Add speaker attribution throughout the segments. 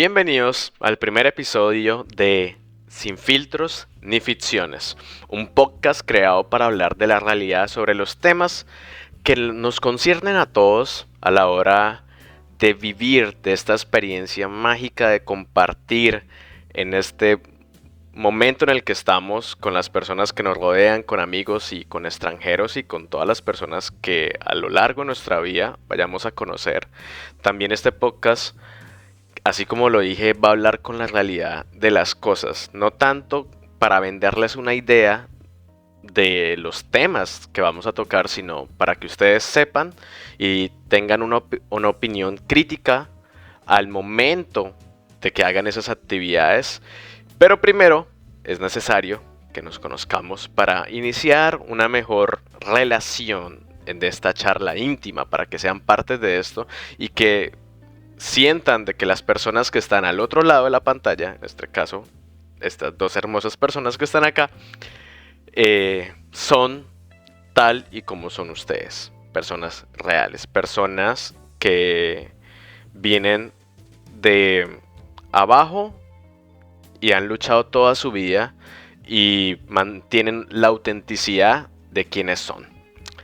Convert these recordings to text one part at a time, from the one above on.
Speaker 1: Bienvenidos al primer episodio de Sin filtros ni ficciones, un podcast creado para hablar de la realidad sobre los temas que nos conciernen a todos a la hora de vivir de esta experiencia mágica de compartir en este momento en el que estamos con las personas que nos rodean, con amigos y con extranjeros y con todas las personas que a lo largo de nuestra vida vayamos a conocer. También este podcast, así como lo dije, va a hablar con la realidad de las cosas, no tanto para venderles una idea de los temas que vamos a tocar, sino para que ustedes sepan y tengan una opinión crítica al momento de que hagan esas actividades. Pero primero es necesario que nos conozcamos para iniciar una mejor relación de esta charla íntima, para que sean parte de esto y que sientan de que las personas que están al otro lado de la pantalla, en este caso, estas dos hermosas personas que están acá, son tal y como son ustedes, personas reales, personas que vienen de abajo y han luchado toda su vida y mantienen la autenticidad de quienes son.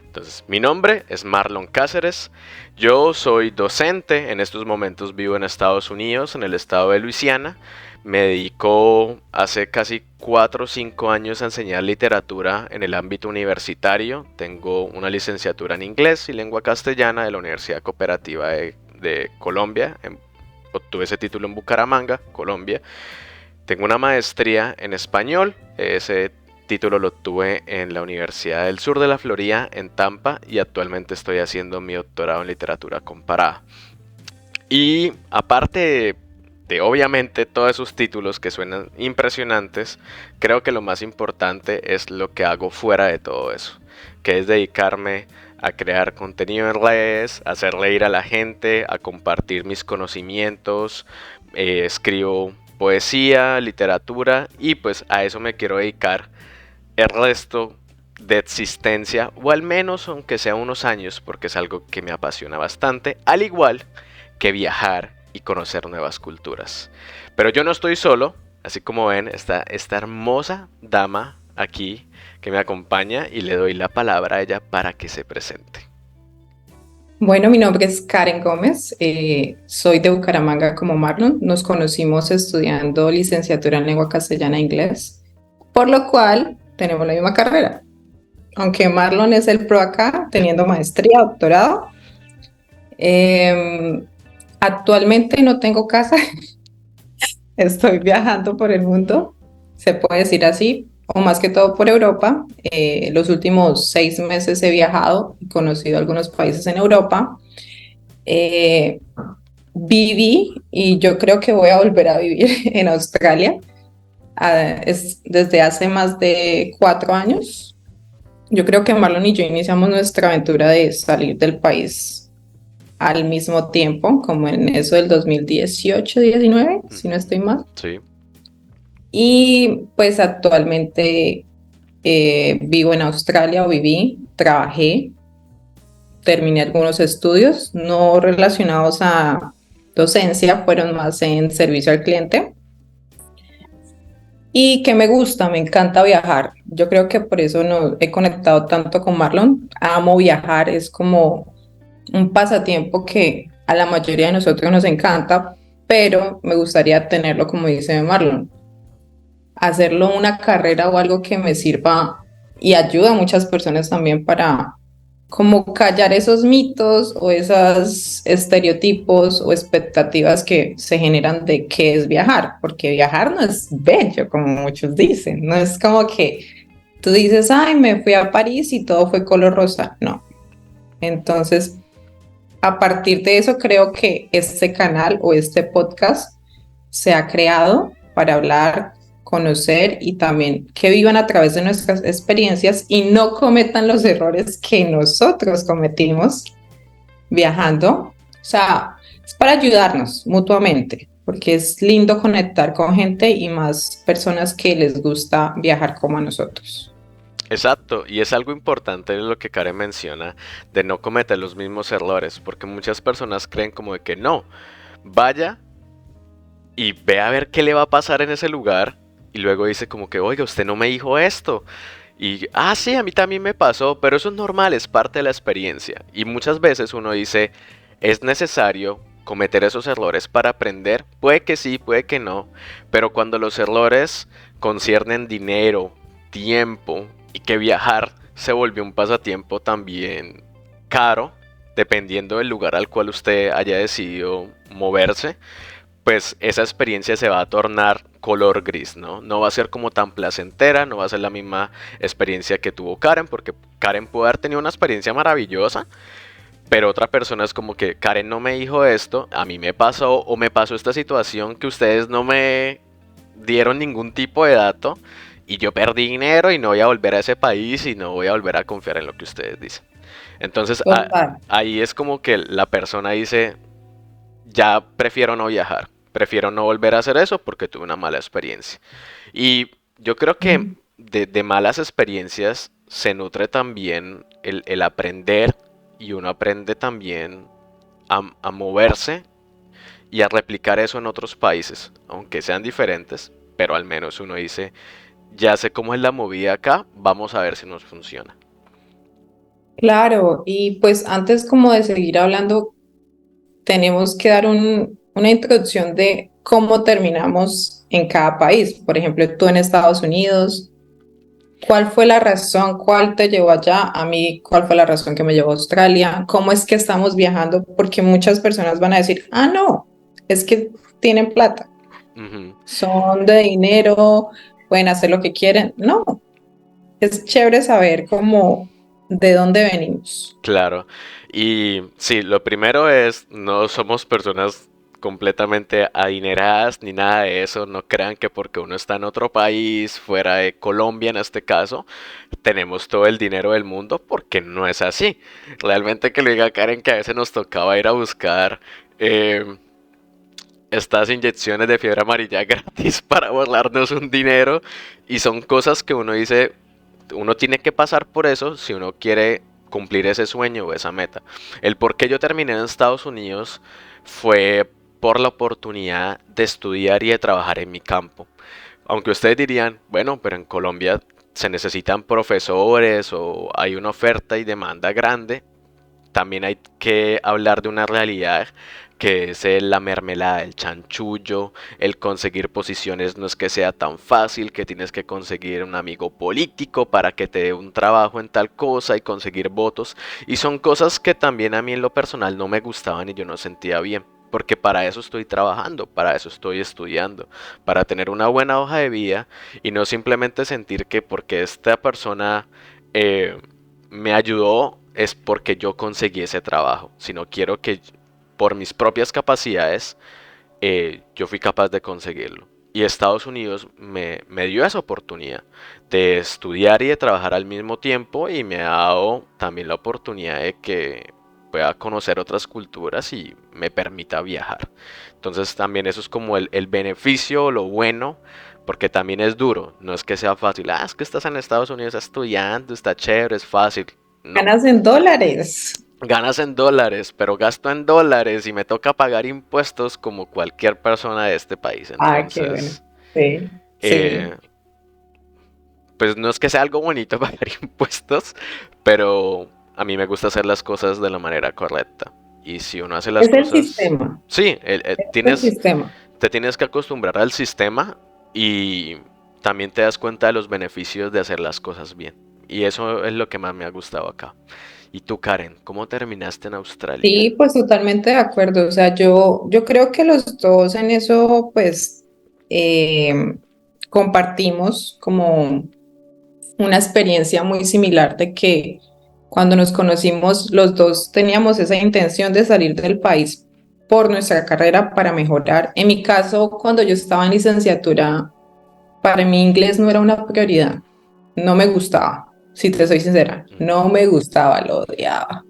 Speaker 1: Entonces, mi nombre es Marlon Cáceres, yo soy docente, en estos momentos vivo en Estados Unidos, en el estado de Luisiana. Me dedico hace casi 4 o 5 años a enseñar literatura en el ámbito universitario. Tengo una licenciatura en inglés y lengua castellana de la Universidad Cooperativa de Colombia. Obtuve ese título en Bucaramanga, Colombia. Tengo una maestría en español, ese título lo obtuve en la Universidad del Sur de la Florida, en Tampa, y actualmente estoy haciendo mi doctorado en literatura comparada. Y aparte de obviamente todos esos títulos que suenan impresionantes, creo que lo más importante es lo que hago fuera de todo eso, que es dedicarme a crear contenido en redes, a hacer reír a la gente, a compartir mis conocimientos, escribo poesía, literatura, y pues a eso me quiero dedicar el resto de existencia, o al menos aunque sea unos años, porque es algo que me apasiona bastante, al igual que viajar y conocer nuevas culturas. Pero yo no estoy solo, así como ven, está esta hermosa dama aquí que me acompaña y le doy la palabra a ella para que se presente.
Speaker 2: Bueno, mi nombre es Karen Gómez, soy de Bucaramanga como Marlon. Nos conocimos estudiando licenciatura en lengua castellana e inglés, por lo cual tenemos la misma carrera. Aunque Marlon es el pro acá, teniendo maestría, doctorado. Eh, Actualmente no tengo casa, estoy viajando por el mundo, se puede decir así, o más que todo por Europa. Los últimos 6 meses he viajado y conocido algunos países en Europa. Eh, Viví y yo creo que voy a volver a vivir en Australia. Es desde hace más de 4 años. Yo creo que Marlon y yo iniciamos nuestra aventura de salir del país al mismo tiempo, como en eso del 2018-19, si no estoy mal.
Speaker 1: Sí.
Speaker 2: Y pues actualmente vivo en Australia, o viví, trabajé, terminé algunos estudios no relacionados a docencia, fueron más en servicio al cliente. Y que me gusta, me encanta viajar. Yo creo que por eso no he conectado tanto con Marlon. Amo viajar, es como un pasatiempo que a la mayoría de nosotros nos encanta, pero me gustaría tenerlo, como dice Marlon, hacerlo una carrera o algo que me sirva y ayuda a muchas personas también para como callar esos mitos o esos estereotipos o expectativas que se generan de qué es viajar, porque viajar no es bello, como muchos dicen, no es como que tú dices, ay, me fui a París y todo fue color rosa, no. Entonces, a partir de eso, creo que este canal o este podcast se ha creado para hablar, conocer y también que vivan a través de nuestras experiencias y no cometan los errores que nosotros cometimos viajando. O sea, es para ayudarnos mutuamente, porque es lindo conectar con gente y más personas que les gusta viajar como a nosotros.
Speaker 1: Exacto, y es algo importante lo que Karen menciona, de no cometer los mismos errores, porque muchas personas creen como de que no, vaya y ve a ver qué le va a pasar en ese lugar y luego dice como que, oiga, usted no me dijo esto. Y, ah, sí, a mí también me pasó, pero eso es normal, es parte de la experiencia. Y muchas veces uno dice, es necesario cometer esos errores para aprender. Puede que sí, puede que no, pero cuando los errores conciernen dinero, tiempo y que viajar se volvió un pasatiempo también caro, dependiendo del lugar al cual usted haya decidido moverse, pues esa experiencia se va a tornar color gris, ¿no? No va a ser como tan placentera, no va a ser la misma experiencia que tuvo Karen, porque Karen puede haber tenido una experiencia maravillosa, pero otra persona es como que Karen no me dijo esto, a mí me pasó o me pasó esta situación que ustedes no me dieron ningún tipo de dato y yo perdí dinero y no voy a volver a ese país y no voy a volver a confiar en lo que ustedes dicen. Entonces
Speaker 2: Total.
Speaker 1: ahí es como que la persona dice, ya prefiero no viajar, prefiero no volver a hacer eso porque tuve una mala experiencia. Y yo creo que
Speaker 2: Mm.
Speaker 1: de malas experiencias se nutre también el aprender y uno aprende también a moverse y a replicar eso en otros países, aunque sean diferentes, pero al menos uno dice, ya sé cómo es la movida acá, vamos a ver si nos funciona.
Speaker 2: Claro, y pues antes como de seguir hablando, tenemos que dar una introducción de cómo terminamos en cada país. Por ejemplo, tú en Estados Unidos, ¿cuál fue la razón? ¿Cuál te llevó allá? A mí, ¿cuál fue la razón que me llevó a Australia? ¿Cómo es que estamos viajando? Porque muchas personas van a decir, ah, no, es que tienen plata,
Speaker 1: Ujú.
Speaker 2: son de dinero, pueden hacer lo que quieren. No, es chévere saber cómo, de dónde venimos.
Speaker 1: Claro. Y sí, lo primero es, no somos personas completamente adineradas ni nada de eso. No crean que porque uno está en otro país, fuera de Colombia en este caso, tenemos todo el dinero del mundo, porque no es así. Realmente que le diga a Karen que a veces nos tocaba ir a buscar eh, estas inyecciones de fiebre amarilla gratis para borrarnos un dinero y son cosas que uno dice, uno tiene que pasar por eso si uno quiere cumplir ese sueño o esa meta. El por qué yo terminé en Estados Unidos fue por la oportunidad de estudiar y de trabajar en mi campo. Aunque ustedes dirían, bueno, pero en Colombia se necesitan profesores o hay una oferta y demanda grande, también hay que hablar de una realidad que es la mermelada, el chanchullo, el conseguir posiciones no es que sea tan fácil, que tienes que conseguir un amigo político para que te dé un trabajo en tal cosa y conseguir votos. Y son cosas que también a mí en lo personal no me gustaban y yo no sentía bien. Porque para eso estoy trabajando, para eso estoy estudiando, para tener una buena hoja de vida y no simplemente sentir que porque esta persona eh, me ayudó es porque yo conseguí ese trabajo, sino quiero que por mis propias capacidades yo fui capaz de conseguirlo. Y Estados Unidos me dio esa oportunidad de estudiar y de trabajar al mismo tiempo y me ha dado también la oportunidad de que pueda conocer otras culturas y me permita viajar. Entonces también eso es como el beneficio, lo bueno, porque también es duro, no es que sea fácil, ah, es que estás en Estados Unidos estudiando, está chévere, es fácil. No,
Speaker 2: Ganas en dólares.
Speaker 1: ganas en dólares, pero gasto en dólares y me toca pagar impuestos como cualquier persona de este país.
Speaker 2: Ah, qué bueno.
Speaker 1: Entonces,
Speaker 2: Sí, sí.
Speaker 1: eh, pues no es que sea algo bonito pagar impuestos, pero a mí me gusta hacer las cosas de la manera correcta. Y si uno hace las
Speaker 2: Es el
Speaker 1: cosas,
Speaker 2: sistema,
Speaker 1: sí,
Speaker 2: es el sistema.
Speaker 1: te tienes que acostumbrar al sistema y también te das cuenta de los beneficios de hacer las cosas bien. Y eso es lo que más me ha gustado acá. ¿Y tú, Karen, cómo terminaste en Australia?
Speaker 2: Sí, pues totalmente de acuerdo. O sea, yo creo que los dos en eso, pues, eh, compartimos como una experiencia muy similar de que cuando nos conocimos, los dos teníamos esa intención de salir del país por nuestra carrera para mejorar. En mi caso, cuando yo estaba en licenciatura, para mí inglés no era una prioridad. No me gustaba, si te soy sincera. No me gustaba, lo odiaba.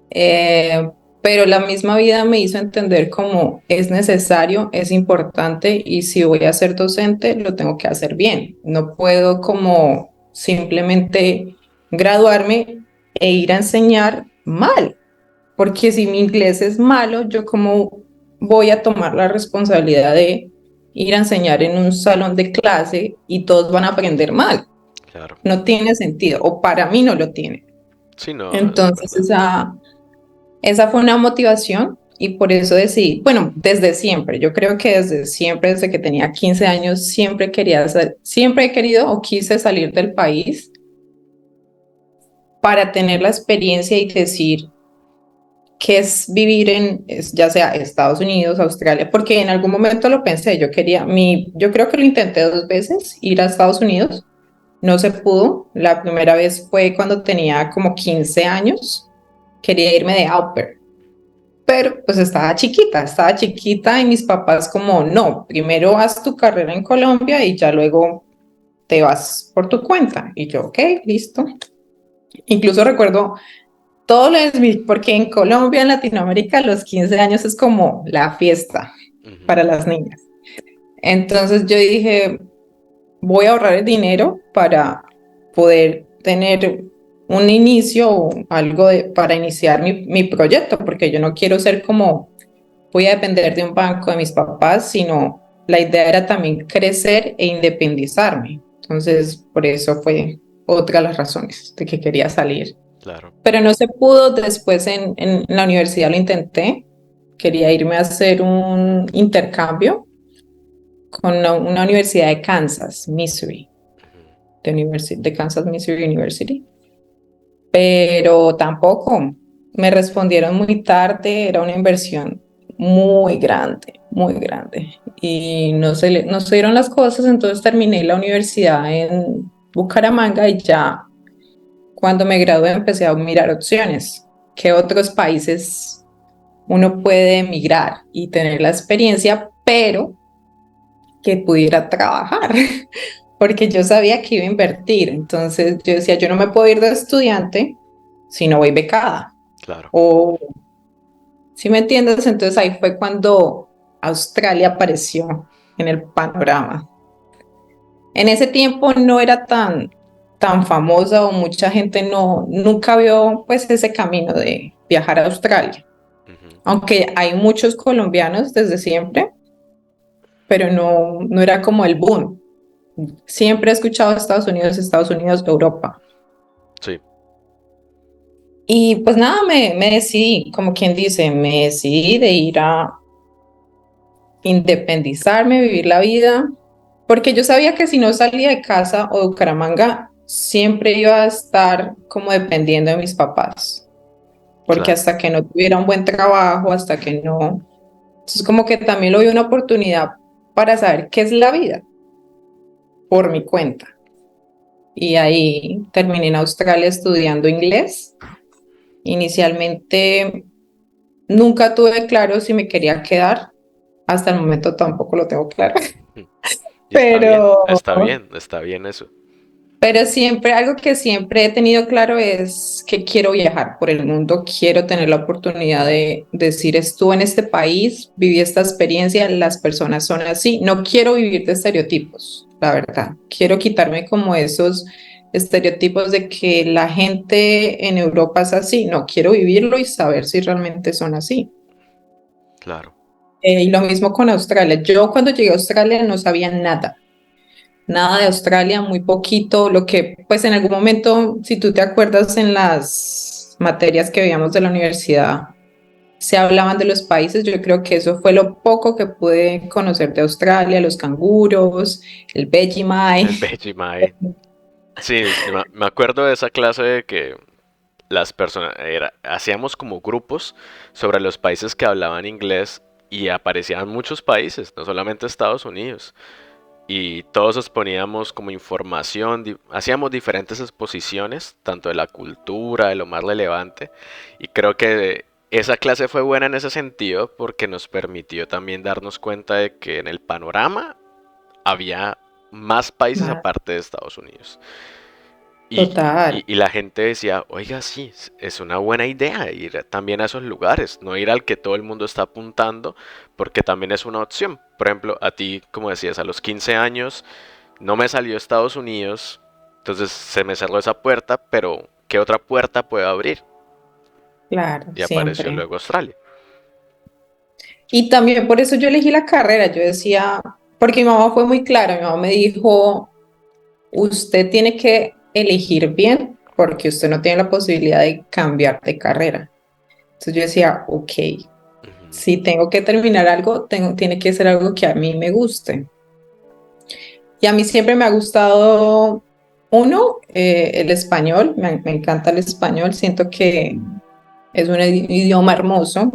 Speaker 2: Eh, pero la misma vida me hizo entender cómo es necesario, es importante y si voy a ser docente, lo tengo que hacer bien. No puedo como simplemente graduarme e ir a enseñar mal, porque si mi inglés es malo, yo como voy a tomar la responsabilidad de ir a enseñar en un salón de clase y todos van a aprender mal.
Speaker 1: Claro.
Speaker 2: No tiene sentido, o para mí no lo tiene.
Speaker 1: Sí, no, es
Speaker 2: Entonces,
Speaker 1: verdad.
Speaker 2: esa fue una motivación y por eso decidí, bueno, desde siempre, yo creo que desde siempre, desde que tenía 15 años, siempre siempre he querido o quise salir del país para tener la experiencia y decir qué es vivir ya sea Estados Unidos, Australia, porque en algún momento lo pensé, yo creo que lo intenté 2 veces, ir a Estados Unidos, no se pudo, la primera vez fue cuando tenía como 15 años, quería irme de au pair, pero pues estaba chiquita y mis papás como, no, primero haz tu carrera en Colombia y ya luego te vas por tu cuenta. Y yo, ok, listo. Incluso recuerdo todo porque en Colombia, en Latinoamérica, los 15 años es como la fiesta
Speaker 1: Ujú.
Speaker 2: para las niñas. Entonces yo dije, voy a ahorrar el dinero para poder tener un inicio o para iniciar mi proyecto, porque yo no quiero ser como, voy a depender de un banco de mis papás, sino la idea era también crecer e independizarme. Entonces, por eso fue otra de las razones de que quería salir.
Speaker 1: Claro.
Speaker 2: Pero no se pudo, después en la universidad lo intenté, quería irme a hacer un intercambio con una universidad de Kansas, Missouri,
Speaker 1: Ujú.
Speaker 2: de Kansas, Missouri University, pero tampoco, me respondieron muy tarde, era una inversión muy grande, y no se dieron las cosas, entonces terminé la universidad en Bucaramanga y ya cuando me gradué empecé a mirar opciones, qué otros países uno puede emigrar y tener la experiencia, pero que pudiera trabajar, porque yo sabía que iba a invertir. Entonces yo decía, yo no me puedo ir de estudiante si no voy becada.
Speaker 1: Claro.
Speaker 2: O, ¿si me entiendes? Entonces ahí fue cuando Australia apareció en el panorama. En ese tiempo no era tan famosa o mucha gente nunca vio pues ese camino de viajar a Australia.
Speaker 1: Ujú.
Speaker 2: Aunque hay muchos colombianos desde siempre, pero no era como el boom. Siempre he escuchado Estados Unidos, Europa.
Speaker 1: Sí.
Speaker 2: Y pues nada, me decidí, como quien dice, me decidí de ir a independizarme, vivir la vida, porque yo sabía que si no salía de casa o de Bucaramanga, siempre iba a estar como dependiendo de mis papás, porque
Speaker 1: Claro.
Speaker 2: hasta que no tuviera un buen trabajo, hasta que no. Entonces como que también lo vi una oportunidad para saber qué es la vida por mi cuenta. Y ahí terminé en Australia estudiando inglés. Inicialmente nunca tuve claro si me quería quedar, hasta el momento tampoco lo tengo claro,
Speaker 1: Ujú. Y está bien,
Speaker 2: pero,
Speaker 1: está bien, está bien eso.
Speaker 2: pero siempre, algo que siempre he tenido claro es que quiero viajar por el mundo, quiero tener la oportunidad de decir, estuve en este país, viví esta experiencia, las personas son así, no quiero vivir de estereotipos, la verdad, quiero quitarme como esos estereotipos de que la gente en Europa es así, no, quiero vivirlo y saber si realmente son así.
Speaker 1: Claro.
Speaker 2: Y lo mismo con Australia. Yo cuando llegué a Australia no sabía nada de Australia, muy poquito, lo que pues en algún momento, si tú te acuerdas en las materias que veíamos de la universidad, se hablaban de los países, yo creo que eso fue lo poco que pude conocer de Australia, los canguros, el Vegemite.
Speaker 1: El Vegemite. Sí, me acuerdo de esa clase de que las personas hacíamos como grupos sobre los países que hablaban inglés y aparecían muchos países, no solamente Estados Unidos. Y todos exponíamos como información, hacíamos diferentes exposiciones, tanto de la cultura, de lo más relevante, y creo que esa clase fue buena en ese sentido porque nos permitió también darnos cuenta de que en el panorama había más países
Speaker 2: Ah,
Speaker 1: aparte de Estados Unidos. Y,
Speaker 2: total,
Speaker 1: y la gente decía, oiga, sí, es una buena idea ir también a esos lugares, no ir al que todo el mundo está apuntando, porque también es una opción. Por ejemplo, a ti, como decías, a los 15 años no me salió Estados Unidos, entonces se me cerró esa puerta, pero ¿qué otra puerta puedo abrir?
Speaker 2: claro,
Speaker 1: Y apareció
Speaker 2: siempre.
Speaker 1: luego Australia.
Speaker 2: Y también por eso yo elegí la carrera. Yo decía, porque mi mamá fue muy clara, mi mamá me dijo, usted tiene que elegir bien porque usted no tiene la posibilidad de cambiar de carrera. Entonces yo decía, ok,
Speaker 1: Ujú.
Speaker 2: si tengo que terminar algo, tiene que ser algo que a mí me guste. Y a mí siempre me ha gustado, uno, el español, me encanta el español, siento que es un idioma hermoso.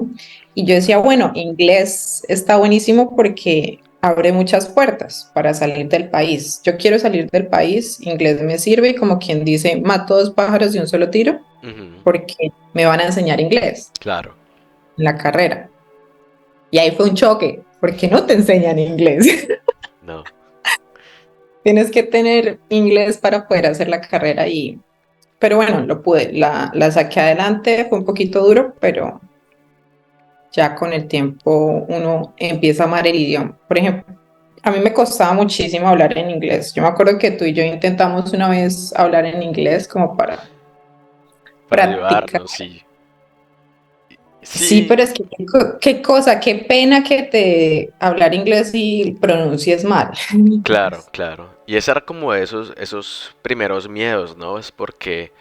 Speaker 2: Y yo decía, bueno, inglés está buenísimo porque abre muchas puertas para salir del país. Yo quiero salir del país, inglés me sirve y como quien dice, mato dos pájaros de un solo tiro
Speaker 1: Ujú.
Speaker 2: porque me van a enseñar inglés
Speaker 1: Claro,
Speaker 2: en la carrera. Y ahí fue un choque, porque no te enseñan inglés.
Speaker 1: no.
Speaker 2: Tienes que tener inglés para poder hacer la carrera y, pero bueno, lo pude, la saqué adelante, fue un poquito duro, pero ya con el tiempo uno empieza a amar el idioma. Por ejemplo, a mí me costaba muchísimo hablar en inglés. Yo me acuerdo que tú y yo intentamos una vez hablar en inglés como para
Speaker 1: Para
Speaker 2: practicar.
Speaker 1: ayudarnos, sí.
Speaker 2: Sí,
Speaker 1: Sí,
Speaker 2: pero es que qué cosa, qué pena que te hablar inglés y pronuncies mal.
Speaker 1: claro, claro. Y ese era como esos primeros miedos, ¿no? Es porque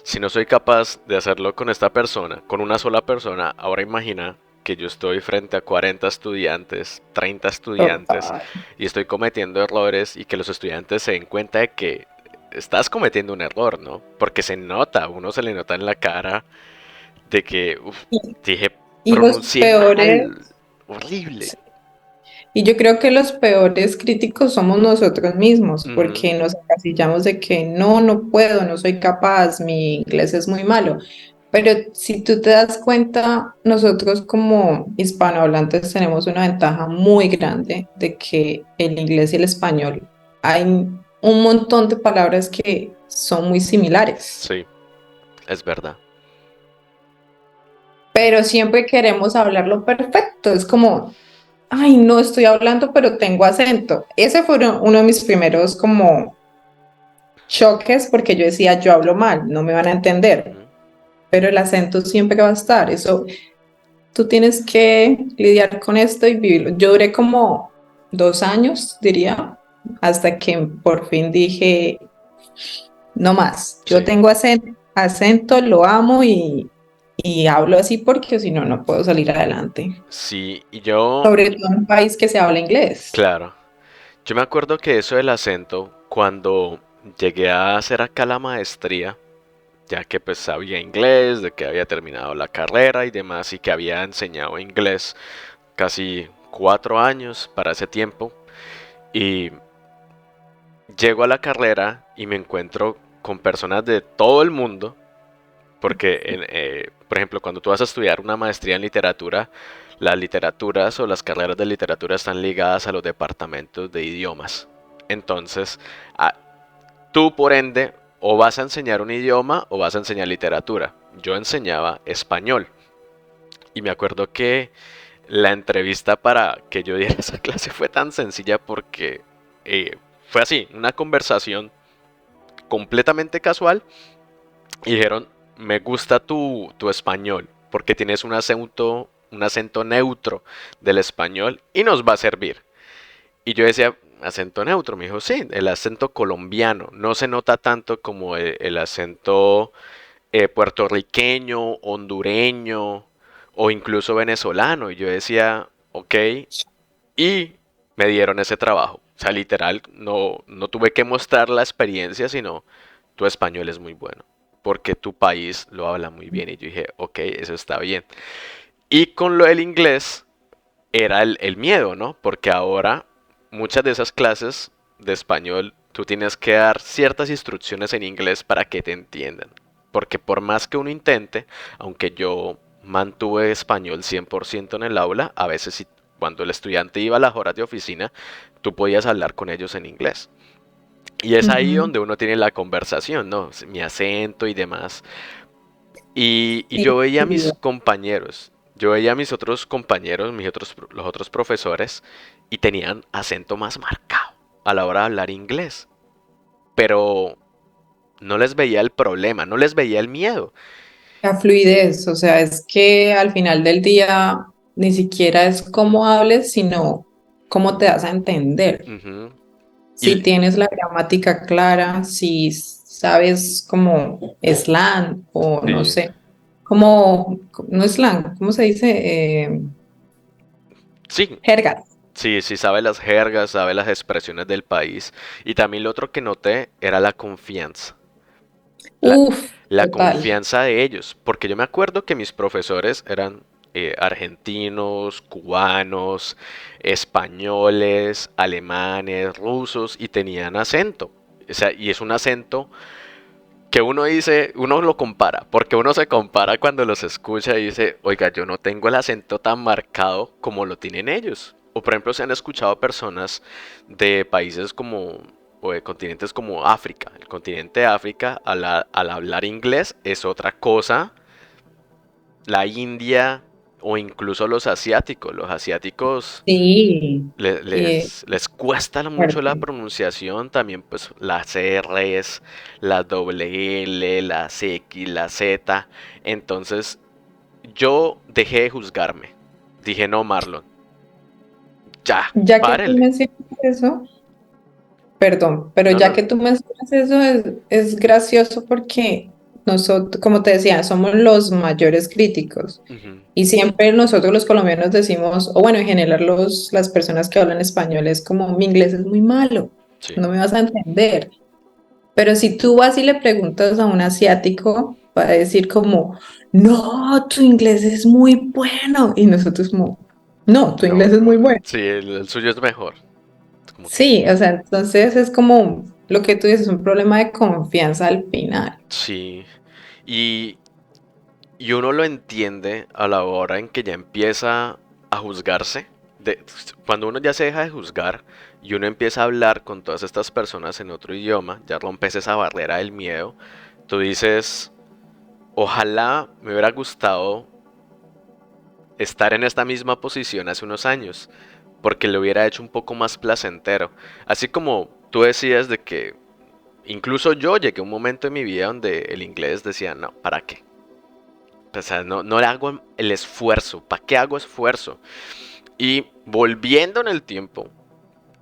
Speaker 1: si no soy capaz de hacerlo con esta persona, con una sola persona, ahora imagina que yo estoy frente a 40 estudiantes, 30 estudiantes,
Speaker 2: Total.
Speaker 1: y estoy cometiendo errores y que los estudiantes se den cuenta de que estás cometiendo un error, ¿no? Porque se nota, a uno se le nota en la cara de que, uf,
Speaker 2: Y,
Speaker 1: dije,
Speaker 2: y los
Speaker 1: pronuncié
Speaker 2: peores,
Speaker 1: mal, horrible.
Speaker 2: y yo creo que los peores críticos somos nosotros mismos,
Speaker 1: Ujú.
Speaker 2: porque nos encasillamos de que no, no puedo, no soy capaz, mi inglés es muy malo. Pero si tú te das cuenta, nosotros como hispanohablantes tenemos una ventaja muy grande de que el inglés y el español hay un montón de palabras que son muy similares,
Speaker 1: Sí, es verdad.
Speaker 2: pero siempre queremos hablarlo perfecto. Es como, ay, no estoy hablando, pero tengo acento. Ese fue uno de mis primeros como choques porque yo decía, yo hablo mal, no me van a entender,
Speaker 1: Ujú.
Speaker 2: pero el acento siempre va a estar. Eso, tú tienes que lidiar con esto y vivirlo. Yo duré como 2 años, diría, hasta que por fin dije, no más. Yo
Speaker 1: Sí,
Speaker 2: tengo acento, lo amo y hablo así porque si no, no puedo salir adelante.
Speaker 1: sí, y yo,
Speaker 2: Sobre todo en un país que se habla inglés.
Speaker 1: claro, yo me acuerdo que eso del acento, cuando llegué a hacer acá la maestría, ya que pues sabía inglés, de que había terminado la carrera y demás, y que había enseñado inglés casi 4 años para ese tiempo, y llego a la carrera y me encuentro con personas de todo el mundo, porque, por ejemplo, cuando tú vas a estudiar una maestría en literatura, las literaturas o las carreras de literatura están ligadas a los departamentos de idiomas. Entonces, a- tú por ende, o vas a enseñar un idioma o vas a enseñar literatura. Yo enseñaba español. Y me acuerdo que la entrevista para que yo diera esa clase fue tan sencilla porque eh, fue así, una conversación completamente casual y dijeron, me gusta tu español porque tienes un acento neutro del español y nos va a servir. Y yo decía, acento neutro, me dijo, sí, el acento colombiano, no se nota tanto como el acento puertorriqueño, hondureño o incluso venezolano. Y yo decía, ok, y me dieron ese trabajo. O sea, literal, no tuve que mostrar la experiencia, sino tu español es muy bueno, porque tu país lo habla muy bien. Y yo dije, ok, eso está bien. Y con lo del inglés era el miedo, ¿no? Porque ahora muchas de esas clases de español tú tienes que dar ciertas instrucciones en inglés para que te entiendan. Porque por más que uno intente, aunque yo mantuve español 100% en el aula, a veces cuando el estudiante iba a las horas de oficina, tú podías hablar con ellos en inglés. Y es ahí
Speaker 2: Ujú.
Speaker 1: donde uno tiene la conversación, ¿no? Mi acento y demás. Y
Speaker 2: Sí,
Speaker 1: yo veía a mis
Speaker 2: sí.
Speaker 1: compañeros, yo veía a mis otros compañeros, los otros profesores, y tenían acento más marcado a la hora de hablar inglés. Pero no les veía el problema, no les veía el miedo.
Speaker 2: La fluidez, o sea, es que al final del día ni siquiera es cómo hables, sino cómo te das a entender.
Speaker 1: Ujú.
Speaker 2: Si
Speaker 1: Y
Speaker 2: tienes la gramática clara, si sabes como slang o no
Speaker 1: sí,
Speaker 2: sé, como, no slang, ¿cómo se dice?
Speaker 1: sí,
Speaker 2: Jerga.
Speaker 1: sí, sí sabe las jergas, sabe las expresiones del país. Y también lo otro que noté era la confianza. La,
Speaker 2: Uf,
Speaker 1: la
Speaker 2: total.
Speaker 1: confianza de ellos, porque yo me acuerdo que mis profesores eran argentinos, cubanos, españoles, alemanes, rusos y tenían acento. O sea, y es un acento que uno dice, uno lo compara, porque uno se compara cuando los escucha y dice, oiga, yo no tengo el acento tan marcado como lo tienen ellos. O por ejemplo, se han escuchado personas de países como, o de continentes como África. El continente de África, al hablar inglés, es otra cosa. La India o incluso los asiáticos. Los asiáticos
Speaker 2: Sí,
Speaker 1: les cuesta mucho la
Speaker 2: fuerte.
Speaker 1: pronunciación, también pues las R's, la doble L, las X, la Z. Entonces yo dejé de juzgarme. Dije, no, Marlon, ya,
Speaker 2: Ya que tú
Speaker 1: párele.
Speaker 2: mencionas eso, perdón, pero
Speaker 1: No,
Speaker 2: ya
Speaker 1: no.
Speaker 2: que tú mencionas eso es gracioso porque nosotros, como te decía, somos los mayores críticos
Speaker 1: Ujú,
Speaker 2: y siempre nosotros los colombianos decimos, o bueno, en general las personas que hablan español es como mi inglés es muy malo,
Speaker 1: sí,
Speaker 2: no me vas a entender. Pero si tú vas y le preguntas a un asiático, va a decir como, no, tu inglés es muy bueno. Y nosotros como, no, tu
Speaker 1: no,
Speaker 2: inglés es
Speaker 1: no.
Speaker 2: muy bueno.
Speaker 1: Sí, el suyo es mejor. Como que,
Speaker 2: Sí, o sea, entonces es como lo que tú dices, un problema de confianza al final.
Speaker 1: sí. Y, y uno lo entiende a la hora en que ya empieza a juzgarse. Cuando uno ya se deja de juzgar y uno empieza a hablar con todas estas personas en otro idioma, ya rompes esa barrera del miedo. Tú dices, ojalá me hubiera gustado estar en esta misma posición hace unos años, porque lo hubiera hecho un poco más placentero. Así como tú decías de que incluso yo llegué a un momento en mi vida donde el inglés decía, no, ¿para qué? O sea, no le hago el esfuerzo. ¿Para qué hago esfuerzo? Y volviendo en el tiempo,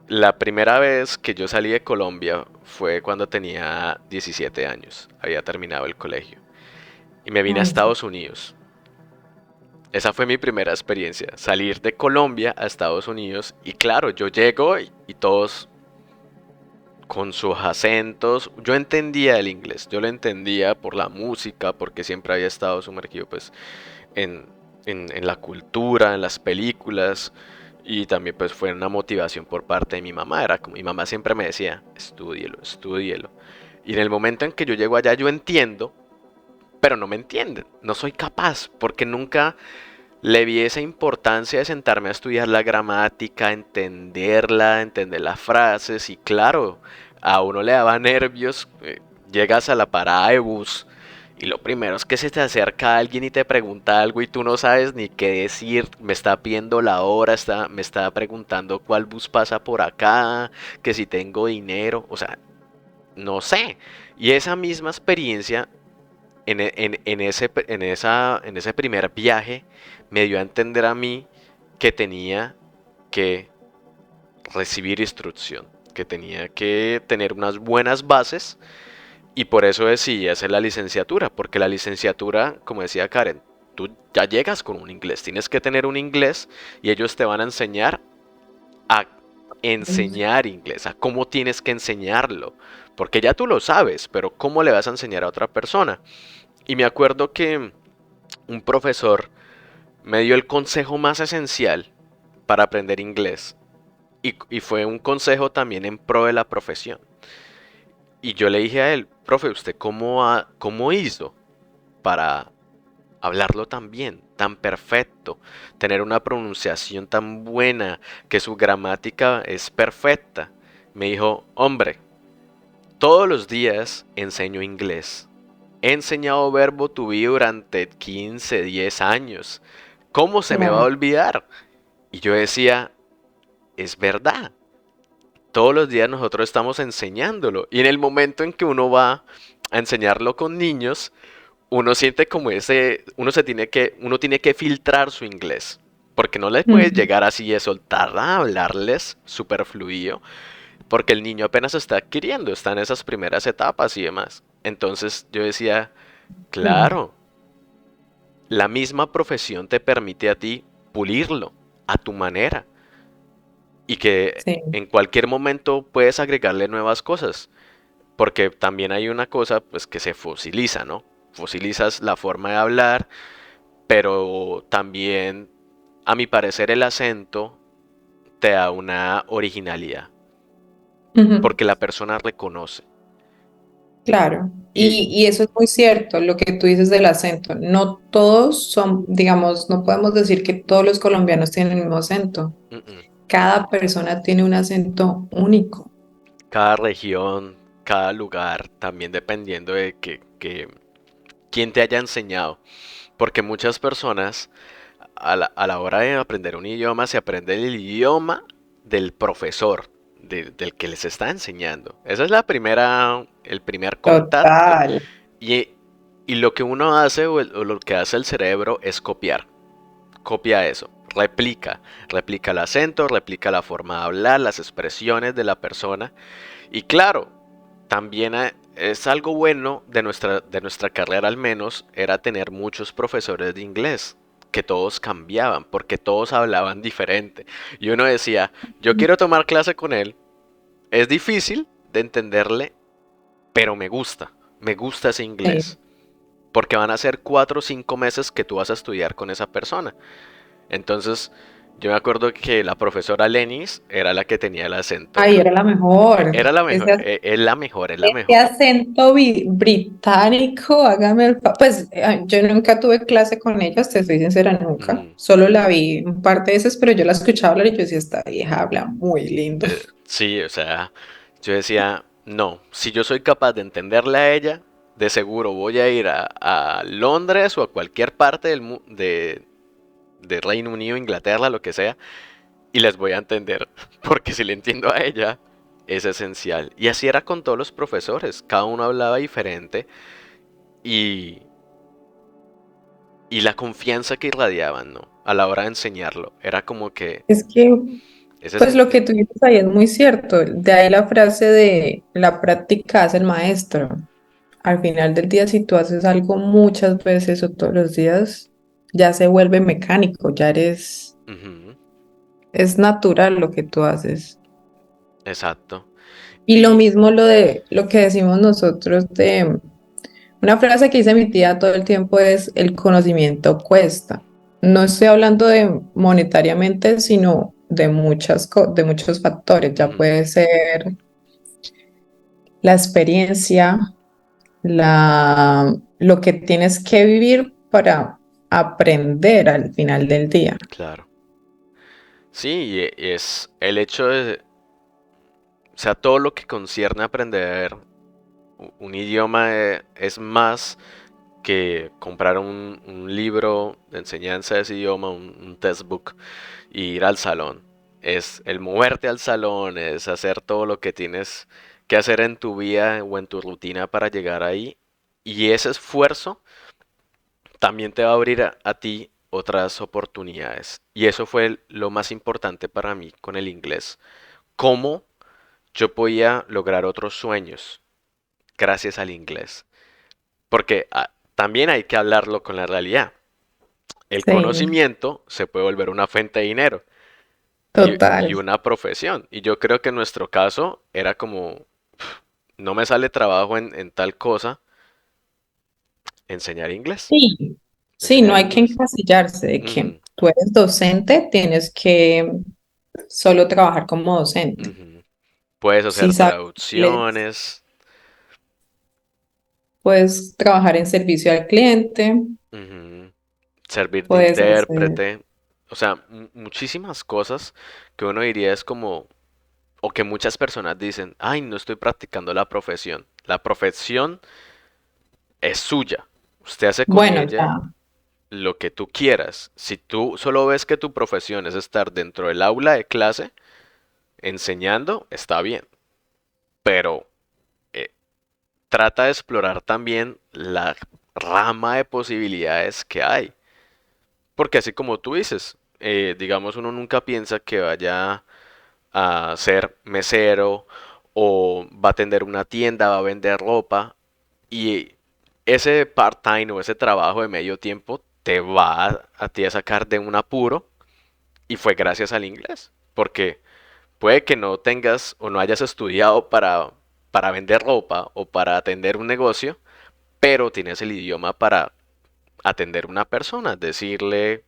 Speaker 1: la primera vez que yo salí de Colombia fue cuando tenía 17 años. Había terminado el colegio. Y me vine a
Speaker 2: Ay, sí.
Speaker 1: Estados Unidos. Esa fue mi primera experiencia. Salir de Colombia a Estados Unidos. Y claro, yo llego y todos con sus acentos. Yo entendía el inglés. Yo lo entendía por la música, porque siempre había estado sumergido pues en, en la cultura, en las películas, y también pues fue una motivación por parte de mi mamá. Era como mi mamá siempre me decía, estúdielo, estúdielo. Y en el momento en que yo llego allá yo entiendo, pero no me entienden, no soy capaz, porque nunca le vi esa importancia de sentarme a estudiar la gramática, entenderla, entender las frases, y claro, a uno le daba nervios, llegas a la parada de bus y lo primero es que se te acerca alguien y te pregunta algo y tú no sabes ni qué decir, me está pidiendo la hora, me está preguntando cuál bus pasa por acá, que si tengo dinero, o sea, no sé. Y esa misma experiencia en ese primer viaje me dio a entender a mí que tenía que recibir instrucción, que tenía que tener unas buenas bases y por eso decidí hacer la licenciatura, porque la licenciatura, como decía Karen, tú ya llegas con un inglés, tienes que tener un inglés y ellos te van a enseñar inglés, a cómo tienes que enseñarlo, porque ya tú lo sabes, pero ¿cómo le vas a enseñar a otra persona? Y me acuerdo que un profesor me dio el consejo más esencial para aprender inglés y fue un consejo también en pro de la profesión. Y yo le dije a él, profe, ¿usted cómo hizo para hablarlo tan bien, tan perfecto, tener una pronunciación tan buena, que su gramática es perfecta? Me dijo, hombre, todos los días enseño inglés. He enseñado verbo to be durante 15, 10 años. ¿Cómo se me va a
Speaker 2: Claro.
Speaker 1: olvidar? Y yo decía, es verdad. Todos los días nosotros estamos enseñándolo. Y en el momento en que uno va a enseñarlo con niños, uno siente como uno tiene que filtrar su inglés. Porque no le puedes
Speaker 2: Ujú.
Speaker 1: llegar así de soltar a hablarles súper fluido, porque el niño apenas está adquiriendo, está en esas primeras etapas y demás. Entonces yo decía,
Speaker 2: Sí,
Speaker 1: claro, la misma profesión te permite a ti pulirlo a tu manera y que
Speaker 2: sí.
Speaker 1: en cualquier momento puedes agregarle nuevas cosas, porque también hay una cosa pues que se fosiliza, ¿no? Fosilizas la forma de hablar, pero también, a mi parecer, el acento te da una originalidad,
Speaker 2: Ujú.
Speaker 1: porque la persona reconoce.
Speaker 2: Claro,
Speaker 1: Y
Speaker 2: y eso es muy cierto, lo que tú dices del acento. No todos son, digamos, no podemos decir que todos los colombianos tienen el mismo acento.
Speaker 1: mm, mm,
Speaker 2: Cada persona tiene un acento único.
Speaker 1: cada región, cada lugar, también dependiendo de quién te haya enseñado. Porque muchas personas a la hora de aprender un idioma se aprende el idioma del profesor, del que les está enseñando. Esa es el primer contacto.
Speaker 2: Total.
Speaker 1: Y, y lo que uno hace o lo que hace el cerebro es copiar. Copia eso. Replica el acento, replica la forma de hablar, las expresiones de la persona. Y claro, también es algo bueno de nuestra carrera al menos, era tener muchos profesores de inglés, que todos cambiaban, porque todos hablaban diferente. Y uno decía, yo quiero tomar clase con él, es difícil de entenderle, pero me gusta ese
Speaker 2: Sí.
Speaker 1: inglés, porque van a ser 4 o 5 meses que tú vas a estudiar con esa persona. Entonces, yo me acuerdo que la profesora Lenis era la que tenía el acento.
Speaker 2: Ay, era la mejor.
Speaker 1: Era la mejor,
Speaker 2: Ese,
Speaker 1: es la mejor, es la
Speaker 2: ese
Speaker 1: mejor.
Speaker 2: acento británico, hágame Pues yo nunca tuve clase con ellos, te soy sincera, nunca.
Speaker 1: Ujú.
Speaker 2: Solo la vi un par de veces, pero yo la escuchaba hablar y yo decía, esta vieja habla muy lindo.
Speaker 1: Sí, o sea, yo decía, no, si yo soy capaz de entenderle a ella, de seguro voy a ir a Londres o a cualquier parte de Reino Unido, Inglaterra, lo que sea, y les voy a entender, porque si le entiendo a ella, es esencial. Y así era con todos los profesores, cada uno hablaba diferente y, y la confianza que irradiaban, ¿no? A la hora de enseñarlo, era como que
Speaker 2: Es que,
Speaker 1: ese
Speaker 2: pues lo que
Speaker 1: sentido.
Speaker 2: tú dices ahí es muy cierto. De ahí la frase de la práctica hace el maestro. Al final del día, si tú haces algo muchas veces o todos los días, ya se vuelve mecánico,
Speaker 1: Ujú,
Speaker 2: es natural lo que tú haces.
Speaker 1: exacto.
Speaker 2: Y lo
Speaker 1: Y
Speaker 2: mismo lo de lo que decimos nosotros de una frase que dice mi tía todo el tiempo es el conocimiento cuesta. No estoy hablando de monetariamente, sino de de muchos factores. Ya
Speaker 1: ujú,
Speaker 2: puede ser la experiencia, lo que tienes que vivir para aprender al final del día.
Speaker 1: claro. Sí, y es el hecho de, o sea, todo lo que concierne a aprender un idioma es más que comprar un libro de enseñanza de ese idioma, un textbook, y ir al salón. Es el moverte al salón, es hacer todo lo que tienes que hacer en tu vida o en tu rutina para llegar ahí. Y ese esfuerzo también te va a abrir a ti otras oportunidades. Y eso fue lo más importante para mí con el inglés. Cómo yo podía lograr otros sueños gracias al inglés. Porque también hay que hablarlo con la realidad. El
Speaker 2: Sí,
Speaker 1: conocimiento se puede volver una fuente de dinero y
Speaker 2: total.
Speaker 1: una profesión. Y yo creo que en nuestro caso era como, no me sale trabajo en tal cosa, enseñar inglés.
Speaker 2: Sí, sí, no
Speaker 1: Enseñar
Speaker 2: hay que
Speaker 1: inglés.
Speaker 2: encasillarse de que
Speaker 1: Ujú,
Speaker 2: tú eres docente, tienes que solo trabajar como docente.
Speaker 1: ujú. Puedes
Speaker 2: Si
Speaker 1: hacer
Speaker 2: sabes inglés,
Speaker 1: traducciones,
Speaker 2: puedes trabajar en servicio al cliente,
Speaker 1: ujú, servir de
Speaker 2: puedes hacer,
Speaker 1: intérprete. O sea, muchísimas cosas que uno diría es como, o que muchas personas dicen, ay, no estoy practicando la profesión. La profesión es suya. Usted hace con
Speaker 2: bueno,
Speaker 1: ella
Speaker 2: ya,
Speaker 1: lo que tú quieras. Si tú solo ves que tu profesión es estar dentro del aula de clase enseñando, está bien. Pero eh, trata de explorar también la rama de posibilidades que hay. Porque así como tú dices, digamos, uno nunca piensa que vaya a ser mesero o va a atender una tienda, va a vender ropa y ese part-time o ese trabajo de medio tiempo te va a ti a sacar de un apuro y fue gracias al inglés, porque puede que no tengas o no hayas estudiado para vender ropa o para atender un negocio, pero tienes el idioma para atender a una persona, decirle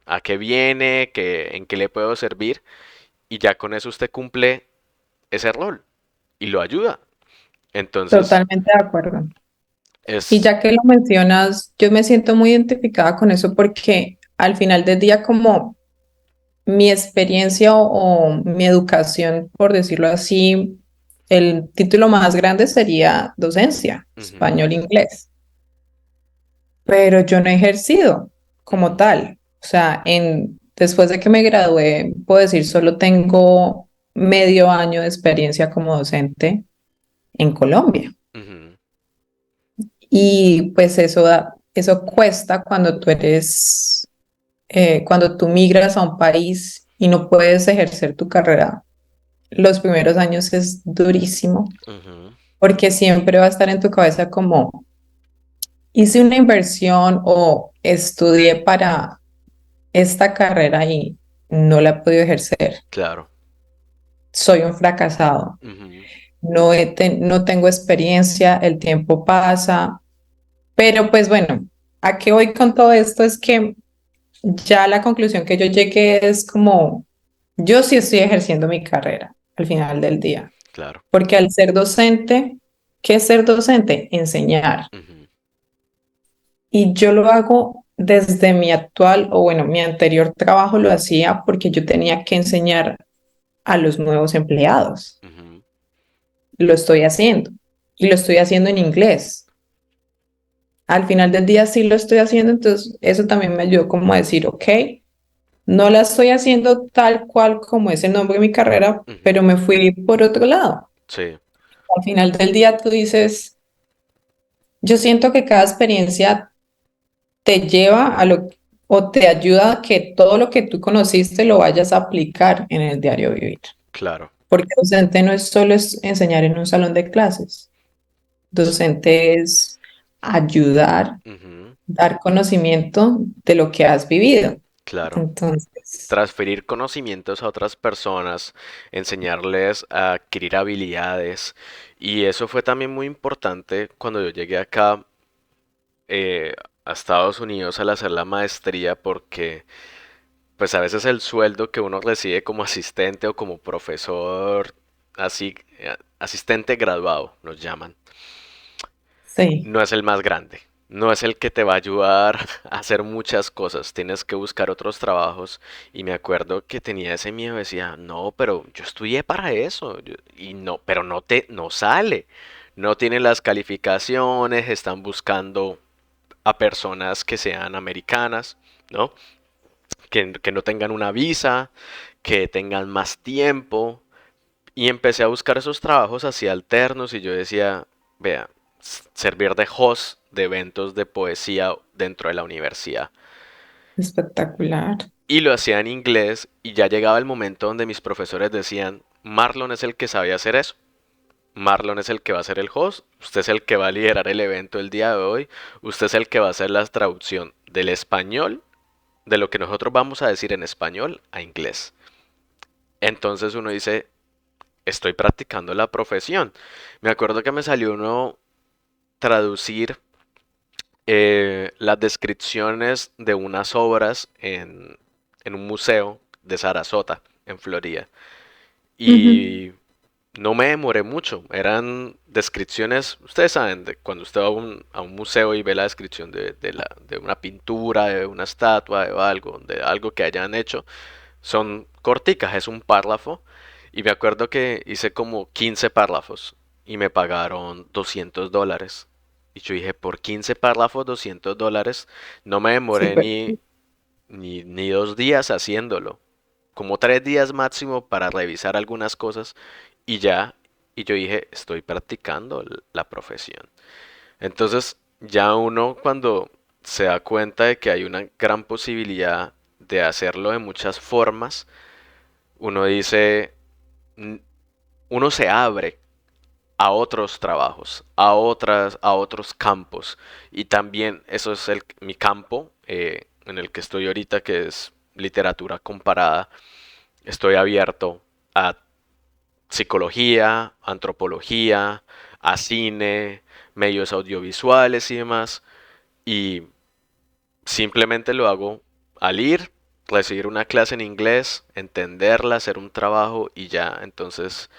Speaker 1: a qué viene, en qué le puedo servir, y ya con eso usted cumple ese rol y lo ayuda. Entonces,
Speaker 2: Totalmente de acuerdo. Y
Speaker 1: es...
Speaker 2: ya que lo mencionas, yo me siento muy identificada con eso porque al final del día, como mi experiencia o mi educación, por decirlo así, el título más grande sería docencia,
Speaker 1: Ujú,
Speaker 2: español-inglés, pero yo no he ejercido como
Speaker 1: ujú,
Speaker 2: tal. O sea, después de que me gradué, puedo decir, solo tengo medio año de experiencia como docente en Colombia.
Speaker 1: ujú,
Speaker 2: Y pues eso cuesta cuando tú migras a un país y no puedes ejercer tu carrera. Los primeros años es durísimo
Speaker 1: ujú,
Speaker 2: porque siempre va a estar en tu cabeza como hice una inversión o estudié para esta carrera y no la he podido ejercer.
Speaker 1: claro.
Speaker 2: Soy un fracasado.
Speaker 1: Ujú,
Speaker 2: No tengo experiencia, el tiempo pasa, pero pues bueno, ¿a qué voy con todo esto? Es que ya la conclusión que yo llegué es como, yo sí estoy ejerciendo mi carrera al final del día,
Speaker 1: claro.
Speaker 2: porque al ser docente, ¿qué es ser docente? Enseñar.
Speaker 1: Ujú,
Speaker 2: Y yo lo hago desde mi actual, o bueno, mi anterior trabajo lo hacía porque yo tenía que enseñar a los nuevos empleados.
Speaker 1: ujú,
Speaker 2: Lo estoy haciendo y lo estoy haciendo en inglés. Al final del día sí lo estoy haciendo, entonces eso también me ayudó como a decir, ok, no la estoy haciendo tal cual como es el nombre de mi carrera,
Speaker 1: ujú.
Speaker 2: pero me fui por otro lado.
Speaker 1: Sí,
Speaker 2: Al final del día tú dices, yo siento que cada experiencia te lleva a o te ayuda a que todo lo que tú conociste lo vayas a aplicar en el diario vivir.
Speaker 1: claro.
Speaker 2: Porque docente no es solo enseñar en un salón de clases,
Speaker 1: S-
Speaker 2: docente es ayudar,
Speaker 1: ujú,
Speaker 2: dar conocimiento de lo que has vivido.
Speaker 1: claro.
Speaker 2: Entonces,
Speaker 1: Transferir conocimientos a otras personas, enseñarles a adquirir habilidades. Y eso fue también muy importante cuando yo llegué acá a Estados Unidos al hacer la maestría, porque pues a veces el sueldo que uno recibe como asistente o como profesor, así, asistente graduado, nos llaman,
Speaker 2: sí,
Speaker 1: no es el más grande. No es el que te va a ayudar a hacer muchas cosas. Tienes que buscar otros trabajos. Y me acuerdo que tenía ese miedo. Decía, no, pero yo estudié para eso. Y no, pero no sale. No tienen las calificaciones. Están buscando a personas que sean americanas, ¿no? Que no tengan una visa, que tengan más tiempo. Y empecé a buscar esos trabajos así alternos y yo decía, vea, servir de host de eventos de poesía dentro de la universidad.
Speaker 2: espectacular.
Speaker 1: Y lo hacía en inglés y ya llegaba el momento donde mis profesores decían, Marlon es el que sabe hacer eso. Marlon es el que va a ser el host, usted es el que va a liderar el evento el día de hoy, usted es el que va a hacer la traducción del español, de lo que nosotros vamos a decir en español a inglés. Entonces uno dice, estoy practicando la profesión. Me acuerdo que me salió uno traducir las descripciones de unas obras en un museo de Sarasota, en Florida.
Speaker 2: Ujú.
Speaker 1: Y no me demoré mucho. Eran descripciones, ustedes saben, de cuando usted va a un museo y ve la descripción de una pintura, de una estatua, de algo que hayan hecho, son corticas, es un párrafo. Y me acuerdo que hice como 15 párrafos y me pagaron $200. Y yo dije, por 15 párrafos, $200, no me demoré
Speaker 2: Súper.
Speaker 1: ni 2 días haciéndolo. Como 3 días máximo para revisar algunas cosas y ya. Y yo dije, estoy practicando la profesión. Entonces, ya uno cuando se da cuenta de que hay una gran posibilidad de hacerlo de muchas formas, uno dice, "N- uno se abre a otros trabajos, a otros campos. Y también eso es mi campo en el que estoy ahorita, que es literatura comparada. Estoy abierto a psicología, antropología, a cine, medios audiovisuales y demás. Y simplemente lo hago al ir, recibir una clase en inglés, entenderla, hacer un trabajo y ya. Entonces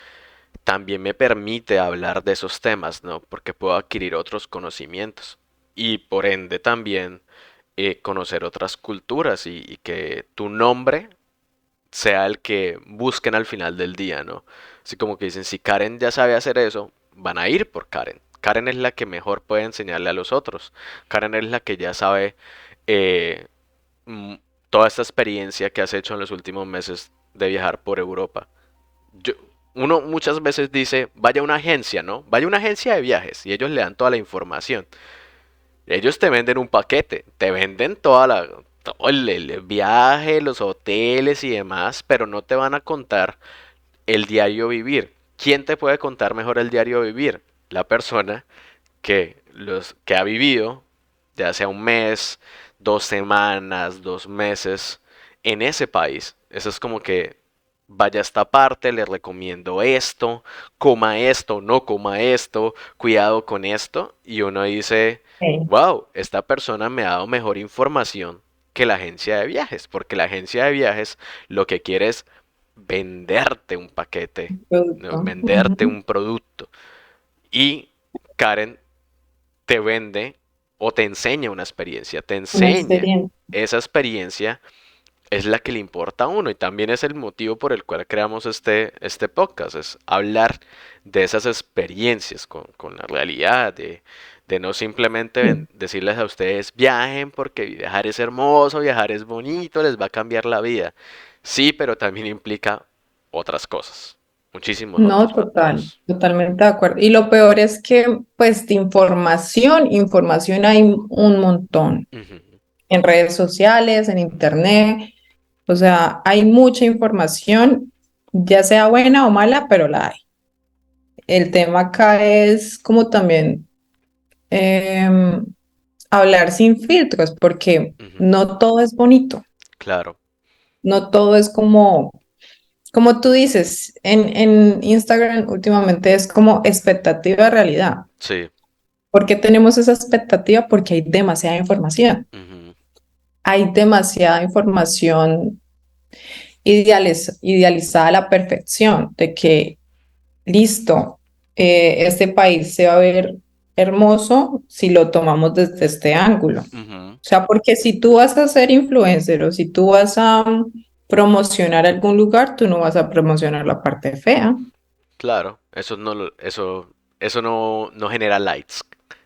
Speaker 1: también me permite hablar de esos temas, ¿no? Porque puedo adquirir otros conocimientos y por ende también conocer otras culturas y que tu nombre sea el que busquen al final del día, ¿no? Así como que dicen, si Karen ya sabe hacer eso, van a ir por Karen. Karen es la que mejor puede enseñarle a los otros. Karen es la que ya sabe eh, mm, toda esta experiencia que has hecho en los últimos meses de viajar por Europa. Yo, uno muchas veces dice, vaya a una agencia, ¿no? Vaya a una agencia de viajes y ellos le dan toda la información. Ellos te venden un paquete, te venden todo el viaje, los hoteles y demás, pero no te van a contar el diario vivir. ¿Quién te puede contar mejor el diario vivir? La persona que ha vivido, ya sea un mes, 2 semanas, 2 meses, en ese país. Eso es como que vaya a esta parte, le recomiendo esto, no coma esto, cuidado con esto. Y uno dice,
Speaker 2: Sí,
Speaker 1: wow, esta persona me ha dado mejor información que la agencia de viajes, porque la agencia de viajes lo que quiere es venderte un paquete, ¿no?
Speaker 2: producto.
Speaker 1: Venderte
Speaker 2: Ujú.
Speaker 1: un producto. Y Karen te vende o te enseña una experiencia, te
Speaker 2: Una
Speaker 1: enseña.
Speaker 2: experiencia.
Speaker 1: Esa experiencia es la que le importa a uno y también es el motivo por el cual creamos este podcast, es hablar de esas experiencias con la realidad, de no simplemente
Speaker 2: Sí.
Speaker 1: decirles a ustedes viajen porque viajar es hermoso, viajar es bonito, les va a cambiar la vida. Sí, pero también implica otras cosas, muchísimos
Speaker 2: No,
Speaker 1: otros
Speaker 2: total,
Speaker 1: factores.
Speaker 2: totalmente de acuerdo. Y lo peor es que, pues, de información hay un montón
Speaker 1: Ujú,
Speaker 2: en redes sociales, en internet. O sea, hay mucha información, ya sea buena o mala, pero la hay. El tema acá es como también em, hablar sin filtros, porque
Speaker 1: ujú,
Speaker 2: no todo es bonito,
Speaker 1: claro,
Speaker 2: no todo es como tú dices, en Instagram últimamente es como expectativa realidad.
Speaker 1: sí,
Speaker 2: ¿Por qué tenemos esa expectativa? Porque hay demasiada información.
Speaker 1: ujú,
Speaker 2: Hay demasiada información idealizada a la perfección, de que listo, este país se va a ver hermoso si lo tomamos desde este ángulo.
Speaker 1: ujú,
Speaker 2: O sea, porque si tú vas a ser influencer o si tú vas a promocionar algún lugar, tú no vas a promocionar la parte fea.
Speaker 1: claro, eso no genera likes,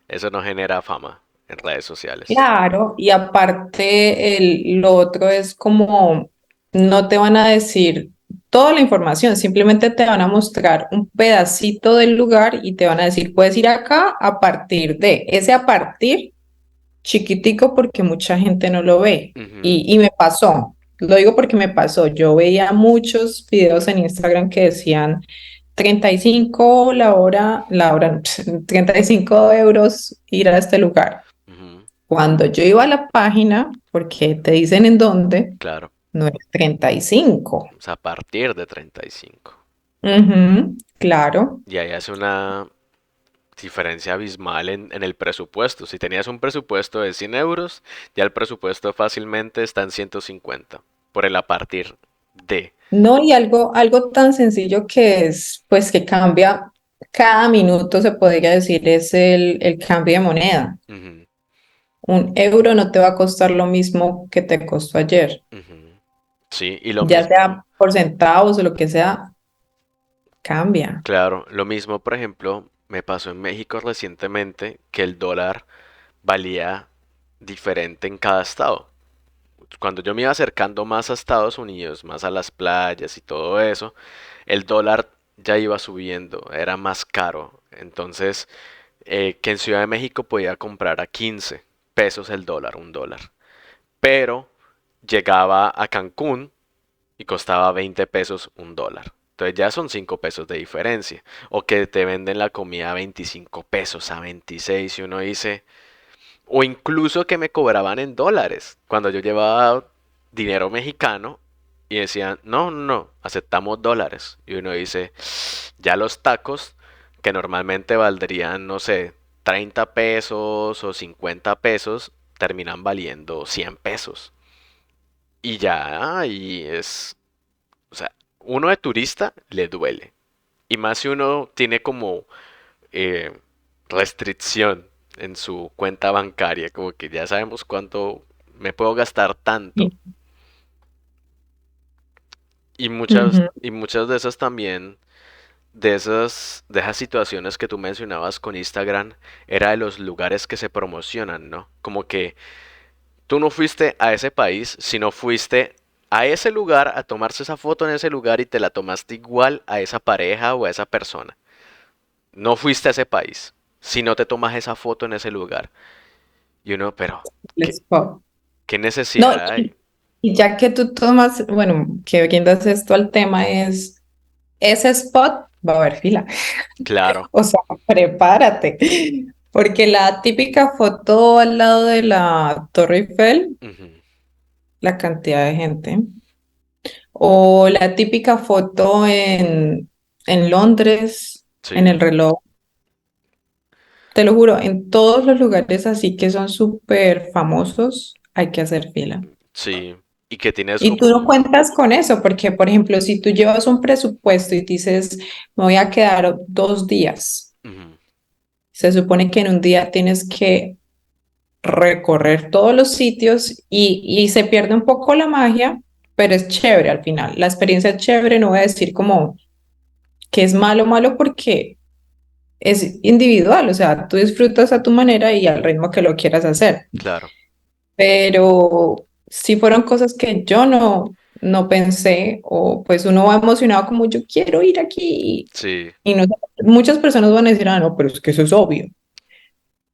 Speaker 1: eso no genera fama en redes sociales.
Speaker 2: Claro, y aparte lo otro es como no te van a decir toda la información, simplemente te van a mostrar un pedacito del lugar y te van a decir, puedes ir acá a partir de ese a partir chiquitico porque mucha gente no lo ve.
Speaker 1: Ujú,
Speaker 2: Y me pasó, lo digo porque me pasó, yo veía muchos videos en Instagram que decían 35 la hora, 35 euros ir a este lugar.
Speaker 1: ujú,
Speaker 2: Cuando yo iba a la página, porque te dicen en dónde,
Speaker 1: claro,
Speaker 2: no era 35.
Speaker 1: o sea, a partir de 35.
Speaker 2: Ujú, claro,
Speaker 1: Y ahí hace una diferencia abismal en el presupuesto. Si tenías un presupuesto de 100 euros, ya el presupuesto fácilmente está en 150 por el a partir de.
Speaker 2: no, y algo tan sencillo que es, pues que cambia cada minuto, se podría decir, es el cambio de moneda.
Speaker 1: Ujú,
Speaker 2: 1 euro no te va a costar lo mismo que te costó ayer,
Speaker 1: ujú. Sí, y lo
Speaker 2: ya
Speaker 1: mismo,
Speaker 2: sea por centavos o lo que sea, cambia.
Speaker 1: claro, lo mismo, por ejemplo, me pasó en México recientemente que el dólar valía diferente en cada estado. Cuando yo me iba acercando más a Estados Unidos, más a las playas y todo eso, el dólar ya iba subiendo, era más caro. Entonces, que en Ciudad de México podía comprar a 15 pesos el dólar, un dólar. Pero llegaba a Cancún y costaba 20 pesos un dólar. Entonces ya son 5 pesos de diferencia. O que te venden la comida a 25 pesos, a 26 y uno dice, o incluso que me cobraban en dólares cuando yo llevaba dinero mexicano y decían, no, no, no, aceptamos dólares. Y uno dice, ya los tacos que normalmente valdrían, no sé, 30 pesos o 50 pesos, terminan valiendo 100 pesos. Y ya, y es, o sea, uno de turista le duele. Y más si uno tiene como eh, restricción en su cuenta bancaria, como que ya sabemos cuánto me puedo gastar tanto.
Speaker 2: Sí. Ujú.
Speaker 1: Y muchas de esas también, de esas situaciones que tú mencionabas con Instagram, era de los lugares que se promocionan, ¿no? Como que tú no fuiste a ese país, sino fuiste a ese lugar a tomarse esa foto en ese lugar y te la tomaste igual a esa pareja o a esa persona. No fuiste a ese país, si no te tomas esa foto en ese lugar. Y uno, pero, ¿qué,
Speaker 2: Les puedo.
Speaker 1: qué
Speaker 2: No,
Speaker 1: necesidad hay?
Speaker 2: y ya que tú tomas, bueno, que guindas esto al tema es, ese spot va a haber fila.
Speaker 1: Claro.
Speaker 2: O sea, prepárate. Porque la típica foto al lado de la Torre Eiffel,
Speaker 1: Ujú.
Speaker 2: la cantidad de gente. O la típica foto en Londres, en
Speaker 1: Sí,
Speaker 2: el reloj. Te lo juro, en todos los lugares así que son súper famosos, hay que hacer fila.
Speaker 1: sí. Y que tienes
Speaker 2: Y tú no
Speaker 1: como...
Speaker 2: cuentas con eso, porque, por ejemplo, si tú llevas un presupuesto y dices, me voy a quedar 2 días,
Speaker 1: Ujú.
Speaker 2: se supone que en un día tienes que recorrer todos los sitios y se pierde un poco la magia, pero es chévere al final. La experiencia es chévere, no voy a decir como que es malo, malo, porque es individual, o sea, tú disfrutas a tu manera y al ritmo que lo quieras hacer.
Speaker 1: Claro.
Speaker 2: Pero sí fueron cosas que yo no pensé, o pues uno va emocionado como yo quiero ir aquí
Speaker 1: Sí.
Speaker 2: y no, muchas personas van a decir, ah, no, pero es que eso es obvio,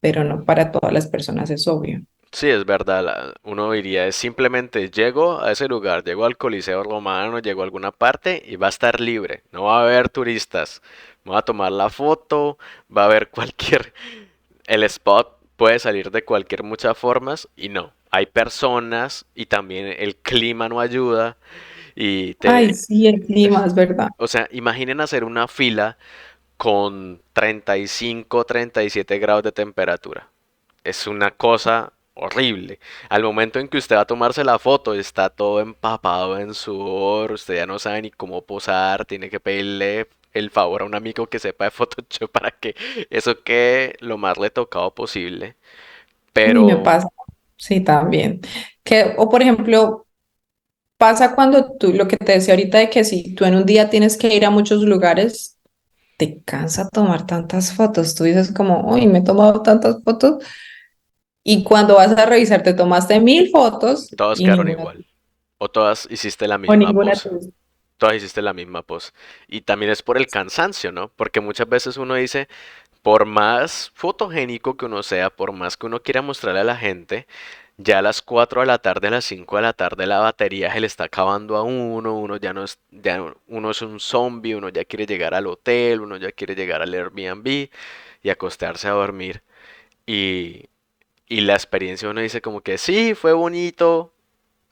Speaker 2: pero no para todas las personas es obvio.
Speaker 1: Sí, es verdad. Uno diría, es simplemente llego a ese lugar, llego al Coliseo Romano, llego a alguna parte y va a estar libre. No va a haber turistas. Me voy a tomar la foto, va a haber cualquier... El spot puede salir de cualquier muchas formas y no. Hay personas y también el clima no ayuda y
Speaker 2: Ay,
Speaker 1: te...
Speaker 2: sí, el clima, es verdad.
Speaker 1: O sea, imaginen hacer una fila con 35, 37 grados de temperatura. Es una cosa horrible. Al momento en que usted va a tomarse la foto, está todo empapado en sudor, usted ya no sabe ni cómo posar, tiene que pedirle el favor a un amigo que sepa de Photoshop para que eso quede lo más retocado posible.
Speaker 2: Y me
Speaker 1: Pero
Speaker 2: pasa, sí, también. Que, o por ejemplo, pasa cuando tú, lo que te decía ahorita de que si tú en un día tienes que ir a muchos lugares, te cansa tomar tantas fotos. Tú dices como, uy, me he tomado tantas fotos. Y cuando vas a revisar, te tomaste 1000 fotos
Speaker 1: todas
Speaker 2: y
Speaker 1: quedaron
Speaker 2: ninguna,
Speaker 1: igual. O todas hiciste la
Speaker 2: o
Speaker 1: misma
Speaker 2: ninguna
Speaker 1: pose.
Speaker 2: te gusta.
Speaker 1: Todas hiciste la misma pose. Y también es por el cansancio, ¿no? Porque muchas veces uno dice, por más fotogénico que uno sea, por más que uno quiera mostrarle a la gente, ya a las 4 de la tarde, a las 5 de la tarde la batería se le está acabando a uno, uno ya no es, ya uno es un zombie, uno ya quiere llegar al hotel, uno ya quiere llegar al Airbnb y acostarse a dormir. Y, y la experiencia uno dice como que sí, fue bonito,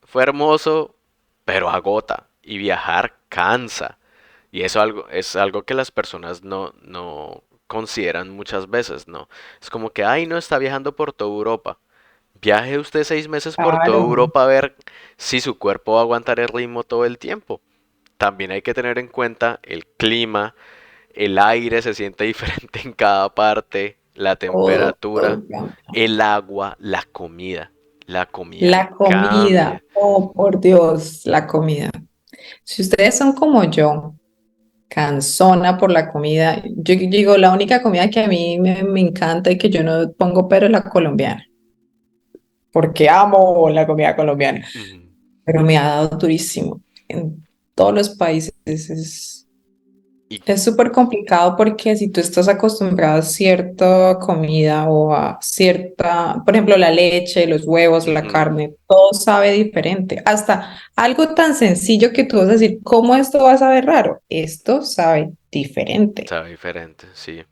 Speaker 1: fue hermoso, pero agota y viajar cansa. Y eso es algo que las personas no consideran muchas veces, ¿no? Es como que, ay, no está viajando por toda Europa. Viaje usted 6 meses por toda
Speaker 2: Claro.
Speaker 1: Europa a ver si su cuerpo va a aguantar el ritmo todo el tiempo. También hay que tener en cuenta el clima, el aire se siente diferente en cada parte, la
Speaker 2: Todo,
Speaker 1: temperatura,
Speaker 2: todo cambia.
Speaker 1: el agua, la comida. La comida
Speaker 2: La comida,
Speaker 1: cambia.
Speaker 2: oh por Dios, la comida. Si ustedes son como yo, cansona por la comida, yo digo, la única comida que a mí me encanta y que yo no pongo pero es la colombiana, porque amo la comida colombiana,
Speaker 1: Ujú.
Speaker 2: pero me ha dado durísimo. En todos los países es.
Speaker 1: Y
Speaker 2: Es súper complicado porque si tú estás acostumbrado a cierta comida o a cierta, por ejemplo, la leche, los huevos, la
Speaker 1: ujú,
Speaker 2: carne, todo sabe diferente. Hasta algo tan sencillo que tú vas a decir, ¿cómo esto va a saber raro? Esto sabe diferente.
Speaker 1: sabe diferente, sí.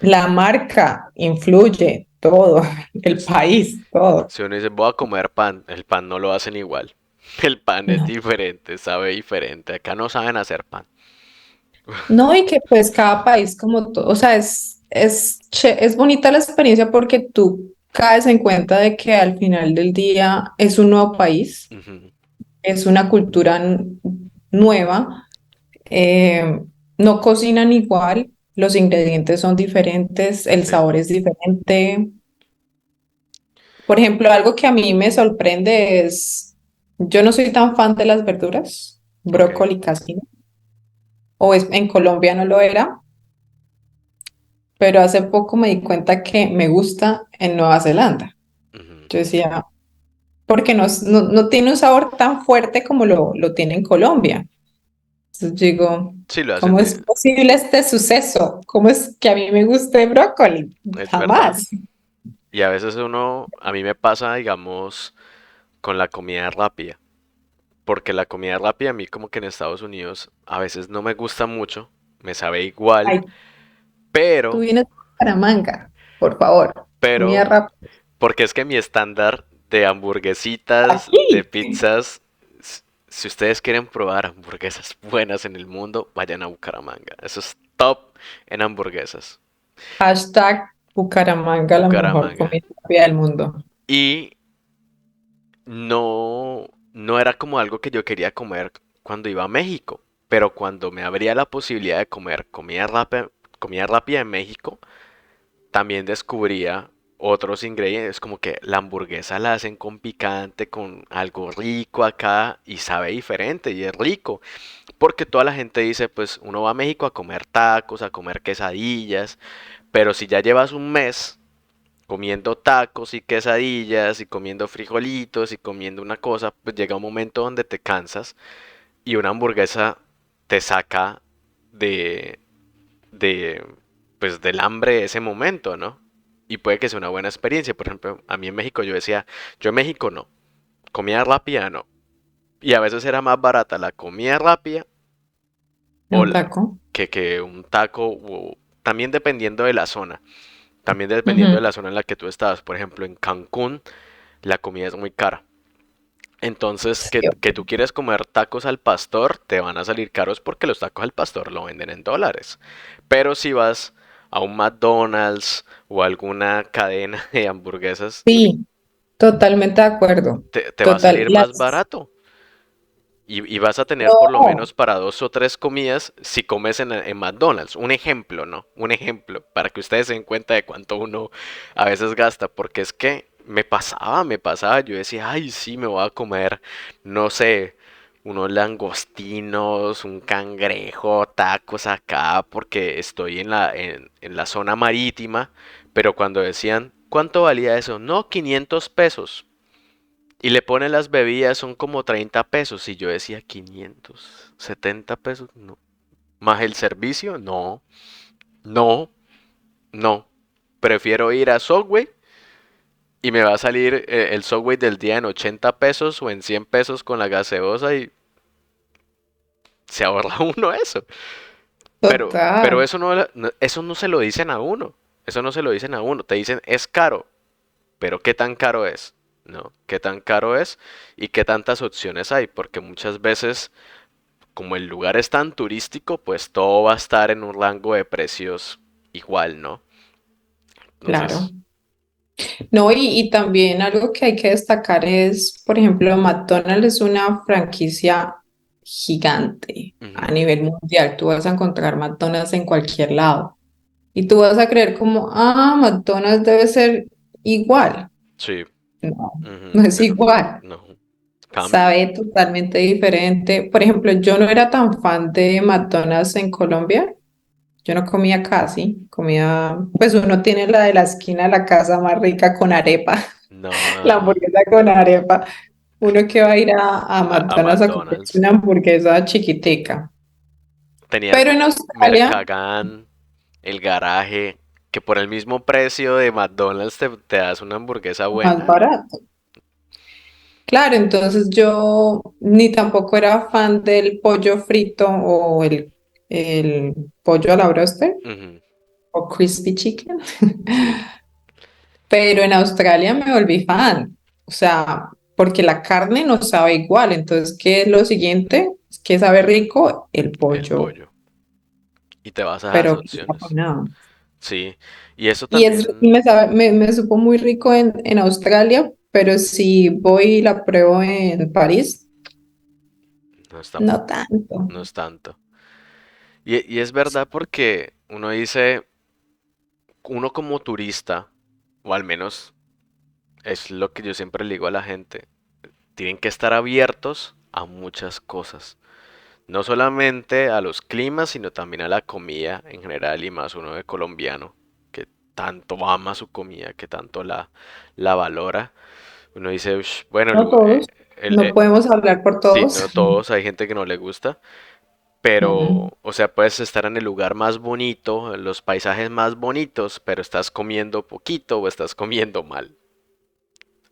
Speaker 2: La marca influye, todo, el país, todo.
Speaker 1: Si uno dice, voy a comer pan, el pan no lo hacen igual. El pan es
Speaker 2: No.
Speaker 1: diferente, sabe diferente. Acá no saben hacer pan.
Speaker 2: No, y que pues cada país como todo, o sea, es bonita la experiencia porque tú caes en cuenta de que al final del día es un nuevo país,
Speaker 1: Ujú,
Speaker 2: es una cultura nueva, eh, no cocinan igual, los ingredientes son diferentes, el
Speaker 1: sí,
Speaker 2: sabor es diferente. Por ejemplo, algo que a mí me sorprende es, yo no soy tan fan de las verduras,
Speaker 1: ok.
Speaker 2: brócoli casi no, o en Colombia no lo era. Pero hace poco me di cuenta que me gusta en Nueva Zelanda.
Speaker 1: Ujú.
Speaker 2: Yo decía, porque no tiene un sabor tan fuerte como lo tiene en Colombia. Entonces digo,
Speaker 1: Sí, lo hacen
Speaker 2: ¿cómo es posible este suceso? ¿Cómo es que a mí me guste el brócoli?
Speaker 1: es verdad.
Speaker 2: Jamás.
Speaker 1: Y a veces a mí me pasa, digamos, con la comida rápida. Porque la comida rápida a mí como que en Estados Unidos a veces no me gusta mucho, me sabe igual,
Speaker 2: Ay, tú
Speaker 1: pero,
Speaker 2: vienes para manga, por favor. Comida
Speaker 1: pero
Speaker 2: rápida.
Speaker 1: porque es que mi estándar de hamburguesitas, de
Speaker 2: Aquí.
Speaker 1: pizzas, si ustedes quieren probar hamburguesas buenas en el mundo, vayan a Bucaramanga. Eso es top en hamburguesas.
Speaker 2: Hashtag Bucaramanga, la mejor
Speaker 1: Bucaramanga.
Speaker 2: comida rápida del mundo.
Speaker 1: Y no era como algo que yo quería comer cuando iba a México. Pero cuando me abría la posibilidad de comer comida rápida en México, también descubría otros ingredientes, como que la hamburguesa la hacen con picante, con algo rico acá y sabe diferente y es rico. Porque toda la gente dice, pues uno va a México a comer tacos, a comer quesadillas, pero si ya llevas un mes comiendo tacos y quesadillas y comiendo frijolitos y comiendo una cosa, pues llega un momento donde te cansas y una hamburguesa te saca de, de, pues del hambre de ese momento, ¿no? Y puede que sea una buena experiencia. Por ejemplo, a mí en México yo decía, yo en México no, comida rápida no. Y a veces era más barata la comida rápida o
Speaker 2: Un taco.
Speaker 1: que un taco, o también dependiendo de la zona. También dependiendo
Speaker 2: Ujú.
Speaker 1: de la zona en la que tú estabas. Por ejemplo, en Cancún la comida es muy cara. Entonces,
Speaker 2: Sí.
Speaker 1: que tú quieres comer tacos al pastor, te van a salir caros porque los tacos al pastor lo venden en dólares. Pero si vas a un McDonald's o alguna cadena de hamburguesas,
Speaker 2: Sí, totalmente de acuerdo.
Speaker 1: te va a
Speaker 2: Total.
Speaker 1: salir más barato. Y vas a tener por lo
Speaker 2: No,
Speaker 1: menos para dos o tres comidas si comes en McDonald's. Un ejemplo, ¿no? Un ejemplo, para que ustedes se den cuenta de cuánto uno a veces gasta. Porque es que me pasaba. Yo decía, ay, sí, me voy a comer, no sé, unos langostinos, un cangrejo, tacos acá, porque estoy en la zona marítima. Pero cuando decían, ¿cuánto valía eso? No, 500 pesos. Y le pone las bebidas, son como 30 pesos. Y yo decía 570 pesos. No. Más el servicio, no, no, no. Prefiero ir a Subway y me va a salir el Subway del día en 80 pesos o en 100 pesos con la gaseosa y se ahorra uno eso. Pero
Speaker 2: total.
Speaker 1: eso no se lo dicen a uno. Eso no se lo dicen a uno. Te dicen es caro. Pero ¿qué tan caro es? ¿No? ¿Qué tan caro es? Y qué tantas opciones hay. Porque muchas veces como el lugar es tan turístico, pues todo va a estar en un rango de precios igual, ¿no?
Speaker 2: Claro.
Speaker 1: Entonces,
Speaker 2: No, y también algo que hay que destacar es, por ejemplo, McDonald's es una franquicia gigante a
Speaker 1: ujú,
Speaker 2: nivel mundial. Tú vas a encontrar McDonald's en cualquier lado. Y tú vas a creer como, ah, McDonald's debe ser igual.
Speaker 1: sí,
Speaker 2: No, no
Speaker 1: ujú,
Speaker 2: es
Speaker 1: pero
Speaker 2: igual.
Speaker 1: no, cambia.
Speaker 2: Sabe totalmente diferente. Por ejemplo, yo no era tan fan de McDonald's en Colombia. Yo no comía casi, comía, pues uno tiene la de la esquina de la casa más rica con arepa,
Speaker 1: No,
Speaker 2: la
Speaker 1: ajá,
Speaker 2: hamburguesa con arepa. Uno que va a ir a
Speaker 1: a
Speaker 2: McDonald's a comerse
Speaker 1: McDonald's.
Speaker 2: una hamburguesa chiquitica. Pero
Speaker 1: Tenían
Speaker 2: en Australia,
Speaker 1: Mercagán, el garaje, que por el mismo precio de McDonald's te das una hamburguesa
Speaker 2: más
Speaker 1: buena.
Speaker 2: barato. Claro, entonces yo ni tampoco era fan del pollo frito o el pollo a la broster
Speaker 1: Ujú,
Speaker 2: o crispy chicken,
Speaker 1: sí,
Speaker 2: pero en Australia me volví fan. O sea, porque la carne no sabe igual. Entonces, ¿qué es lo siguiente? ¿Qué sabe rico? El
Speaker 1: el
Speaker 2: pollo,
Speaker 1: pollo. Y te vas a las
Speaker 2: pero
Speaker 1: opciones.
Speaker 2: no.
Speaker 1: Sí, y eso
Speaker 2: Y es,
Speaker 1: también
Speaker 2: me supo muy rico en Australia, pero si voy y la pruebo en París,
Speaker 1: no es tan,
Speaker 2: no tanto.
Speaker 1: no es tanto. Y es verdad porque uno dice, uno como turista, o al menos es lo que yo siempre le digo a la gente, tienen que estar abiertos a muchas cosas. No solamente a los climas, sino también a la comida en general y más uno de colombiano, que tanto ama su comida, que tanto la valora. Uno dice, "Ush, bueno,
Speaker 2: No todos, no podemos hablar por
Speaker 1: sí,
Speaker 2: todos.
Speaker 1: no todos, hay gente que no le gusta,
Speaker 2: Mm.
Speaker 1: pero, o sea, puedes estar en el lugar más bonito, en los paisajes más bonitos, pero estás comiendo poquito o estás comiendo mal,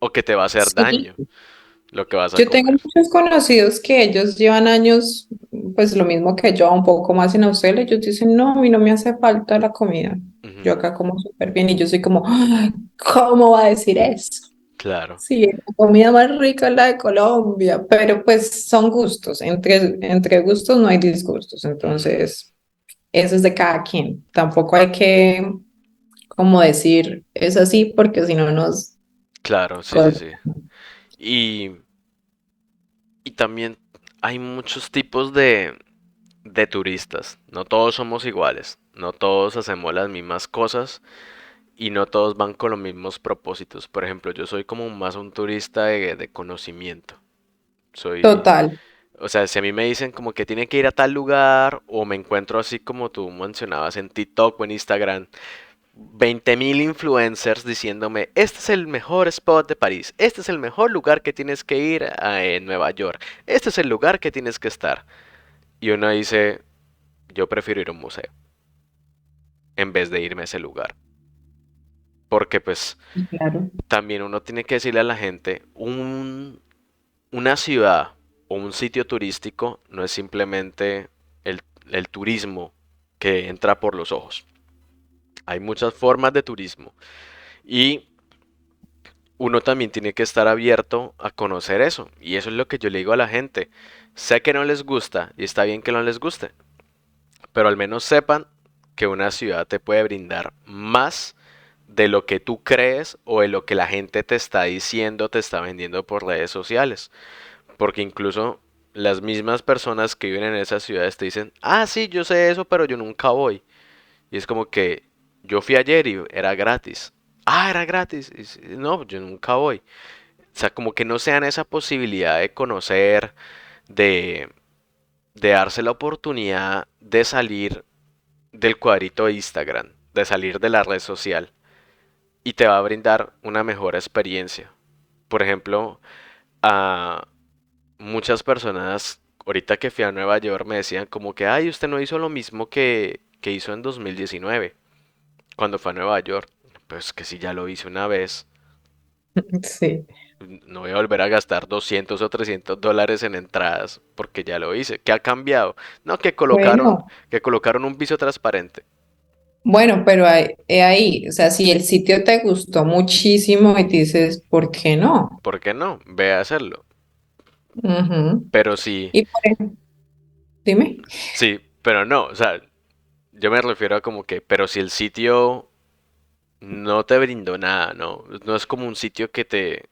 Speaker 1: o que te va a hacer
Speaker 2: Sí,
Speaker 1: daño lo que vas a
Speaker 2: yo tengo
Speaker 1: comer.
Speaker 2: muchos conocidos que ellos llevan años, pues lo mismo que yo, un poco más en Australia. Ellos dicen, no, a mí no me hace falta la comida. Yo
Speaker 1: Ujú,
Speaker 2: acá como súper bien y yo soy como, "Ay, ¿cómo va a decir eso?
Speaker 1: claro.
Speaker 2: Sí, la comida más rica es la de Colombia, pero pues son gustos. Entre gustos no hay disgustos.
Speaker 1: Ujú,
Speaker 2: Entonces, eso es de cada quien. Tampoco hay que, como decir, es así porque si no nos...
Speaker 1: claro, sí, sí, sí. Y, y también hay muchos tipos de turistas. No todos somos iguales. No todos hacemos las mismas cosas y no todos van con los mismos propósitos. Por ejemplo, yo soy como más un turista de conocimiento. Soy,
Speaker 2: Total.
Speaker 1: o sea, si a mí me dicen como que tiene que ir a tal lugar o me encuentro así como tú mencionabas en TikTok o en Instagram, 20.000 influencers diciéndome, este es el mejor spot de París, este es el mejor lugar que tienes que ir en Nueva York, este es el lugar que tienes que estar. Y uno dice, yo prefiero ir a un museo en vez de irme a ese lugar. Porque pues
Speaker 2: Claro.
Speaker 1: también uno tiene que decirle a la gente, una ciudad o un sitio turístico no es simplemente el turismo que entra por los ojos. Hay muchas formas de turismo y uno también tiene que estar abierto a conocer eso. Y eso es lo que yo le digo a la gente. Sé que no les gusta y está bien que no les guste, pero al menos sepan que una ciudad te puede brindar más de lo que tú crees o de lo que la gente te está diciendo, te está vendiendo por redes sociales. Porque incluso las mismas personas que viven en esas ciudades te dicen, ah, sí, yo sé eso, pero yo nunca voy. Y es como que yo fui ayer y era gratis. Ah, era gratis. No, yo nunca voy. O sea, como que no sean esa posibilidad de conocer, de, de darse la oportunidad de salir del cuadrito de Instagram, de salir de la red social y te va a brindar una mejor experiencia. Por ejemplo, a muchas personas, ahorita que fui a Nueva York, me decían como que, ay, usted no hizo lo mismo que hizo en 2019, cuando fue a Nueva York. Pues que si ya lo hice una vez,
Speaker 2: Sí.
Speaker 1: no voy a volver a gastar 200 o $300 en entradas porque ya lo hice. ¿Qué ha cambiado? No,
Speaker 2: Bueno,
Speaker 1: que colocaron un piso transparente.
Speaker 2: bueno, pero ahí, o sea, si el sitio te gustó muchísimo y dices, ¿por qué no?
Speaker 1: ¿Por qué no? Ve a hacerlo.
Speaker 2: Ujú.
Speaker 1: Pero sí,
Speaker 2: Y por ejemplo, dime.
Speaker 1: sí, pero no, o sea, yo me refiero a como que, pero si el sitio no te brindó nada, no, no es como un sitio que te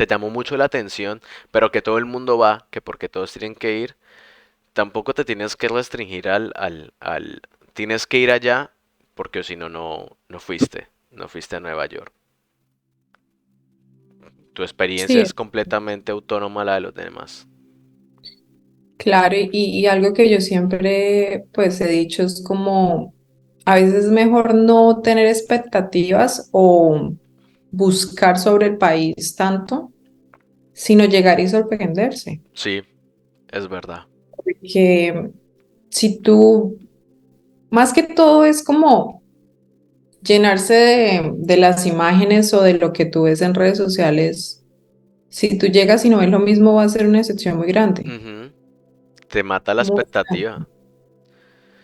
Speaker 1: llamó mucho la atención, pero que todo el mundo va, que porque todos tienen que ir, tampoco te tienes que restringir tienes que ir allá, porque si no, no fuiste, no fuiste a Nueva York. Tu experiencia
Speaker 2: Sí,
Speaker 1: es completamente autónoma a la de los demás.
Speaker 2: claro, y algo que yo siempre pues he dicho es como a veces es mejor no tener expectativas o buscar sobre el país tanto, sino llegar y sorprenderse.
Speaker 1: Sí, es verdad.
Speaker 2: si tú, más que todo es como llenarse de las imágenes o de lo que tú ves en redes sociales. Si tú llegas y no ves lo mismo, va a ser una excepción muy grande.
Speaker 1: Ujú. Te mata la
Speaker 2: Muy
Speaker 1: expectativa.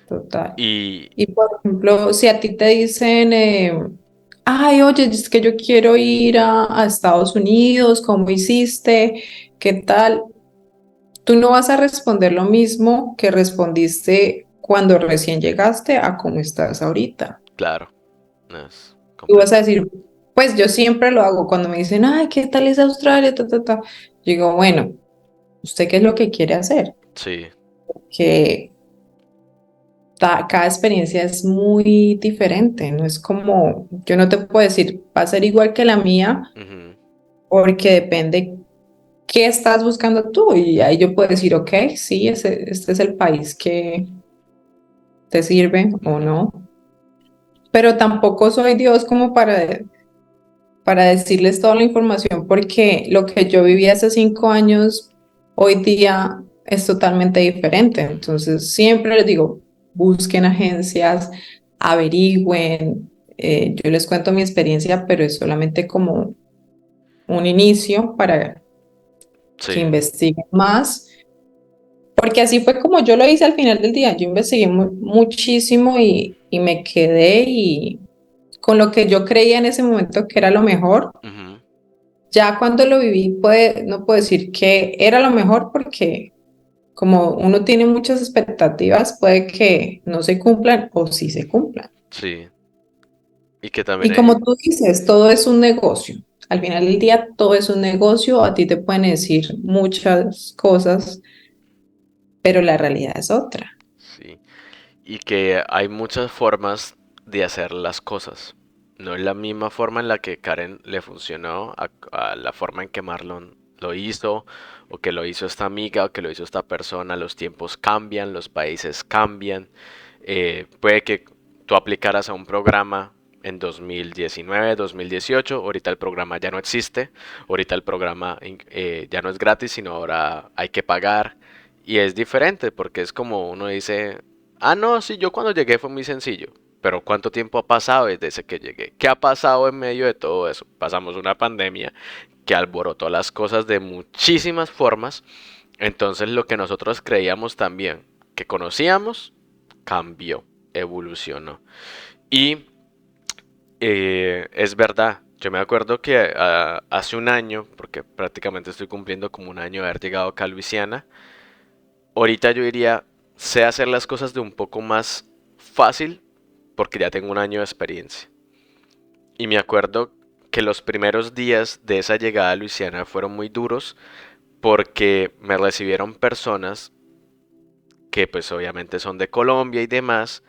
Speaker 2: total.
Speaker 1: Y
Speaker 2: Y por ejemplo, si a ti te dicen, ay, oye, es que yo quiero ir a Estados Unidos, ¿cómo hiciste? ¿Qué tal? Tú no vas a responder lo mismo que respondiste cuando recién llegaste a cómo estás ahorita.
Speaker 1: claro, no es
Speaker 2: Tú vas a
Speaker 1: completamente.
Speaker 2: decir, pues yo siempre lo hago cuando me dicen, ay, ¿qué tal es Australia? Ta, ta, ta. Yo digo, bueno, ¿usted qué es lo que quiere hacer?
Speaker 1: Sí.
Speaker 2: Que cada experiencia es muy diferente, no es como, yo no te puedo decir, va a ser igual que la mía,
Speaker 1: Ujú.
Speaker 2: porque depende qué estás buscando tú, y ahí yo puedo decir, ok, sí, este es el país que te sirve o
Speaker 1: Ujú.
Speaker 2: no, pero tampoco soy Dios como para decirles toda la información, porque lo que yo viví hace 5 años, hoy día es totalmente diferente.
Speaker 1: Ujú.
Speaker 2: Entonces, siempre les digo, busquen agencias, averigüen. Yo les cuento mi experiencia, pero es solamente como un inicio para que
Speaker 1: Sí.
Speaker 2: investiguen más, porque así fue como yo lo hice al final del día. Yo investigué muchísimo y me quedé y con lo que yo creía en ese momento que era lo mejor.
Speaker 1: Ujú.
Speaker 2: Ya cuando lo viví, no puedo decir que era lo mejor porque como uno tiene muchas expectativas, puede que no se cumplan o sí se cumplan.
Speaker 1: Sí. Y que también
Speaker 2: Y
Speaker 1: hay.
Speaker 2: como tú dices, todo es un negocio. Al final del día, todo es un negocio. A ti te pueden decir muchas cosas, pero la realidad es otra.
Speaker 1: Sí. Y que hay muchas formas de hacer las cosas. No es la misma forma en la que Karen le funcionó a la forma en que Marlon lo hizo, o que lo hizo esta amiga, o que lo hizo esta persona. Los tiempos cambian, los países cambian. Puede que tú aplicaras a un programa en 2019, 2018, ahorita el programa ya no existe, ahorita el programa ya no es gratis, sino ahora hay que pagar. Y es diferente porque es como uno dice, ah, no, sí, yo cuando llegué fue muy sencillo. Pero ¿cuánto tiempo ha pasado desde ese que llegué? ¿Qué ha pasado en medio de todo eso? Pasamos una pandemia que alborotó las cosas de muchísimas formas. Entonces lo que nosotros creíamos también que conocíamos cambió, evolucionó. Y es verdad, yo me acuerdo que hace un año, porque prácticamente estoy cumpliendo como un año de haber llegado acá a Luisiana, ahorita yo diría, sé hacer las cosas de un poco más fácil porque ya tengo un año de experiencia. Y me acuerdo que los primeros días de esa llegada a Luisiana fueron muy duros porque me recibieron personas que pues obviamente son de Colombia y demás,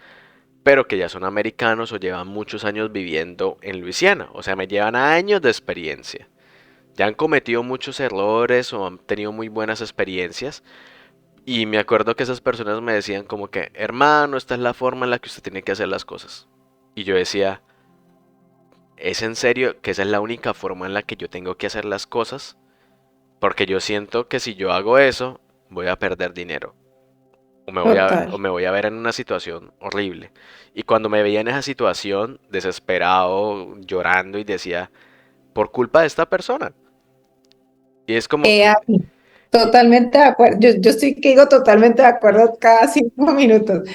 Speaker 1: pero que ya son americanos o llevan muchos años viviendo en Luisiana, o sea, me llevan años de experiencia. Ya han cometido muchos errores o han tenido muy buenas experiencias. Y me acuerdo que esas personas me decían como que, hermano, esta es la forma en la que usted tiene que hacer las cosas. Y yo decía, ¿es en serio que esa es la única forma en la que yo tengo que hacer las cosas? Porque yo siento que si yo hago eso, voy a perder dinero.
Speaker 2: Total.
Speaker 1: O me voy a ver en una situación horrible. Y cuando me veía en esa situación, desesperado, llorando y decía, por culpa de esta persona. Y es como que,
Speaker 2: Ahí, totalmente de acuerdo. Yo estoy que digo totalmente de acuerdo cada 5 minutos.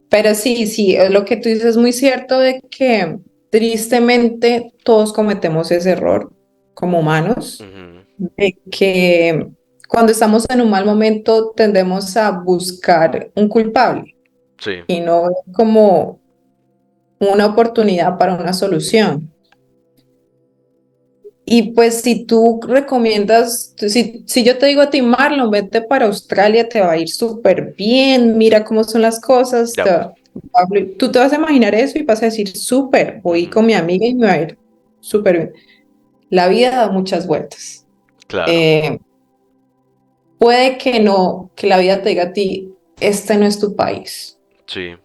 Speaker 2: Pero sí, sí, lo que tú dices es muy cierto de que tristemente todos cometemos ese error como humanos,
Speaker 1: ujú,
Speaker 2: de que cuando estamos en un mal momento tendemos a buscar un culpable
Speaker 1: sí,
Speaker 2: y no como una oportunidad para una solución. Y pues si tú recomiendas, si yo te digo a ti, Marlon, vete para Australia, te va a ir súper bien, mira cómo son las cosas,
Speaker 1: ya,
Speaker 2: tú te vas a imaginar eso y vas a decir, súper, voy
Speaker 1: ujú,
Speaker 2: con mi amiga y me va a ir súper bien. La vida da muchas vueltas.
Speaker 1: claro,
Speaker 2: Eh, puede que no, que la vida te diga a ti, este no es tu país.
Speaker 1: sí,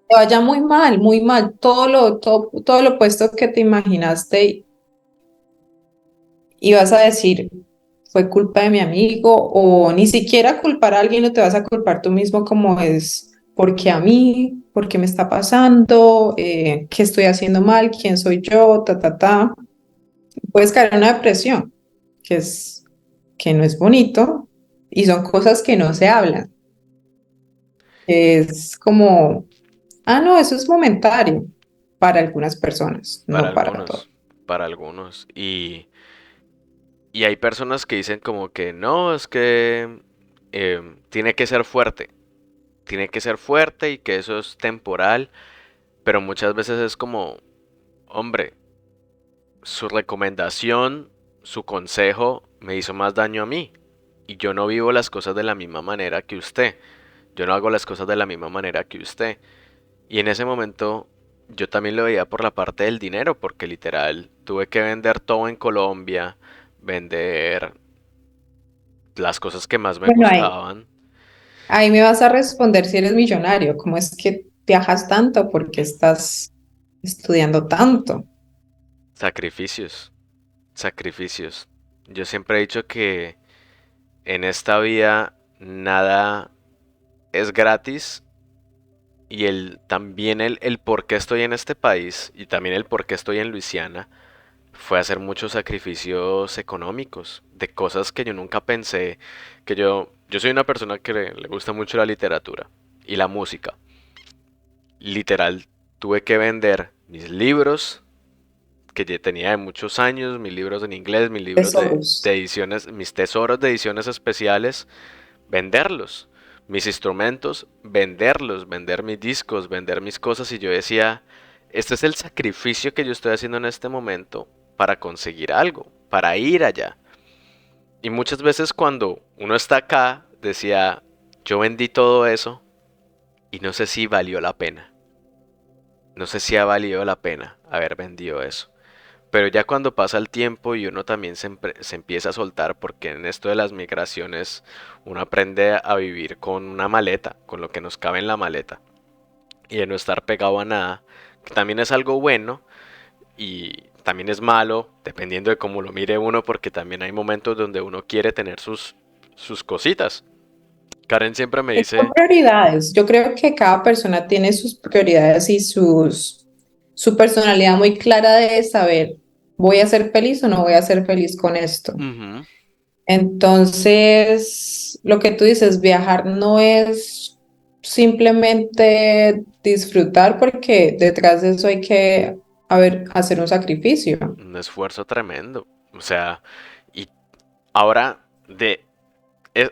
Speaker 2: Te vaya muy mal, todo lo opuesto que te imaginaste y vas a decir, fue culpa de mi amigo o ni siquiera culpar a alguien o te vas a culpar tú mismo como es. ¿por qué a mí? ¿Por qué me está pasando? ¿Qué estoy haciendo mal? ¿Quién soy yo? Ta, ta, ta. Puedes caer en una depresión, que es, que no es bonito y son cosas que no se hablan. Es como, ah, no, eso es momentario para algunas personas,
Speaker 1: Para
Speaker 2: no para todas.
Speaker 1: algunos, para algunos. Y hay personas que dicen como que no, es que tiene que ser fuerte, tiene que ser fuerte y que eso es temporal, pero muchas veces es como, hombre, su recomendación, su consejo me hizo más daño a mí. Y yo no vivo las cosas de la misma manera que usted. Yo no hago las cosas de la misma manera que usted. Y en ese momento yo también lo veía por la parte del dinero, porque literal tuve que vender todo en Colombia, vender las cosas que más me
Speaker 2: Bueno, ahí,
Speaker 1: gustaban,
Speaker 2: ahí me vas a responder si eres millonario. ¿Cómo es que viajas tanto? ¿Por qué estás estudiando tanto?
Speaker 1: sacrificios, sacrificios. Yo siempre he dicho que en esta vida nada es gratis y también el por qué estoy en este país y también el por qué estoy en Luisiana fue hacer muchos sacrificios económicos de cosas que yo nunca pensé que yo soy una persona que le gusta mucho la literatura y la música. Literal, tuve que vender mis libros que ya tenía de muchos años, mis libros en inglés, mis libros de
Speaker 2: Tesoros.
Speaker 1: ediciones, mis tesoros de ediciones especiales, venderlos. Mis instrumentos, venderlos, vender mis discos, vender mis cosas. Y yo decía, este es el sacrificio que yo estoy haciendo en este momento para conseguir algo, para ir allá. Y muchas veces cuando uno está acá, decía, yo vendí todo eso y no sé si valió la pena. No sé si ha valido la pena haber vendido eso. Pero ya cuando pasa el tiempo y uno también se empieza a soltar, porque en esto de las migraciones uno aprende a vivir con una maleta, con lo que nos cabe en la maleta, y de no estar pegado a nada, que también es algo bueno y también es malo, dependiendo de cómo lo mire uno, porque también hay momentos donde uno quiere tener sus cositas. Karen siempre me
Speaker 2: Son
Speaker 1: dice,
Speaker 2: prioridades. Yo creo que cada persona tiene sus prioridades y su personalidad muy clara de saber, voy a ser feliz o no voy a ser feliz con esto.
Speaker 1: "Ujú,
Speaker 2: Entonces, lo que tú dices, viajar no es simplemente disfrutar porque detrás de eso hay que, hacer un sacrificio.
Speaker 1: un esfuerzo tremendo. O sea, y ahora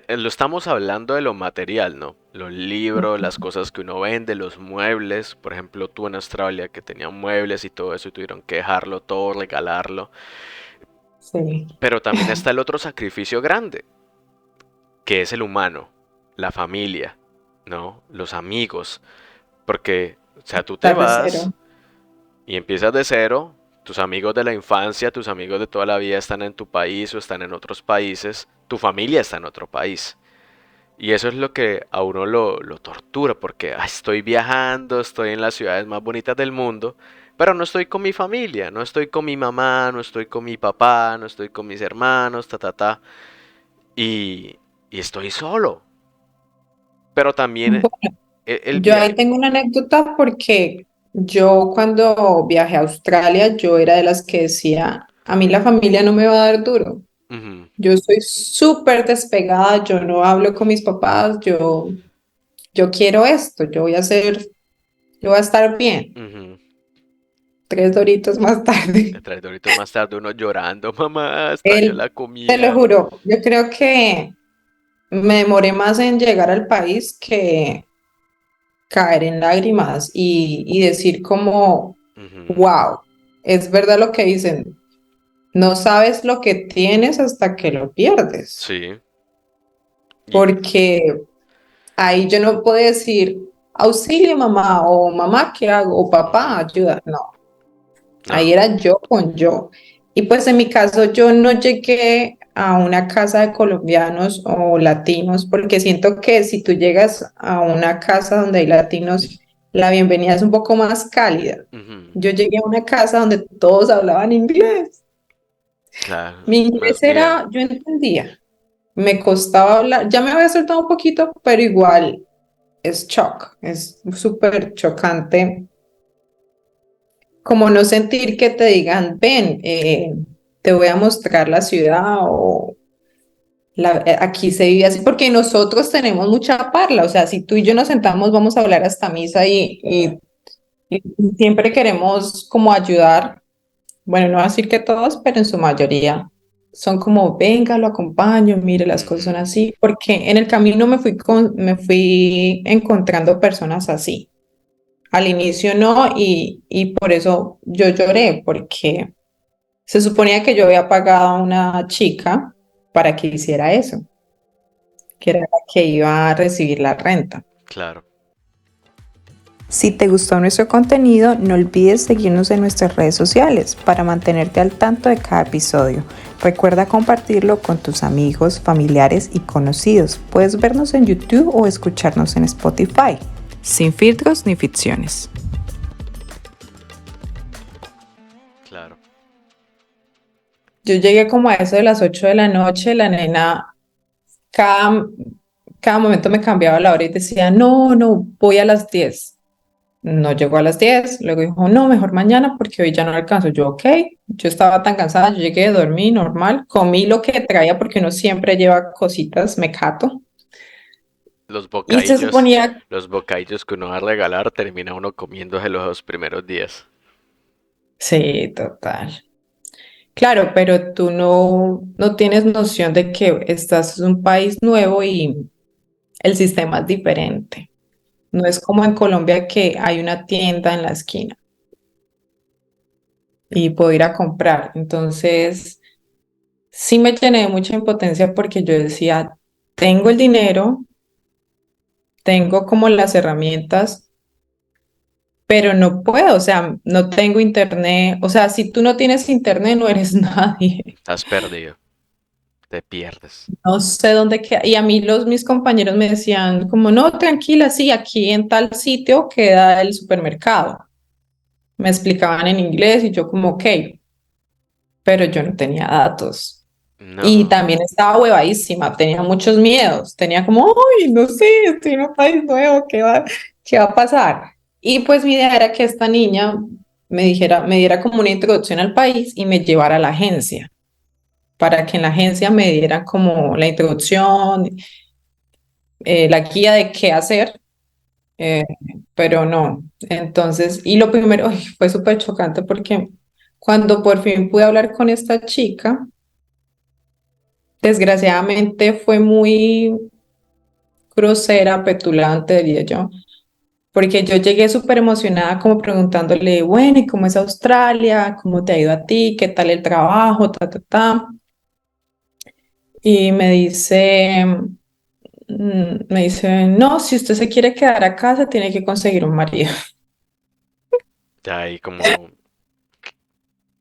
Speaker 1: lo estamos hablando de lo material, ¿no? Los libros, las cosas que uno vende, los muebles. Por ejemplo, tú en Australia que tenían muebles y todo eso y tuvieron que dejarlo todo, regalarlo.
Speaker 2: Sí,
Speaker 1: Pero también está el otro sacrificio grande, que es el humano, la familia, ¿no? Los amigos. Porque, o sea, tú te
Speaker 2: estás de
Speaker 1: vas
Speaker 2: cero.
Speaker 1: y empiezas de cero. Tus amigos de la infancia, tus amigos de toda la vida están en tu país o están en otros países. Tu familia está en otro país. Y eso es lo que a uno lo tortura, porque estoy viajando, estoy en las ciudades más bonitas del mundo, pero no estoy con mi familia, no estoy con mi mamá, no estoy con mi papá, no estoy con mis hermanos, ta, ta, ta, y estoy solo. Pero también
Speaker 2: Bueno,
Speaker 1: el
Speaker 2: yo
Speaker 1: viaje.
Speaker 2: ahí tengo una anécdota porque yo cuando viajé a Australia, yo era de las que decía, a mí la familia no me va a dar duro.
Speaker 1: Ujú,
Speaker 2: Yo soy súper despegada, yo no hablo con mis papás, yo quiero esto, yo voy a estar bien.
Speaker 1: ujú.
Speaker 2: 3 doritos más tarde.
Speaker 1: Detrás de ahorita más tarde uno llorando, mamá, extraño
Speaker 2: Él,
Speaker 1: la
Speaker 2: te lo
Speaker 1: comida.
Speaker 2: juro, yo creo que me demoré más en llegar al país que caer en lágrimas y decir como,
Speaker 1: Ujú,
Speaker 2: wow, es verdad lo que dicen, no sabes lo que tienes hasta que lo pierdes,
Speaker 1: sí, y
Speaker 2: porque ahí yo no puedo decir, auxilio mamá, o mamá, ¿qué hago? O papá,
Speaker 1: ujú,
Speaker 2: ayuda, no, ahí
Speaker 1: no,
Speaker 2: era yo con yo. Y pues en mi caso yo no llegué a una casa de colombianos o latinos, porque siento que si tú llegas a una casa donde hay latinos, la bienvenida es un poco más cálida.
Speaker 1: ujú,
Speaker 2: Yo llegué a una casa donde todos hablaban inglés.
Speaker 1: claro,
Speaker 2: Mi
Speaker 1: más
Speaker 2: inglés
Speaker 1: bien.
Speaker 2: era, yo entendía, me costaba hablar, ya me había soltado un poquito, pero igual es shock, es súper chocante como no sentir que te digan, ven, te voy a mostrar la ciudad o aquí se vive así, porque nosotros tenemos mucha parla, o sea, si tú y yo nos sentamos, vamos a hablar hasta misa y siempre queremos como ayudar, bueno, no voy a decir que todos, pero en su mayoría son como, venga, lo acompaño, mire, las cosas son
Speaker 1: Ujú.
Speaker 2: así, porque en el camino me fui encontrando personas así. Al inicio no, y por eso yo lloré, porque se suponía que yo había pagado a una chica para que hiciera eso, que era la que iba a recibir la renta.
Speaker 1: Claro.
Speaker 2: Si te gustó nuestro contenido, no olvides seguirnos en nuestras redes sociales para mantenerte al tanto de cada episodio. Recuerda compartirlo con tus amigos, familiares y conocidos. Puedes vernos en YouTube o escucharnos en Spotify. Sin filtros ni ficciones.
Speaker 1: Claro.
Speaker 2: Yo llegué como a eso de las 8 de la noche, la nena cada, cada momento me cambiaba la hora y decía, no, no, voy a las 10. No llegó a las 10, luego dijo, no, mejor mañana porque hoy ya no alcanzo. Yo, ok, yo estaba tan cansada, yo llegué, dormí normal, comí lo que traía porque uno siempre lleva cositas, me cato.
Speaker 1: Los
Speaker 2: Y se
Speaker 1: bocadillos,
Speaker 2: suponía,
Speaker 1: los bocadillos que uno va a regalar, termina uno comiéndose los dos primeros días.
Speaker 2: sí, total. Claro, pero tú no tienes noción de que estás en un país nuevo y el sistema es diferente. No es como en Colombia que hay una tienda en la esquina y puedo ir a comprar. Entonces, sí me llené de mucha impotencia porque yo decía, tengo el dinero, tengo como las herramientas, pero no puedo, o sea, no tengo internet. O sea, si tú no tienes internet, no eres nadie.
Speaker 1: Estás perdido, te pierdes.
Speaker 2: No sé dónde queda. Y a mí mis compañeros me decían, como, no, tranquila, sí, aquí en tal sitio queda el supermercado. Me explicaban en inglés y yo como, ok, pero yo no tenía datos. Y
Speaker 1: No,
Speaker 2: también estaba huevadísima, tenía muchos miedos, tenía como, ay, no sé, estoy en un país nuevo, qué va a pasar? Y pues mi idea era que esta niña me diera como una introducción al país y me llevara a la agencia, para que en la agencia me dieran como la introducción, la guía de qué hacer, eh, pero no. Entonces, y lo primero, ay, fue súper chocante porque cuando por fin pude hablar con esta chica, desgraciadamente fue muy grosera, petulante, diría yo, porque yo llegué súper emocionada como preguntándole, bueno, ¿y cómo es Australia? ¿Cómo te ha ido a ti? ¿Qué tal el trabajo? Ta, ta, ta. Y me dice, no, si usted se quiere quedar acá, se tiene que conseguir un marido.
Speaker 1: ya ahí como,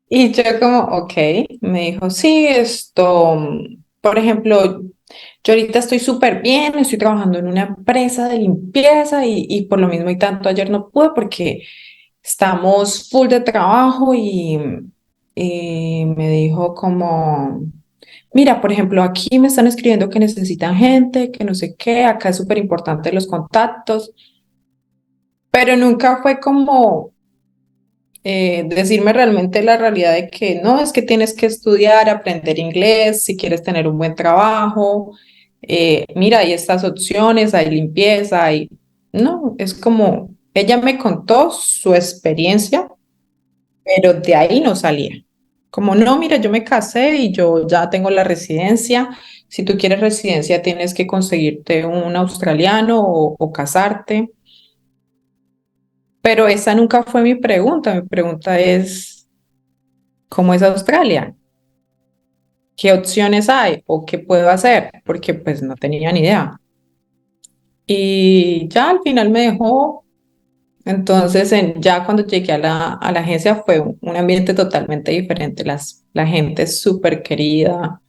Speaker 2: Y yo como, ok, me dijo, sí, por ejemplo, yo ahorita estoy súper bien, estoy trabajando en una empresa de limpieza y por lo mismo y tanto ayer no pude porque estamos full de trabajo y me dijo como, mira, por ejemplo, aquí me están escribiendo que necesitan gente, que no sé qué, acá es súper importante los contactos, pero nunca fue como decirme realmente la realidad de que no, es que tienes que estudiar, aprender inglés, si quieres tener un buen trabajo, mira, hay estas opciones, hay limpieza, hay... No, es como, ella me contó su experiencia, pero de ahí no salía. Como, no, mira, yo me casé y yo ya tengo la residencia. Si tú quieres residencia, tienes que conseguirte un australiano o casarte. Pero esa nunca fue mi pregunta. Mi pregunta es, ¿cómo es Australia? ¿Qué opciones hay o qué puedo hacer? Porque pues no tenía ni idea. Y ya al final me dejó. Entonces, ya cuando llegué a la agencia fue un ambiente totalmente diferente. La gente es súper querida,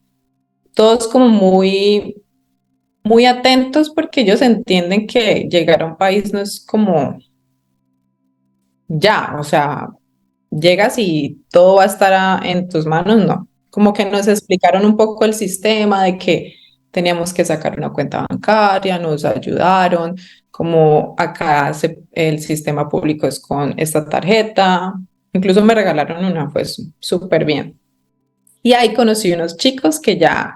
Speaker 2: todos como muy atentos porque ellos entienden que llegar a un país no es como ya, o sea, llegas y todo va a estar en tus manos, no. Como que nos explicaron un poco el sistema de que teníamos que sacar una cuenta bancaria, nos ayudaron, como acá el sistema público es con esta tarjeta, incluso me regalaron una, pues súper bien. Y ahí conocí unos chicos que ya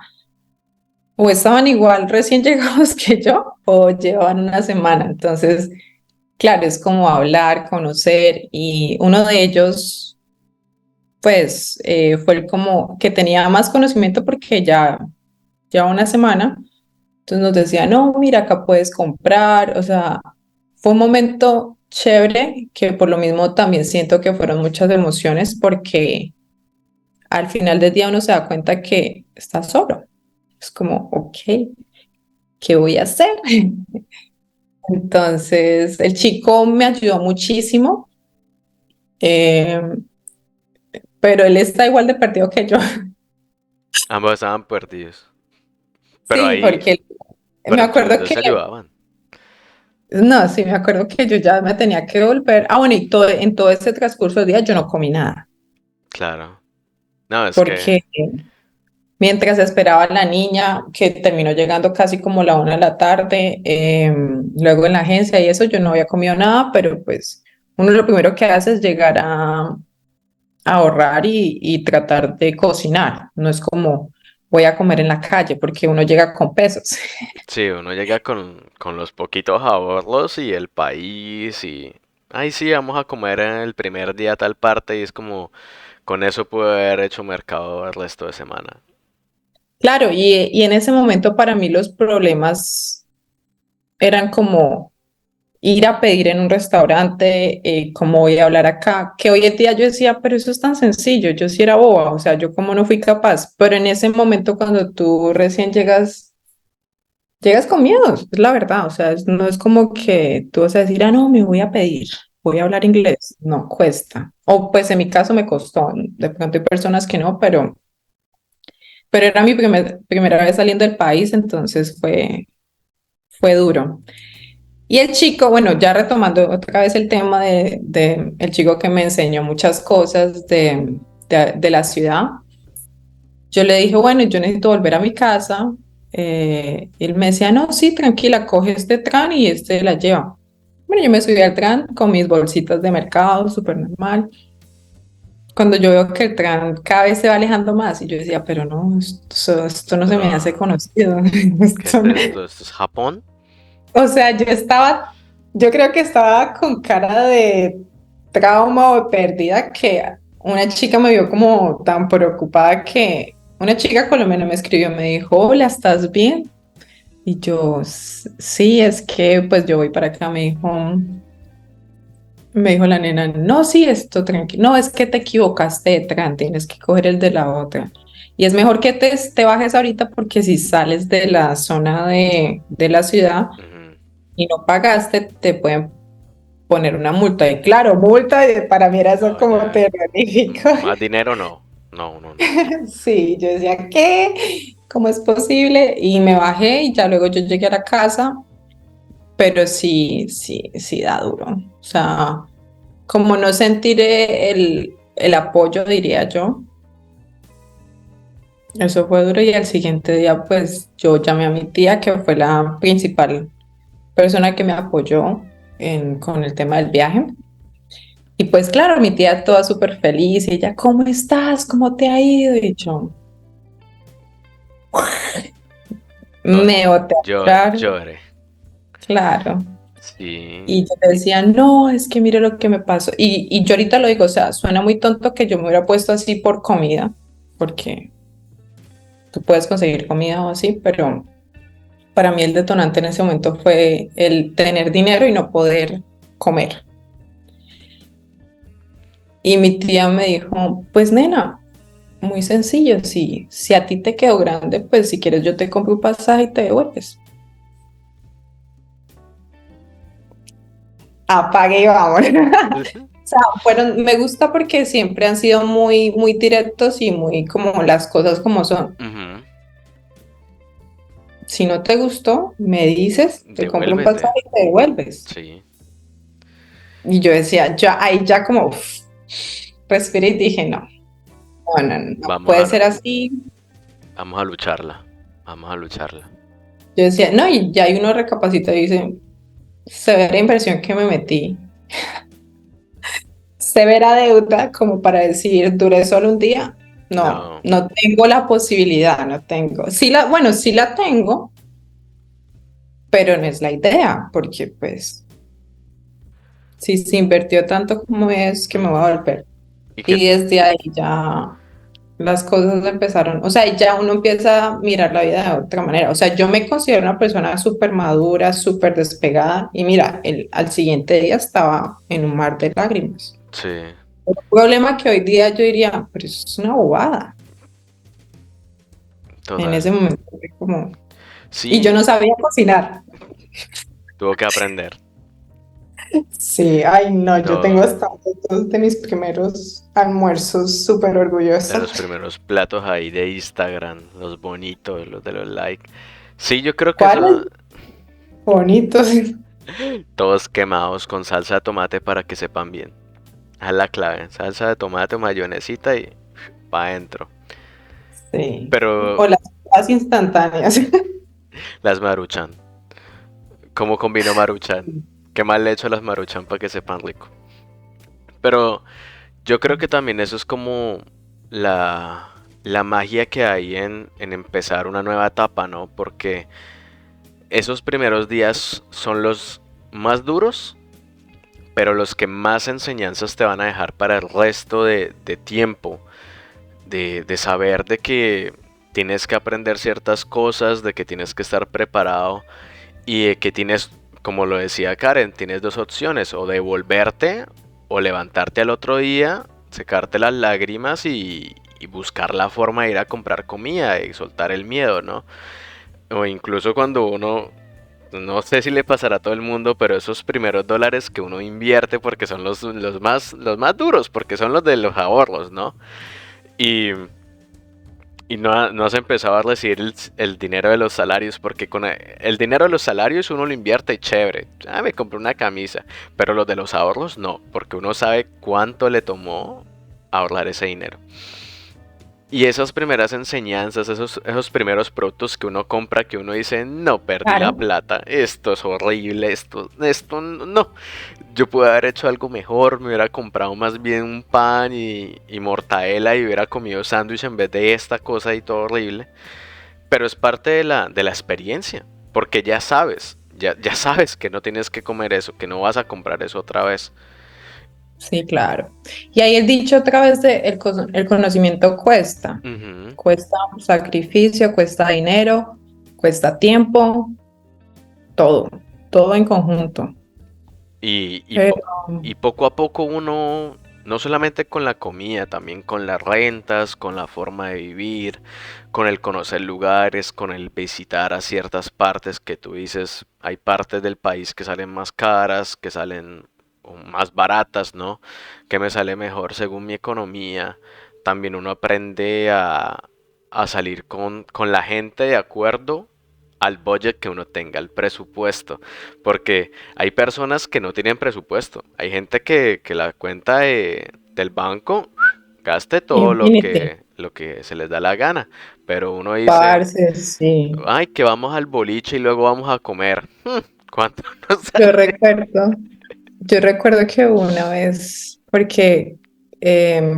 Speaker 2: o estaban igual recién llegados que yo o llevaban una semana. Entonces, claro, es como hablar, conocer y uno de ellos, pues, fue el como que tenía más conocimiento porque ya una semana. Entonces nos decía, no, mira, acá puedes comprar. O sea, fue un momento chévere que por lo mismo también siento que fueron muchas emociones porque al final del día uno se da cuenta que está solo. Es como, ok, ¿qué voy a hacer? Entonces, el chico me ayudó muchísimo, eh, pero él está igual de perdido que yo.
Speaker 1: Ambos estaban perdidos. Pero
Speaker 2: Sí,
Speaker 1: ahí,
Speaker 2: porque me
Speaker 1: pero entre los
Speaker 2: acuerdo
Speaker 1: dos
Speaker 2: que,
Speaker 1: se ayudaban.
Speaker 2: no, sí, me acuerdo que yo ya me tenía que volver. Ah, bueno, y en todo ese transcurso del día yo no comí nada,
Speaker 1: Claro. No, es que,
Speaker 2: porque mientras esperaba a la niña, que terminó llegando casi como la 1 de la tarde, luego en la agencia y eso, yo no había comido nada, pero pues uno lo primero que hace es llegar a ahorrar y tratar de cocinar. No es como voy a comer en la calle porque uno llega con pesos.
Speaker 1: sí, uno llega con los poquitos ahorros y el país y... Ay, sí, vamos a comer el primer día a tal parte y es como... Con eso pude haber hecho mercado el resto de semana.
Speaker 2: Claro, y en ese momento para mí los problemas eran como ir a pedir en un restaurante, como voy a hablar acá, que hoy en día yo decía, pero eso es tan sencillo, yo sí era boba, o sea, yo como no fui capaz, pero en ese momento cuando tú recién llegas con miedo, es la verdad, o sea, no es como que tú vas a decir, ah, no, me voy a pedir, voy a hablar inglés, no, cuesta. O pues en mi caso me costó, de pronto hay personas que no, pero era mi primera vez saliendo del país, entonces fue duro. Y el chico, bueno, ya retomando otra vez el tema de el chico que me enseñó muchas cosas de la ciudad, yo le dije, bueno, yo necesito volver a mi casa. Y él me decía, no, sí, tranquila, coge este tran y este la lleva. Bueno, yo me subí al tran con mis bolsitas de mercado, súper normal. Cuando yo veo que el tran cada vez se va alejando más, y yo decía, pero no, esto no se me hace
Speaker 1: Pero,
Speaker 2: conocido.
Speaker 1: ¿qué
Speaker 2: Esto
Speaker 1: es
Speaker 2: no-
Speaker 1: esto? ¿Esto es Japón?
Speaker 2: O sea, yo creo que estaba con cara de trauma o perdida que una chica me vio como tan preocupada que una chica colombiana me escribió, me dijo, hola, ¿estás bien? Y yo, Sí, es que pues yo voy para acá", me dijo la nena, no, sí, esto tranquilo, no, es que te equivocaste de tran, tienes que coger el de la otra. Y es mejor que te bajes ahorita porque si sales de la zona de la ciudad
Speaker 1: Ujú.
Speaker 2: y no pagaste, te pueden poner una multa. Y claro, multa, para mí era eso
Speaker 1: No,
Speaker 2: como
Speaker 1: ya.
Speaker 2: terrorífico.
Speaker 1: Más dinero no. No, no, no.
Speaker 2: Sí, yo decía, ¿qué? ¿Cómo es posible? Y me bajé y ya luego yo llegué a la casa, pero sí, sí, sí da duro. O sea, como no sentiré el apoyo, diría yo, eso fue duro y al siguiente día pues yo llamé a mi tía, que fue la principal persona que me apoyó con el tema del viaje. Y pues claro, mi tía toda súper feliz y ella, ¿cómo estás? ¿Cómo te ha ido? Y yo
Speaker 1: No,
Speaker 2: me boté a
Speaker 1: llore,
Speaker 2: llorar,
Speaker 1: llore.
Speaker 2: claro.
Speaker 1: Sí.
Speaker 2: Y yo le decía, no, es que mire lo que me pasó. Y yo ahorita lo digo, o sea, suena muy tonto que yo me hubiera puesto así por comida, porque tú puedes conseguir comida o así, pero para mí el detonante en ese momento fue el tener dinero y no poder comer. Y mi tía me dijo, pues nena, muy sencillo, si a ti te quedó grande, pues si quieres yo te compro un pasaje y te devuelves. Apague y vámonos. O sea, me gusta porque siempre han sido muy, muy directos y muy como las cosas como son.
Speaker 1: Ujú.
Speaker 2: Si no te gustó, me dices, te compro un
Speaker 1: Devuélvete.
Speaker 2: pasaje y te devuelves.
Speaker 1: Sí.
Speaker 2: Y yo decía, ya ahí ya como respiré y dije, no, no, no, no
Speaker 1: Vamos
Speaker 2: puede
Speaker 1: a,
Speaker 2: ser así.
Speaker 1: vamos a lucharla. Vamos a lucharla.
Speaker 2: Yo decía, no, y ya hay uno recapacita y dice, severa inversión que me metí, severa deuda como para decir, duré solo un día. No,
Speaker 1: No.
Speaker 2: no tengo la posibilidad, no tengo. Sí la, bueno, sí la tengo, pero no es la idea, porque pues si se invirtió tanto como es que me voy a
Speaker 1: Ujú.
Speaker 2: volver.
Speaker 1: ¿Y qué?
Speaker 2: Y desde ahí ya las cosas empezaron, o sea, ya uno empieza a mirar la vida de otra manera. O sea, yo me considero una persona súper madura, súper despegada, y mira, al siguiente día estaba en un mar de lágrimas.
Speaker 1: Sí,
Speaker 2: Un problema que hoy día yo diría, pero eso es una bobada. En
Speaker 1: total.
Speaker 2: ese momento fue como, y yo
Speaker 1: Sí,
Speaker 2: no sabía cocinar.
Speaker 1: tuvo que aprender.
Speaker 2: Sí, ay no, yo tengo
Speaker 1: Todo.
Speaker 2: hasta fotos de mis primeros almuerzos súper
Speaker 1: De
Speaker 2: orgullosa.
Speaker 1: los primeros platos ahí de Instagram, los bonitos, los de los likes. Sí, yo creo que
Speaker 2: ¿Cuáles?
Speaker 1: eso,
Speaker 2: Bonitos.
Speaker 1: todos quemados con salsa de tomate para que sepan bien. Esa es la clave. Salsa de tomate, mayonesita y pa' adentro.
Speaker 2: Sí.
Speaker 1: Pero
Speaker 2: O las cosas instantáneas.
Speaker 1: las maruchan. ¿Cómo combino maruchan? ¿Qué mal le echo a las maruchan para que sepan rico? Pero yo creo que también eso es como la, la magia que hay en empezar una nueva etapa, ¿no? Porque esos primeros días son los más duros, pero los que más enseñanzas te van a dejar para el resto de tiempo. De saber de que tienes que aprender ciertas cosas, de que tienes que estar preparado y de que tienes, como lo decía Karen, tienes dos opciones, o devolverte o levantarte al otro día, secarte las lágrimas y buscar la forma de ir a comprar comida y soltar el miedo, ¿no? O incluso cuando uno, no sé si le pasará a todo el mundo, pero esos primeros dólares que uno invierte porque son los más duros, porque son los de los ahorros, ¿no? Y, y no, no has empezado a recibir el dinero de los salarios, porque con el dinero de los salarios uno lo invierte y chévere. Ah, me compré una camisa. Pero los de los ahorros no, porque uno sabe cuánto le tomó ahorrar ese dinero. Y esas primeras enseñanzas, esos primeros productos que uno compra, que uno dice, no, perdí la
Speaker 2: Claro.
Speaker 1: plata, esto es horrible, esto no. Yo pude haber hecho algo mejor, me hubiera comprado más bien un pan y mortadela y hubiera comido sándwich en vez de esta cosa y todo horrible. Pero es parte de la experiencia, porque ya sabes, ya sabes que no tienes que comer eso, que no vas a comprar eso otra vez.
Speaker 2: Sí, claro. Y ahí el dicho otra vez de el conocimiento cuesta.
Speaker 1: Ujú.
Speaker 2: Cuesta sacrificio, cuesta dinero, cuesta tiempo, todo, todo en conjunto.
Speaker 1: Y, y,
Speaker 2: Pero
Speaker 1: po- y poco a poco uno, no solamente con la comida, también con las rentas, con la forma de vivir, con el conocer lugares, con el visitar a ciertas partes que tú dices, hay partes del país que salen más caras, que salen más baratas, ¿no? Que me sale mejor según mi economía. También uno aprende a salir con la gente de acuerdo al budget que uno tenga, al presupuesto. Porque hay personas que no tienen presupuesto. Hay gente que la cuenta del banco gaste todo
Speaker 2: Infinity,
Speaker 1: lo que se les da la gana. Pero uno dice,
Speaker 2: parce, sí.
Speaker 1: ay, que vamos al boliche y luego vamos a comer. ¿Cuánto nos
Speaker 2: Yo
Speaker 1: sale?
Speaker 2: recuerdo, yo recuerdo que una vez, porque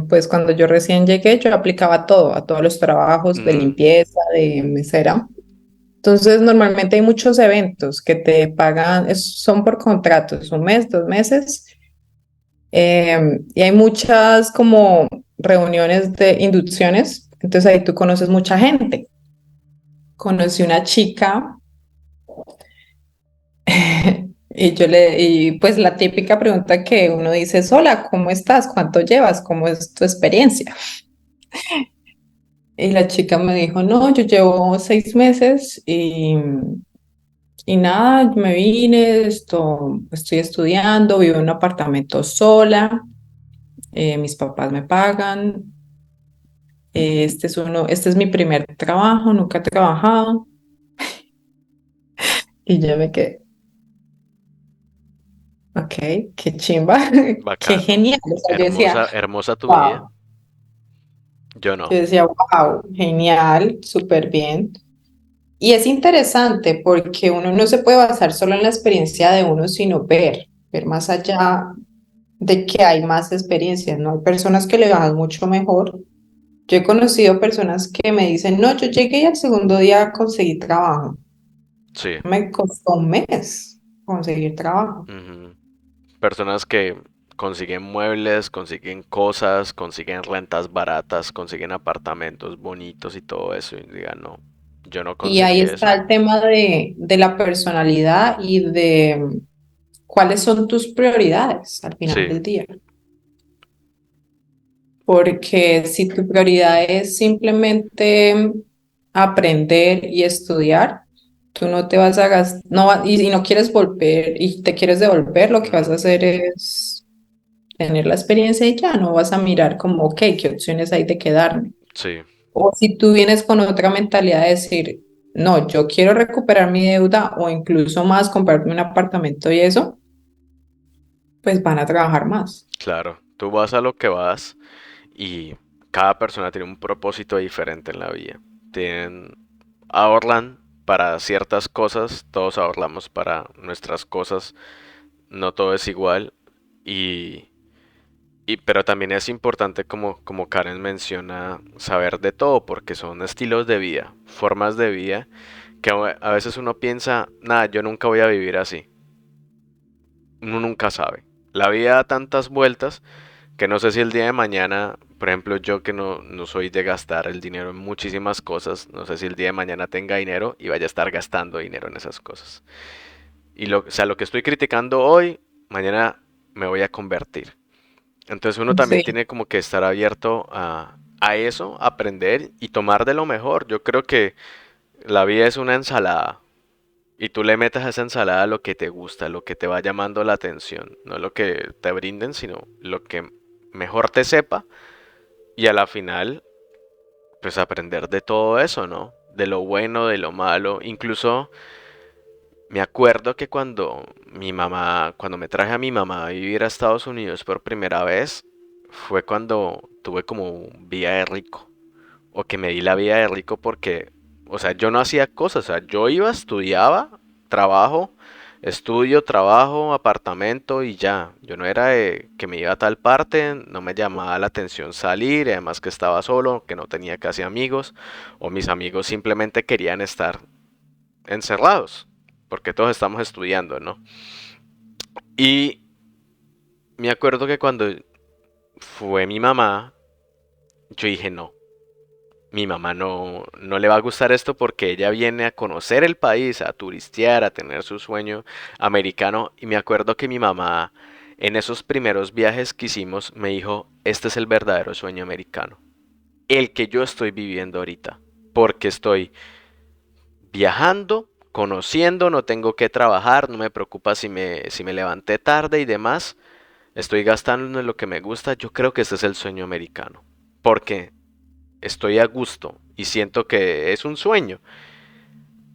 Speaker 2: pues cuando yo recién llegué, yo aplicaba todo, a todos los trabajos de
Speaker 1: Mm,
Speaker 2: limpieza, de mesera. Entonces, normalmente hay muchos eventos que te pagan, son por contratos, un mes, 2 meses, y hay muchas como reuniones de inducciones, entonces ahí tú conoces mucha gente. Conocí una chica y pues la típica pregunta que uno dice es, hola, ¿cómo estás? ¿Cuánto llevas? ¿Cómo es tu experiencia? Y la chica me dijo, no, yo llevo 6 meses y nada, me vine, estoy estudiando, vivo en un apartamento sola, mis papás me pagan, este es mi primer trabajo, nunca he trabajado. Y yo me quedé, ok, qué chimba, qué
Speaker 1: bacano.
Speaker 2: genial. O sea, yo decía,
Speaker 1: Hermosa, hermosa tu vida.
Speaker 2: wow,
Speaker 1: Yo
Speaker 2: yo
Speaker 1: no.
Speaker 2: decía, wow, genial, súper bien. Y es interesante porque uno no se puede basar solo en la experiencia de uno, sino ver más allá de que hay más experiencias, ¿no? Hay personas que le van mucho mejor. Yo he conocido personas que me dicen, no, yo llegué y al segundo día conseguí trabajo.
Speaker 1: Sí.
Speaker 2: Me costó un mes conseguir trabajo.
Speaker 1: Ujú. Personas que consiguen muebles, consiguen cosas, consiguen rentas baratas, consiguen apartamentos bonitos y todo eso. Y digan, no, yo no
Speaker 2: Y
Speaker 1: conseguí
Speaker 2: ahí
Speaker 1: eso.
Speaker 2: está el tema de la personalidad y de cuáles son tus prioridades al final
Speaker 1: Sí,
Speaker 2: del día. Porque si tu prioridad es simplemente aprender y estudiar, tú no te vas a gastar, y no quieres volver y te quieres devolver, lo que vas a
Speaker 1: ujú,
Speaker 2: hacer es tener la experiencia y ya no vas a mirar como, ok, qué opciones hay de quedarme.
Speaker 1: sí,
Speaker 2: O si tú vienes con otra mentalidad de decir, no, yo quiero recuperar mi deuda o incluso más, comprarme un apartamento y eso, pues van a trabajar más.
Speaker 1: claro. Tú vas a lo que vas y cada persona tiene un propósito diferente en la vida. Tienen, ahorran para ciertas cosas, todos ahorramos para nuestras cosas, no todo es igual y pero también es importante, como Karen menciona, saber de todo, porque son estilos de vida, formas de vida, que a veces uno piensa, nada, yo nunca voy a vivir así. Uno nunca sabe. La vida da tantas vueltas que no sé si el día de mañana, por ejemplo, yo que no soy de gastar el dinero en muchísimas cosas, no sé si el día de mañana tenga dinero y vaya a estar gastando dinero en esas cosas. O sea, lo que estoy criticando hoy, mañana me voy a convertir. Entonces uno también
Speaker 2: Sí.
Speaker 1: tiene como que estar abierto a eso, aprender y tomar de lo mejor. Yo creo que la vida es una ensalada y tú le metes a esa ensalada lo que te gusta, lo que te va llamando la atención, no lo que te brinden, sino lo que mejor te sepa y a la final pues aprender de todo eso, ¿no? De lo bueno, de lo malo. Incluso me acuerdo que cuando me traje a mi mamá a vivir a Estados Unidos por primera vez, fue cuando tuve como vida de rico, o que me di la vida de rico porque, o sea, yo no hacía cosas, o sea, yo iba, estudiaba, trabajo, estudio, trabajo, apartamento y ya. Yo no era de que me iba a tal parte, no me llamaba la atención salir, además que estaba solo, que no tenía casi amigos, o mis amigos simplemente querían estar encerrados, porque todos estamos estudiando, ¿no? Y me acuerdo que cuando fue mi mamá, yo dije, no, mi mamá no le va a gustar esto porque ella viene a conocer el país, a turistear, a tener su sueño americano. Y me acuerdo que mi mamá, en esos primeros viajes que hicimos, me dijo, este es el verdadero sueño americano, el que yo estoy viviendo ahorita, porque estoy viajando, conociendo, no tengo que trabajar, no me preocupa si me levanté tarde y demás, estoy gastando en lo que me gusta, yo creo que ese es el sueño americano, porque estoy a gusto y siento que es un sueño,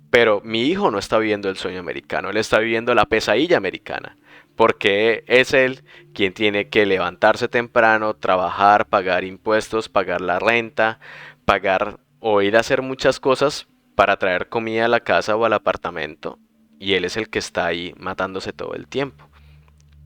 Speaker 1: pero mi hijo no está viviendo el sueño americano, él está viviendo la pesadilla americana, porque es él quien tiene que levantarse temprano, trabajar, pagar impuestos, pagar la renta, pagar o ir a hacer muchas cosas para traer comida a la casa o al apartamento, y él es el que está ahí matándose todo el tiempo.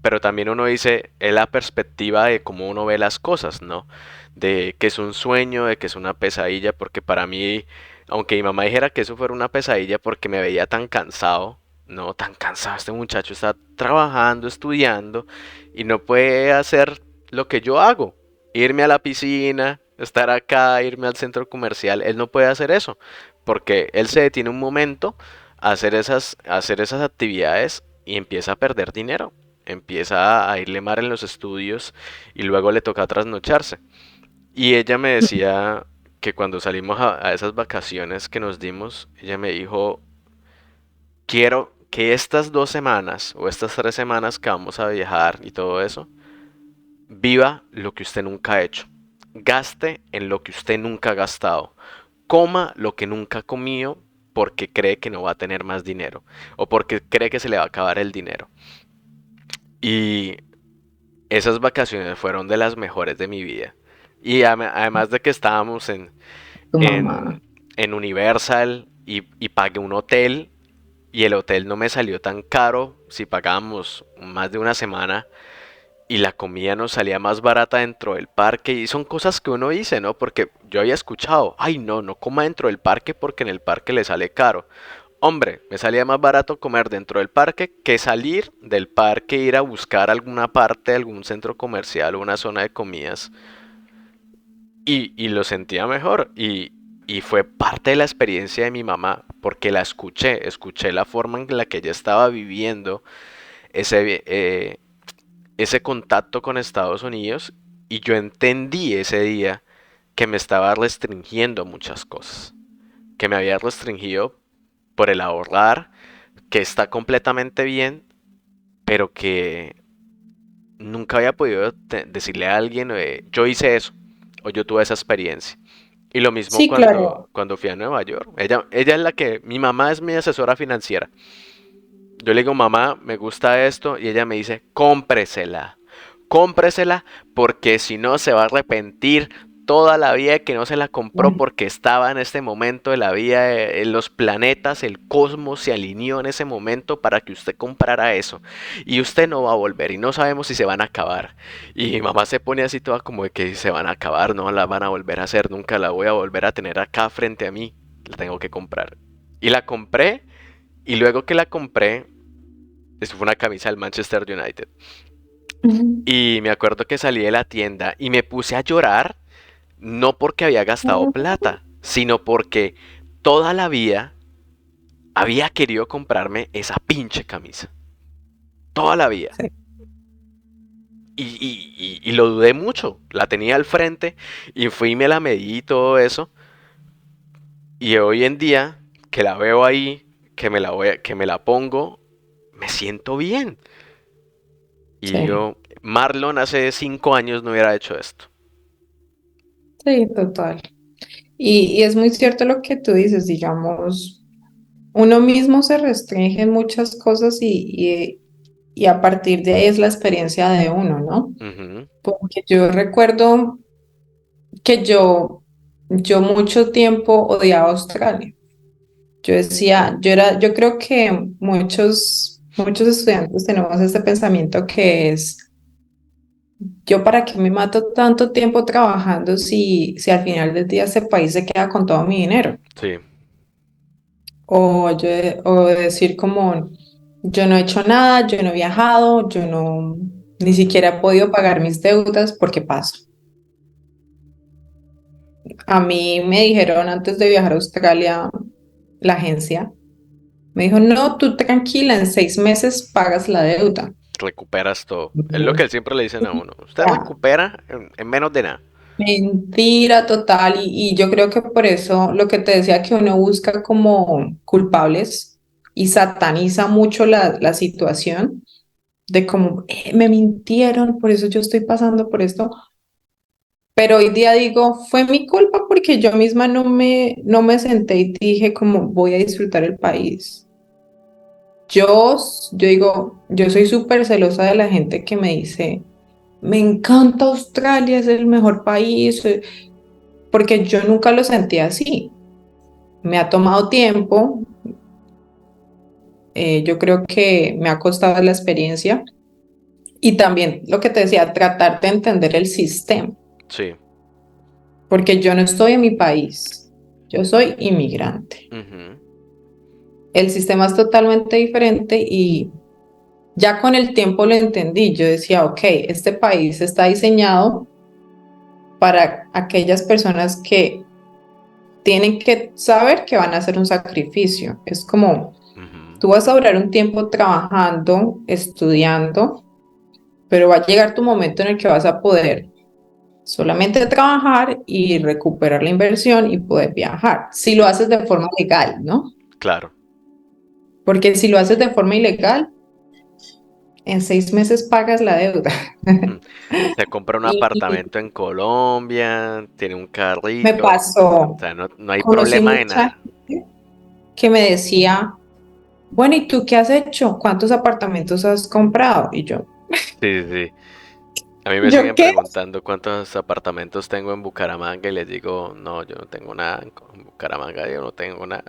Speaker 1: Pero también uno dice, es la perspectiva de cómo uno ve las cosas, ¿no? De que es un sueño, de que es una pesadilla, porque para mí, aunque mi mamá dijera que eso fuera una pesadilla porque me veía tan cansado, no, tan cansado, este muchacho está trabajando, estudiando y no puede hacer lo que yo hago, irme a la piscina, estar acá, irme al centro comercial, él no puede hacer eso, porque él se detiene un momento a hacer esas actividades y empieza a perder dinero, empieza a irle mal en los estudios y luego le toca trasnocharse. Y ella me decía que cuando salimos a esas vacaciones que nos dimos, ella me dijo, quiero que estas 2 semanas o estas 3 semanas que vamos a viajar y todo eso, viva lo que usted nunca ha hecho. Gaste en lo que usted nunca ha gastado. Coma lo que nunca ha comido porque cree que no va a tener más dinero o porque cree que se le va a acabar el dinero. Y esas vacaciones fueron de las mejores de mi vida. Y además de que estábamos en,
Speaker 2: Tu mamá.
Speaker 1: en, en Universal y pagué un hotel y el hotel no me salió tan caro si pagábamos más de una semana y la comida nos salía más barata dentro del parque y son cosas que uno dice, ¿no? Porque yo había escuchado, ay no, no coma dentro del parque porque en el parque le sale caro. Hombre, me salía más barato comer dentro del parque que salir del parque e ir a buscar alguna parte, algún centro comercial o una zona de comidas y lo sentía mejor y fue parte de la experiencia de mi mamá porque la escuché la forma en la que ella estaba viviendo ese contacto con Estados Unidos y yo entendí ese día que me estaba restringiendo muchas cosas, que me había restringido por el ahorrar, que está completamente bien, pero que nunca había podido decirle a alguien, yo hice eso, o yo tuve esa experiencia. Y lo mismo
Speaker 2: Sí, claro.
Speaker 1: cuando fui a Nueva York. Ella es la que, mi mamá es mi asesora financiera. Yo le digo, mamá, me gusta esto, y ella me dice, cómpresela. Cómpresela porque si no se va a arrepentir toda la vida de que no se la compró
Speaker 2: Mm.
Speaker 1: porque estaba en este momento de la vida, en los planetas, el cosmos se alineó en ese momento para que usted comprara eso. Y usted no va a volver y no sabemos si se van a acabar. Y mi mamá se pone así toda como de que se van a acabar, no la van a volver a hacer, nunca la voy a volver a tener acá frente a mí. La tengo que comprar. Y la compré y luego que la compré, esto fue una camisa del Manchester United. Y me acuerdo que salí de la tienda y me puse a llorar, no porque había gastado plata, sino porque toda la vida había querido comprarme esa pinche camisa. Toda la vida.
Speaker 2: Sí.
Speaker 1: Y lo dudé mucho. La tenía al frente y fui y me la medí y todo eso. Y hoy en día, que la veo ahí, que me la pongo, me siento bien. Y
Speaker 2: Sí,
Speaker 1: yo, Marlon hace 5 años no hubiera hecho esto.
Speaker 2: sí, total. Y es muy cierto lo que tú dices, digamos, uno mismo se restringe en muchas cosas y a partir de ahí es la experiencia de uno, ¿no?
Speaker 1: Ujú,
Speaker 2: Porque yo recuerdo que yo mucho tiempo odiaba Australia. Yo decía, yo creo que muchos estudiantes tenemos este pensamiento que es, yo para qué me mato tanto tiempo trabajando si al final del día ese país se queda con todo mi dinero.
Speaker 1: sí.
Speaker 2: O decir como, yo no he hecho nada, yo no he viajado, yo no, ni
Speaker 1: Ujú.
Speaker 2: siquiera he podido pagar mis deudas porque paso. A mí me dijeron antes de viajar a Australia, la agencia, me dijo, no, tú tranquila, en 6 meses pagas la deuda.
Speaker 1: Recuperas todo. Es lo
Speaker 2: Mm.
Speaker 1: que siempre le dicen a uno. Usted recupera en menos de nada.
Speaker 2: Mentira total, y yo creo que por eso lo que te decía que uno busca como culpables y sataniza mucho la situación de como me mintieron, por eso yo estoy pasando por esto, pero hoy día digo, fue mi culpa porque yo misma no me senté y dije como voy a disfrutar el país. Yo digo, yo soy súper celosa de la gente que me dice, me encanta Australia, es el mejor país, porque yo nunca lo sentí así. Me ha tomado tiempo, yo creo que me ha costado la experiencia y también lo que te decía, tratar de entender el sistema,
Speaker 1: Sí.
Speaker 2: porque yo no estoy en mi país, yo soy inmigrante.
Speaker 1: Ujú,
Speaker 2: El sistema es totalmente diferente y ya con el tiempo lo entendí. Yo decía, ok, este país está diseñado para aquellas personas que tienen que saber que van a hacer un sacrificio. Es como,
Speaker 1: ujú.
Speaker 2: tú vas a durar un tiempo trabajando, estudiando, pero va a llegar tu momento en el que vas a poder solamente trabajar y recuperar la inversión y poder viajar. Si lo haces de forma legal, ¿no?
Speaker 1: Claro.
Speaker 2: Porque si lo haces de forma ilegal, en 6 meses pagas la deuda.
Speaker 1: Mm. Se compra un
Speaker 2: Y
Speaker 1: apartamento en Colombia, tiene un
Speaker 2: me
Speaker 1: carrito. O
Speaker 2: pasó,
Speaker 1: sea, no, no hay
Speaker 2: conocí
Speaker 1: problema de
Speaker 2: mucha
Speaker 1: nada.
Speaker 2: gente que me decía, bueno, ¿y tú qué has hecho? ¿Cuántos apartamentos has comprado? Y
Speaker 1: Sí, sí, sí. A mí me
Speaker 2: ¿yo
Speaker 1: siguen
Speaker 2: qué?
Speaker 1: preguntando cuántos apartamentos tengo en Bucaramanga y les digo, no, yo no tengo nada en Bucaramanga, yo no tengo nada.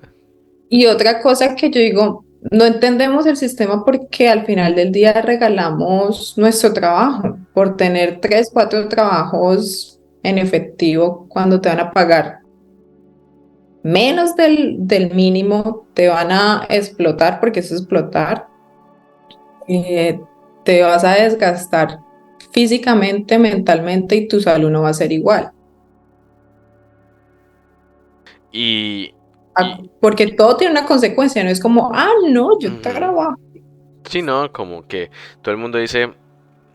Speaker 2: Y otra cosa que yo digo, no entendemos el sistema porque al final del día regalamos nuestro trabajo por tener tres, cuatro trabajos en efectivo cuando te van a pagar menos del mínimo, te van a explotar porque eso es explotar, te vas a desgastar físicamente, mentalmente y tu salud no va a ser igual.
Speaker 1: Y, y
Speaker 2: Porque todo tiene una consecuencia, no es como, ah, no, yo
Speaker 1: ujú.
Speaker 2: trabajo.
Speaker 1: Sí, no, como que todo el mundo dice,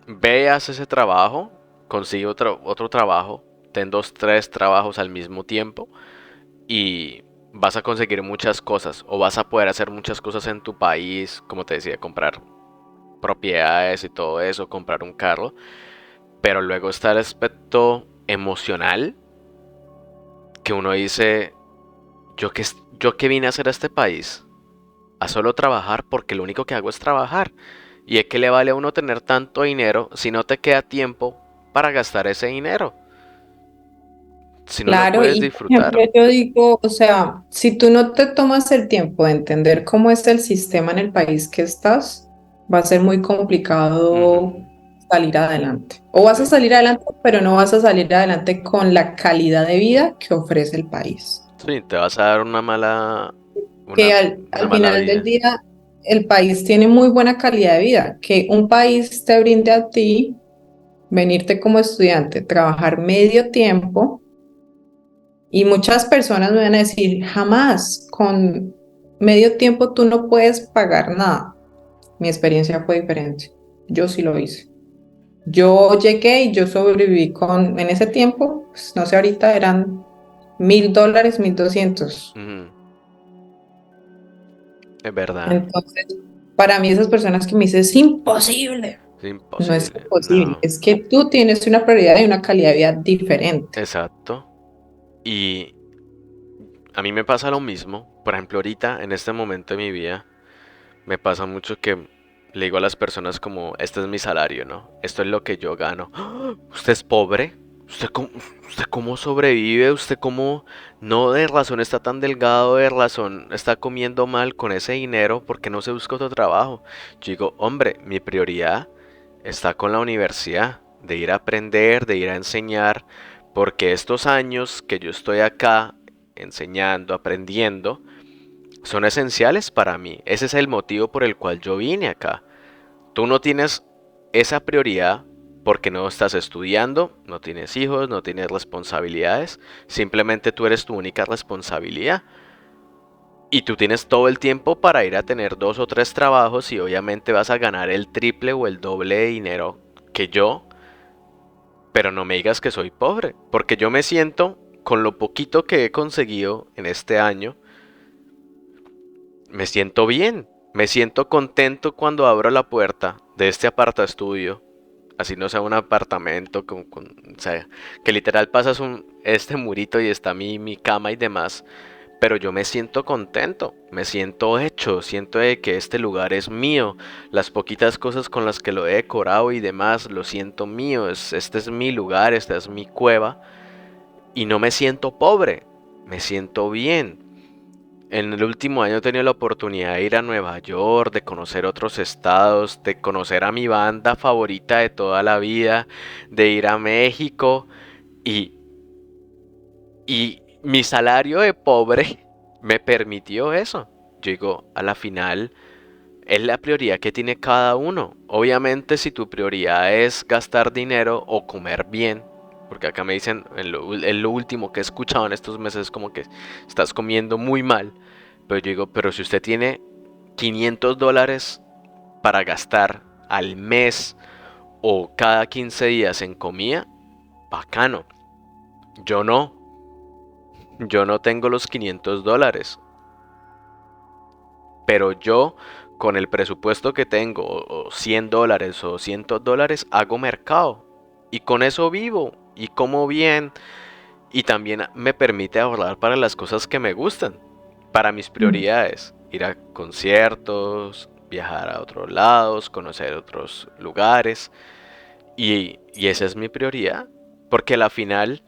Speaker 1: ve, haz ese trabajo, consigue otro trabajo, ten dos, tres trabajos al mismo tiempo y vas a conseguir muchas cosas o vas a poder hacer muchas cosas en tu país, como te decía, comprar propiedades y todo eso, comprar un carro, pero luego está el aspecto emocional que uno dice, yo que vine a hacer a este país, a solo trabajar porque lo único que hago es trabajar. ¿Y es que le vale a uno tener tanto dinero si no te queda tiempo para gastar ese dinero? Si no lo
Speaker 2: Claro,
Speaker 1: puedes
Speaker 2: y por ejemplo,
Speaker 1: disfrutar.
Speaker 2: yo digo, o sea, si tú no te tomas el tiempo de entender cómo es el sistema en el país que estás, va a ser muy
Speaker 1: Ujú.
Speaker 2: complicado salir adelante. O vas a
Speaker 1: Sí.
Speaker 2: salir adelante, pero no vas a salir adelante con la calidad de vida que ofrece el país.
Speaker 1: Sí, te vas a dar
Speaker 2: Que
Speaker 1: una, una
Speaker 2: al
Speaker 1: mala
Speaker 2: final del
Speaker 1: vida.
Speaker 2: día, el país tiene muy buena calidad de vida. Que un país te brinde a ti, venirte como estudiante, trabajar medio tiempo. Y muchas personas me van a decir, jamás, con medio tiempo tú no puedes pagar nada. Mi experiencia fue diferente. Yo sí lo hice. Yo llegué y yo sobreviví en ese tiempo, pues, no sé, ahorita eran $1,000, 1,200.
Speaker 1: Ujú. Es verdad.
Speaker 2: Entonces, para mí esas personas que me dicen, es imposible.
Speaker 1: Es
Speaker 2: No es
Speaker 1: imposible.
Speaker 2: imposible,
Speaker 1: No.
Speaker 2: es que tú tienes una prioridad y una calidad de vida diferente.
Speaker 1: Exacto. Y a mí me pasa lo mismo. Por ejemplo, ahorita, en este momento de mi vida, me pasa mucho que le digo a las personas como, este es mi salario, ¿no? Esto es lo que yo gano. ¡Ah! ¿Usted es pobre? ¿Usted cómo sobrevive? ¿Usted cómo no de razón está tan delgado, de razón está comiendo mal con ese dinero? ¿Por qué no se busca otro trabajo? Yo digo, hombre, mi prioridad está con la universidad, de ir a aprender, de ir a enseñar, porque estos años que yo estoy acá enseñando, aprendiendo, son esenciales para mí. Ese es el motivo por el cual yo vine acá. Tú no tienes esa prioridad porque no estás estudiando, no tienes hijos, no tienes responsabilidades. Simplemente tú eres tu única responsabilidad. Y tú tienes todo el tiempo para ir a tener dos o tres trabajos y obviamente vas a ganar el triple o el doble de dinero que yo. Pero no me digas que soy pobre, porque yo me siento, con lo poquito que he conseguido en este año, me siento bien, me siento contento cuando abro la puerta de este aparta estudio, así no sea un apartamento o sea, que literal pasas este murito y está mi cama y demás, pero yo me siento contento, me siento hecho, siento de que este lugar es mío, las poquitas cosas con las que lo he decorado y demás, lo siento mío, este es mi lugar, esta es mi cueva y no me siento pobre, me siento bien. En el último año he tenido la oportunidad de ir a Nueva York, de conocer otros estados, de conocer a mi banda favorita de toda la vida, de ir a México y, y mi salario de pobre me permitió eso. Yo digo, a la final es la prioridad que tiene cada uno. Obviamente si tu prioridad es gastar dinero o comer bien, porque acá me dicen, en lo último que he escuchado en estos meses es como que estás comiendo muy mal. Pero yo digo, pero si usted tiene $500 para gastar al mes o cada 15 días en comida, bacano. Yo no, yo no tengo los $500. Pero yo, con el presupuesto que tengo, o $100 o $200, hago mercado. Y con eso vivo. Y como bien. Y también me permite ahorrar para las cosas que me gustan. Para mis
Speaker 2: Mm.
Speaker 1: prioridades. Ir a conciertos, viajar a otros lados, conocer otros lugares. Y esa es mi prioridad. Porque a la final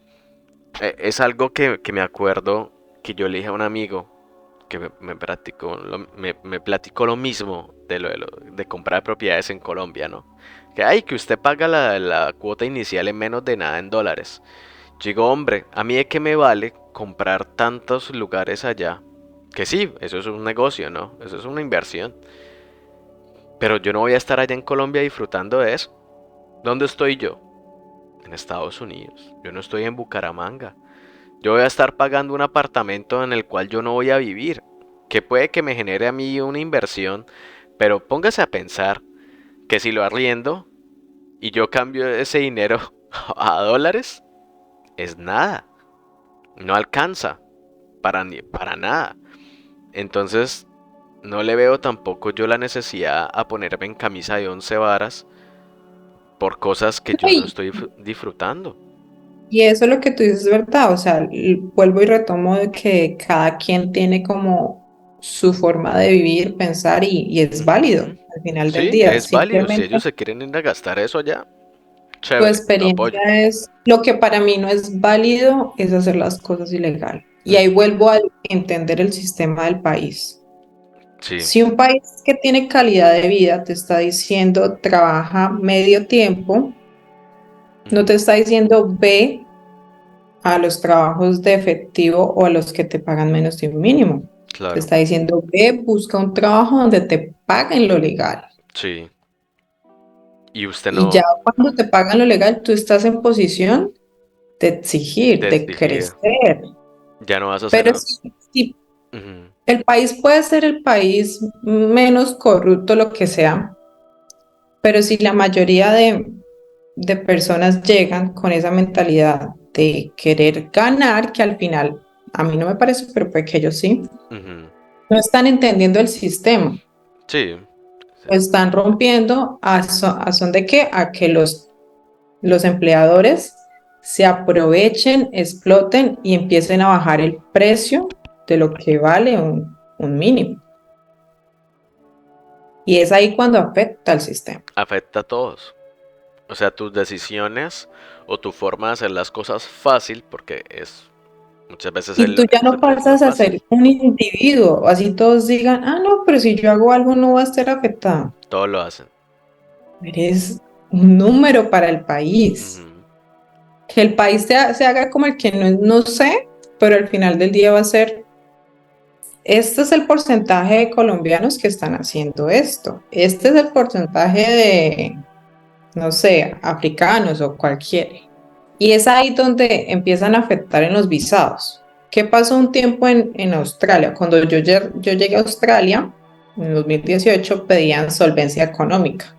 Speaker 1: es algo que me acuerdo que yo le dije a un amigo. que me platicó lo mismo de comprar propiedades en Colombia, ¿no? Que usted paga la cuota inicial en menos de nada en dólares. Yo digo, hombre, ¿a mí de qué me vale comprar tantos lugares allá? Que sí, eso es un negocio, ¿no? Eso es una inversión. Pero yo no voy a estar allá en Colombia disfrutando de eso. ¿Dónde estoy yo? En Estados Unidos. Yo no estoy en Bucaramanga. Yo voy a estar pagando un apartamento en el cual yo no voy a vivir, que puede que me genere a mí una inversión, pero póngase a pensar que si lo arriendo y yo cambio ese dinero a dólares, es nada, no alcanza para nada. Entonces, no le veo tampoco yo la necesidad a ponerme en camisa de 11 varas por cosas que yo no
Speaker 2: Y,
Speaker 1: estoy disfrutando.
Speaker 2: y eso es lo que tú dices es verdad, o sea, vuelvo y retomo de que cada quien tiene como su forma de vivir, pensar y es válido
Speaker 1: Ujú.
Speaker 2: al final del
Speaker 1: Sí,
Speaker 2: día.
Speaker 1: es válido. Si
Speaker 2: Simplemente
Speaker 1: ellos se quieren ir a gastar eso allá,
Speaker 2: tu
Speaker 1: chévere, lo
Speaker 2: experiencia
Speaker 1: apoyo.
Speaker 2: es lo que para mí no es válido, es hacer las cosas ilegal. Y ahí
Speaker 1: Ujú.
Speaker 2: vuelvo a entender el sistema del país.
Speaker 1: Sí.
Speaker 2: Si un país que tiene calidad de vida te está diciendo trabaja medio tiempo, no te
Speaker 1: Ujú.
Speaker 2: está diciendo ve a los trabajos de efectivo o a los que te pagan menos de un mínimo. Te
Speaker 1: Claro.
Speaker 2: está diciendo ve, busca un trabajo donde te paguen lo legal.
Speaker 1: Sí. Y usted
Speaker 2: Y ya
Speaker 1: no
Speaker 2: cuando te pagan lo legal, tú estás en posición de exigir,
Speaker 1: te
Speaker 2: de
Speaker 1: exigir.
Speaker 2: crecer.
Speaker 1: Ya no vas a hacer.
Speaker 2: Pero si
Speaker 1: Ujú.
Speaker 2: el país puede ser el país menos corrupto, lo que sea, pero si la mayoría de personas llegan con esa mentalidad de querer ganar, que al final a mí no me parece, pero pues que ellos sí,
Speaker 1: Ujú.
Speaker 2: no están entendiendo el sistema,
Speaker 1: Sí. Sí.
Speaker 2: lo están rompiendo a son de qué, a que los empleadores se aprovechen, exploten y empiecen a bajar el precio de lo que vale un mínimo. Y es ahí cuando afecta al sistema.
Speaker 1: Afecta a todos. O sea, tus decisiones o tu forma de hacer las cosas fácil, porque es muchas veces
Speaker 2: Y tú ya no
Speaker 1: es lo
Speaker 2: pasas a
Speaker 1: fácil.
Speaker 2: ser un individuo, así todos digan, ah, no, pero si yo hago algo no va a ser afectado.
Speaker 1: Todo lo hacen.
Speaker 2: Eres un número para el país.
Speaker 1: Ujú.
Speaker 2: Que el país se haga como el que no sé, pero al final del día va a ser, este es el porcentaje de colombianos que están haciendo esto. Este es el porcentaje de, no sé, africanos o cualquiera. Y es ahí donde empiezan a afectar en los visados. ¿Qué pasó un tiempo en Australia? Cuando yo llegué a Australia, en 2018, pedían solvencia económica.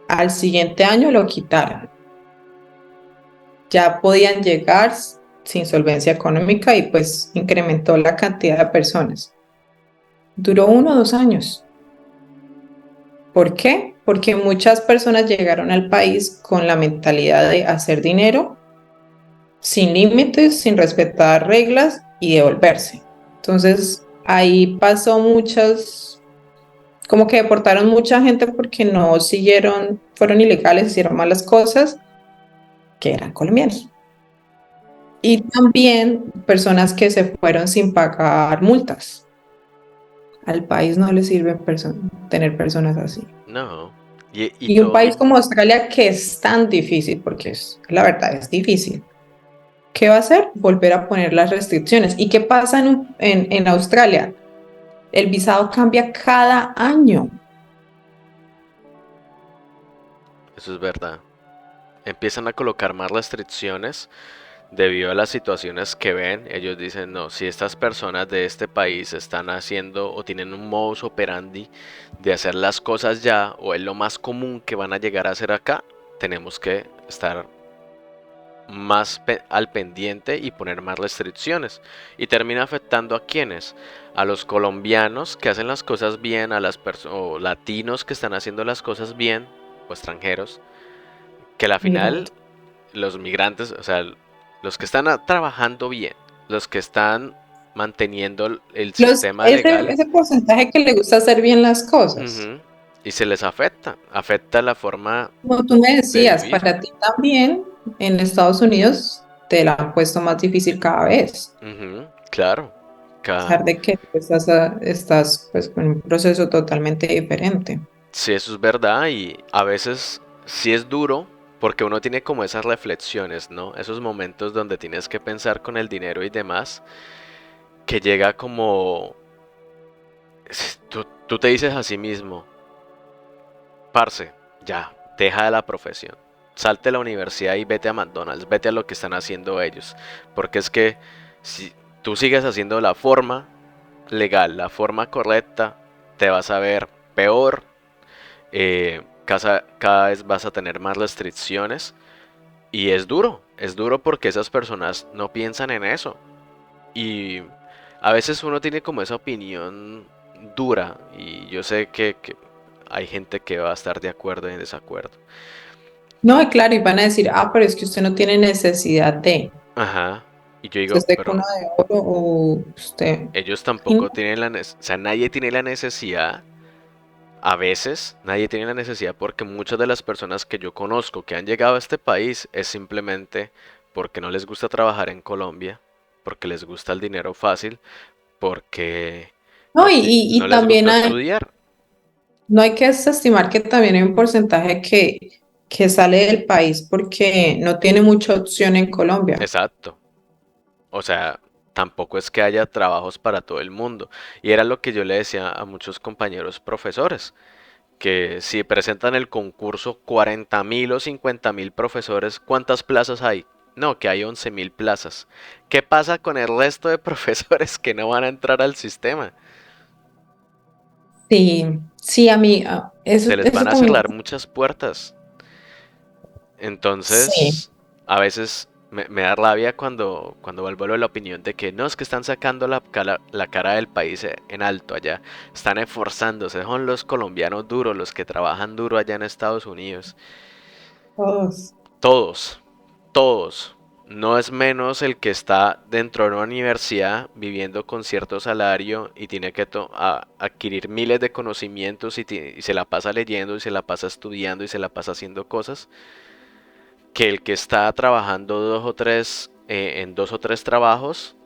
Speaker 2: Al siguiente año lo quitaron. Ya podían llegar sin solvencia económica y pues incrementó la cantidad de personas. Duró 1 o 2 años. ¿Por qué? Porque muchas personas llegaron al país con la mentalidad de hacer dinero sin límites, sin respetar reglas y devolverse. Entonces, ahí pasó muchas, como que deportaron mucha gente porque no siguieron, fueron ilegales, hicieron malas cosas, que eran colombianos. Y también personas que se fueron sin pagar multas. Al país no le sirve tener personas así.
Speaker 1: No. Y
Speaker 2: Y un
Speaker 1: todo.
Speaker 2: país como Australia, que es tan difícil, porque es, la verdad es difícil, ¿qué va a hacer? Volver a poner las restricciones. ¿Y qué pasa en Australia? El visado cambia cada año.
Speaker 1: Eso es verdad. Empiezan a colocar más restricciones debido a las situaciones que ven. Ellos dicen, no, si estas personas de este país están haciendo o tienen un modus operandi de hacer las cosas ya, o es lo más común que van a llegar a hacer acá, tenemos que estar más al pendiente y poner más restricciones. Y termina afectando a quienes, a los colombianos que hacen las cosas bien, a las o latinos que están haciendo las cosas bien, o extranjeros, que al final
Speaker 2: Migrante.
Speaker 1: los migrantes, o sea, los que están trabajando bien, los que están manteniendo el sistema legal,
Speaker 2: Ese porcentaje que le gusta hacer bien las cosas.
Speaker 1: ujú, y se les afecta la forma
Speaker 2: Como tú me
Speaker 1: de
Speaker 2: decías,
Speaker 1: vivir.
Speaker 2: para ti también en Estados Unidos te la han puesto más difícil cada vez.
Speaker 1: Ujú, claro.
Speaker 2: A pesar de que tú estás pues con un proceso totalmente diferente.
Speaker 1: Sí, eso es verdad y a veces sí es duro porque uno tiene como esas reflexiones, ¿no? Esos momentos donde tienes que pensar con el dinero y demás, que llega como... Tú te dices a sí mismo, parce, ya, deja de la profesión. Salte de la universidad y vete a McDonald's, vete a lo que están haciendo ellos. Porque es que si tú sigues haciendo la forma legal, la forma correcta, te vas a ver peor, cada vez vas a tener más restricciones y es duro porque esas personas no piensan en eso. Y a veces uno tiene como esa opinión dura y yo sé que hay gente que va a estar de acuerdo y en desacuerdo.
Speaker 2: No, y claro, y van a decir, ah, pero es que usted no tiene necesidad de,
Speaker 1: Ajá. Y yo
Speaker 2: usted
Speaker 1: digo,
Speaker 2: es de cuna
Speaker 1: pero
Speaker 2: de oro o usted...
Speaker 1: ellos
Speaker 2: Y no,
Speaker 1: tampoco tienen o sea, nadie tiene la necesidad. A veces nadie tiene la necesidad porque muchas de las personas que yo conozco que han llegado a este país es simplemente porque no les gusta trabajar en Colombia, porque les gusta el dinero fácil, porque
Speaker 2: no,
Speaker 1: no
Speaker 2: y
Speaker 1: les
Speaker 2: también
Speaker 1: gusta
Speaker 2: hay,
Speaker 1: estudiar.
Speaker 2: no hay que desestimar que también hay un porcentaje que sale del país porque no tiene mucha opción en Colombia.
Speaker 1: Exacto. O sea, tampoco es que haya trabajos para todo el mundo. Y era lo que yo le decía a muchos compañeros profesores, que si presentan el concurso 40.000 o 50.000 profesores, ¿cuántas plazas hay? No, que hay 11.000 plazas. ¿Qué pasa con el resto de profesores que no van a entrar al sistema?
Speaker 2: Sí, sí, a mí,
Speaker 1: Se les
Speaker 2: eso
Speaker 1: van a
Speaker 2: también,
Speaker 1: cerrar muchas puertas.
Speaker 2: sí.
Speaker 1: Entonces, a veces me da rabia cuando vuelvo a la opinión de que no, es que están sacando la cara del país en alto allá. Están esforzándose. Son los colombianos duros, los que trabajan duro allá en Estados Unidos.
Speaker 2: Todos.
Speaker 1: Todos, todos. No es menos el que está dentro de una universidad viviendo con cierto salario y tiene que adquirir miles de conocimientos y se la pasa leyendo y se la pasa estudiando y se la pasa haciendo cosas, que el que está trabajando en dos o tres trabajos,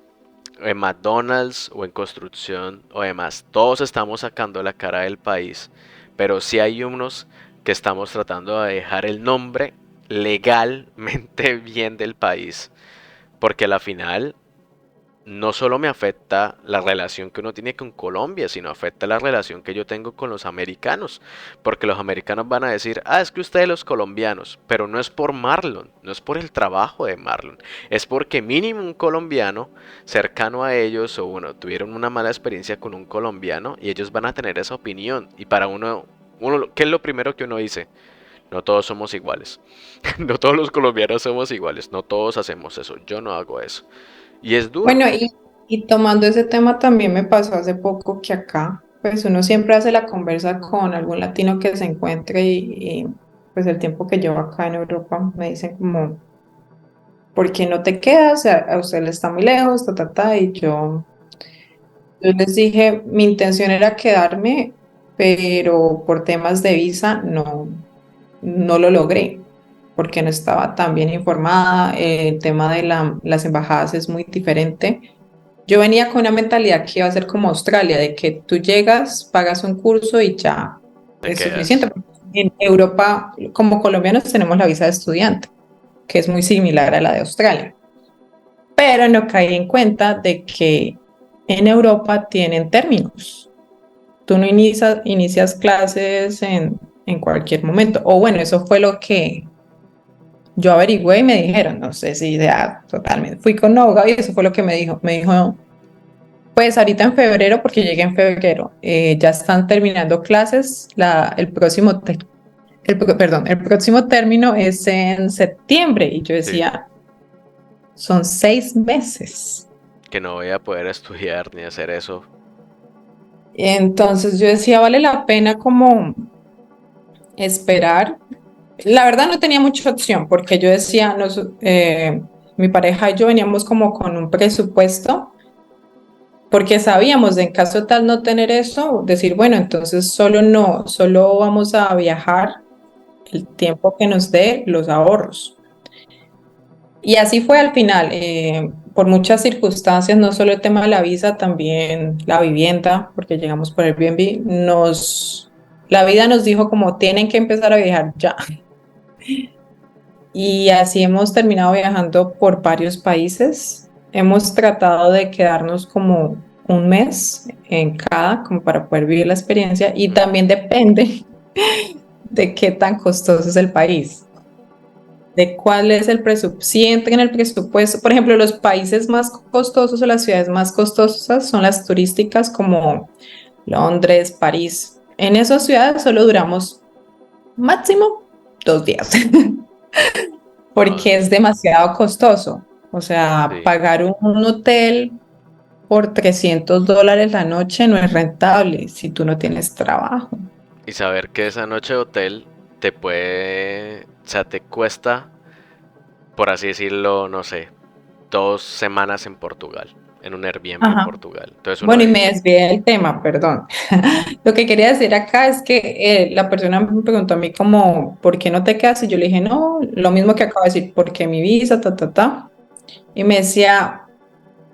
Speaker 1: en McDonald's o en construcción o demás. Todos estamos sacando la cara del país, pero sí hay unos que estamos tratando de dejar el nombre legalmente bien del país, porque a la final no solo me afecta la relación que uno tiene con Colombia, sino afecta la relación que yo tengo con los americanos. Porque los americanos van a decir, ah, es que ustedes los colombianos, pero no es por Marlon, no es por el trabajo de Marlon, es porque mínimo un colombiano cercano a ellos o bueno, tuvieron una mala experiencia con un colombiano y ellos van a tener esa opinión. Y para uno, ¿qué es lo primero que uno dice? No todos somos iguales. No todos los colombianos somos iguales. No todos hacemos eso. Yo no hago eso. Y es duro.
Speaker 2: Bueno, y tomando ese tema también me pasó hace poco que acá, pues uno siempre hace la conversa con algún latino que se encuentre pues el tiempo que llevo acá en Europa me dicen como, ¿por qué no te quedas? A usted le está muy lejos, y yo les dije, mi intención era quedarme, pero por temas de visa no lo logré, porque no estaba tan bien informada, el tema de las embajadas es muy diferente. Yo venía con una mentalidad que iba a ser como Australia, de que tú llegas, pagas un curso y ya
Speaker 1: Te
Speaker 2: es suficiente.
Speaker 1: quedas.
Speaker 2: Porque en Europa, como colombianos, tenemos la visa de estudiante, que es muy similar a la de Australia. Pero no caí en cuenta de que en Europa tienen términos. Tú no inicias clases en cualquier momento. O bueno, eso fue lo que yo averigüé y me dijeron, no sé si sea totalmente. Fui con un abogado y eso fue lo que me dijo. Me dijo, pues ahorita en febrero, porque llegué en febrero, ya están terminando clases. El próximo término es en septiembre. Y yo
Speaker 1: Sí.
Speaker 2: decía, son 6 meses.
Speaker 1: Que no voy a poder estudiar ni hacer eso.
Speaker 2: Entonces yo decía, vale la pena como esperar. La verdad no tenía mucha opción porque yo decía, mi pareja y yo veníamos como con un presupuesto porque sabíamos de en caso tal no tener eso, decir, bueno, entonces solo vamos a viajar el tiempo que nos dé los ahorros. Y así fue al final. por muchas circunstancias, no solo el tema de la visa, también la vivienda, porque llegamos por Airbnb, la vida nos dijo como tienen que empezar a viajar ya. Y así hemos terminado viajando por varios países. Hemos tratado de quedarnos como un mes en cada, como para poder vivir la experiencia. Y también depende de qué tan costoso es el país, de cuál es el presupuesto. Si entra en el presupuesto, por ejemplo, los países más costosos o las ciudades más costosas son las turísticas como Londres, París. En esas ciudades solo duramos máximo 2 días.
Speaker 1: Ah,
Speaker 2: Porque es demasiado costoso. O sea,
Speaker 1: sí.
Speaker 2: pagar un hotel por $300 la noche no es rentable si tú no tienes trabajo.
Speaker 1: Y saber que esa noche de hotel te puede, o sea, te cuesta, por así decirlo, no sé, 2 semanas en Portugal, en un Airbnb en
Speaker 2: Ajá.
Speaker 1: Portugal. Entonces uno
Speaker 2: Bueno, y me
Speaker 1: dice,
Speaker 2: desvié del tema, perdón. Lo que quería decir acá es que la persona me preguntó a mí como, ¿por qué no te quedas? Y yo le dije, no, lo mismo que acabo de decir, porque mi visa, ta, ta, ta. Y me decía,